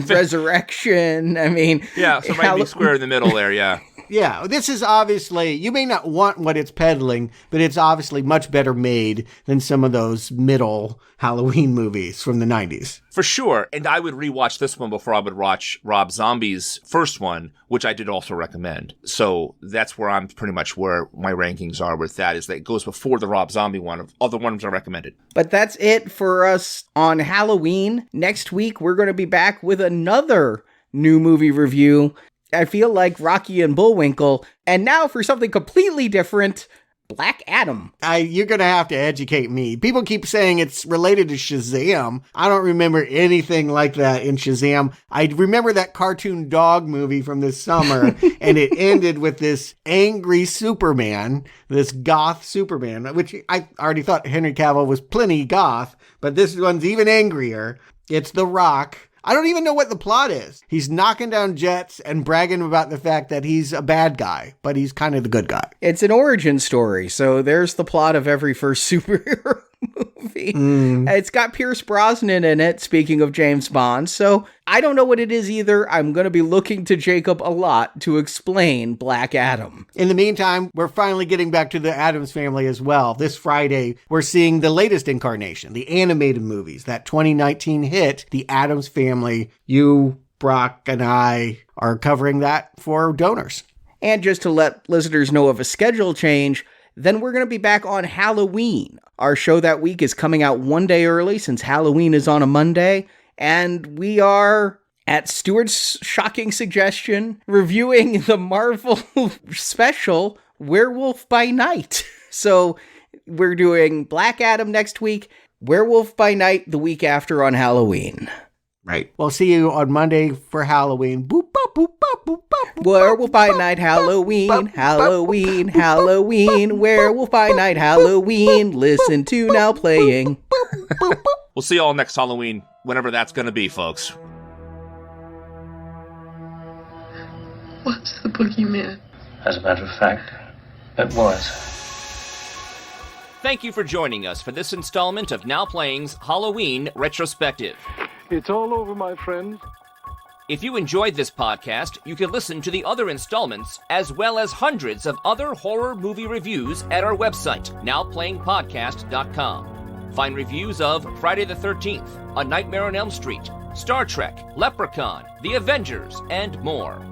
K: Resurrection. I mean...
D: Yeah, so right square in the middle there, yeah.
L: Yeah, this is obviously, you may not want what it's peddling, but it's obviously much better made than some of those middle Halloween movies from the 90s.
D: For sure. And I would rewatch this one before I would watch Rob Zombie's first one, which I did also recommend. So that's where I'm pretty much where my rankings are with that, is that it goes before the Rob Zombie one of other ones I recommended.
K: But that's it for us on Halloween. Next week, we're going to be back with another new movie review. I feel like Rocky and Bullwinkle. And now for something completely different, Black Adam.
L: You're going to have to educate me. People keep saying it's related to Shazam. I don't remember anything like that in Shazam. I remember that cartoon dog movie from this summer, and it ended with this angry Superman, this goth Superman, which I already thought Henry Cavill was plenty goth, but this one's even angrier. It's The Rock. I don't even know what the plot is. He's knocking down jets and bragging about the fact that he's a bad guy, but he's kind of the good guy.
K: It's an origin story, so there's the plot of every first superhero movie. It's got Pierce Brosnan in it, speaking of James Bond, so I don't know what it is either. I'm going to be looking to Jacob a lot to explain Black Adam.
L: In the meantime, we're finally getting back to the Addams Family as well. This Friday, we're seeing the latest incarnation, the animated movies, that 2019 hit, The Addams Family. You, Brock, and I are covering that for donors.
K: And just to let listeners know of a schedule change, then we're going to be back on Halloween. Our show that week is coming out one day early since Halloween is on a Monday. And we are, at Stuart's shocking suggestion, reviewing the Marvel special Werewolf by Night. So we're doing Black Adam next week, Werewolf by Night the week after on Halloween.
L: Right. We'll see you on Monday for Halloween. Boop, bop, boop, bop, boop, bop,
K: Werewolf by Night, Halloween, Halloween, Halloween, Werewolf by Night, Halloween. Listen to now playing.
D: We'll see you all next Halloween, whenever that's going to be, folks.
F: Was the boogeyman? As a matter of fact, it was.
N: Thank you for joining us for this installment of Now Playing's Halloween Retrospective.
O: It's all over, my friend.
N: If you enjoyed this podcast, you can listen to the other installments, as well as hundreds of other horror movie reviews at our website, nowplayingpodcast.com. Find reviews of Friday the 13th, A Nightmare on Elm Street, Star Trek, Leprechaun, The Avengers, and more.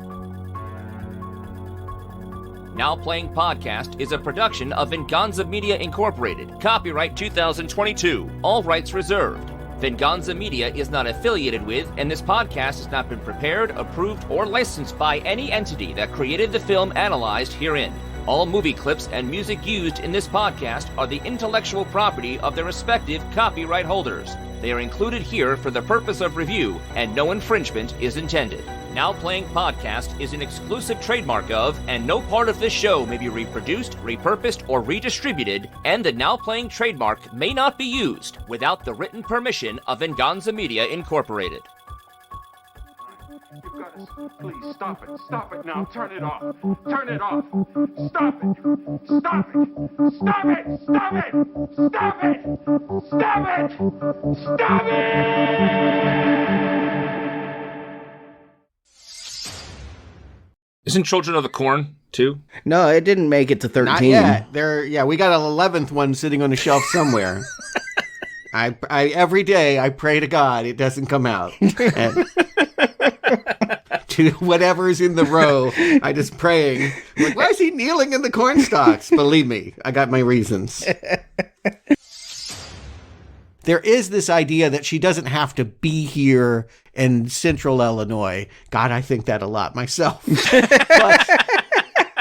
N: Now Playing Podcast is a production of Venganza Media Incorporated. Copyright 2022. All rights reserved. Venganza Media is not affiliated with, and this podcast has not been prepared, approved, or licensed by any entity that created the film analyzed herein. All movie clips and music used in this podcast are the intellectual property of their respective copyright holders. They are included here for the purpose of review, and no infringement is intended. Now Playing Podcast is an exclusive trademark of, and no part of this show may be reproduced, repurposed, or redistributed, and the Now Playing trademark may not be used without the written permission of Venganza Media Incorporated.
O: You've got to, please, stop it. Stop it now. Turn it off. Turn it off. Stop it. Stop it. Stop it. Stop it. Stop it. Stop it. Stop it.
D: Isn't Children of the Corn, too?
K: No, it didn't make it to 13.
L: Not yet. We got an 11th one sitting on a shelf somewhere. I every day I pray to God it doesn't come out. And to whatever's in the row, I just praying. Like, why is he kneeling in the corn stalks? Believe me, I got my reasons. There is this idea that she doesn't have to be here in Central Illinois. God, I think that a lot myself.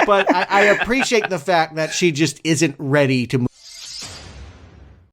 L: But I appreciate the fact that she just isn't ready to move.